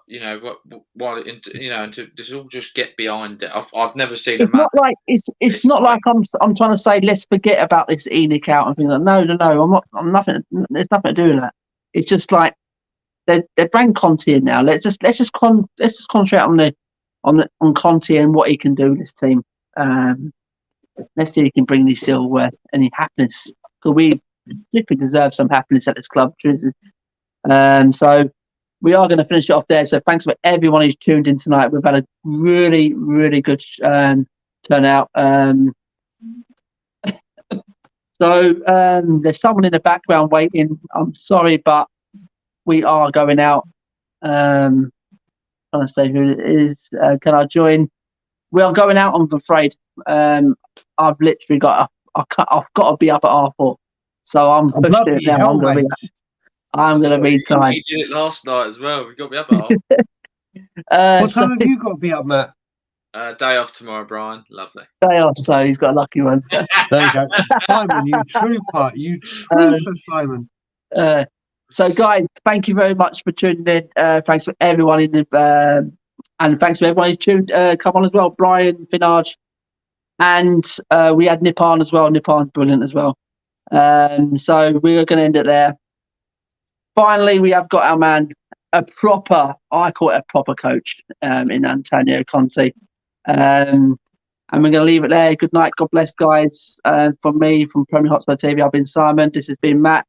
to just all just get behind it. I've never seen it's not like it's not like I'm trying to say let's forget about this Enoch out and things like no. I'm nothing. There's nothing to do with that. It's just like they bring Conte in now. Let's just concentrate on Conte and what he can do with this team. Let's see if he can bring this silverware any happiness, because we deserve some happiness at this club. So we are going to finish it off there. So thanks for everyone who's tuned in tonight. We've had a really, really good turnout. So there's someone in the background waiting. I'm sorry, but we are going out. Trying to say who it is. Can I join? We are going out, I'm afraid. I've literally I've got to be up at R4. So I'm pushed it now. I'm going to be tired. You did it last night as well. We got me up at R. What time have you got to be up, Matt? Day off tomorrow, Brian. Lovely. Day off, so he's got a lucky one. There you go. Simon, you trooper. You trooper, Simon. So, guys, thank you very much for tuning in. Thanks for everyone and thanks for everyone who's tuned. Come on as well, Brian, Finage, and we had Nippon as well. Nippon's brilliant as well. So we're going to end it there. Finally, we have got our man, I call it a proper coach in Antonio Conte. And we're going to leave it there. Good night. God bless, guys. From me, from Premier Hotspur TV, I've been Simon. This has been Matt,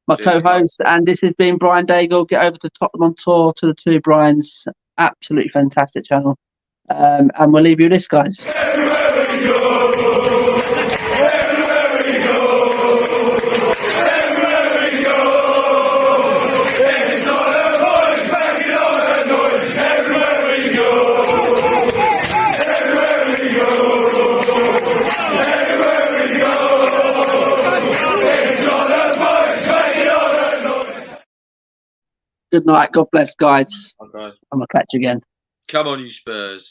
my co-host, and this has been Brian Daigle. Get over to Tottenham on Tour to the two Brians. Absolutely fantastic channel. And we'll leave you with this, guys. Good night. God bless, guys. Okay. I'm going to catch you again. Come on, you Spurs.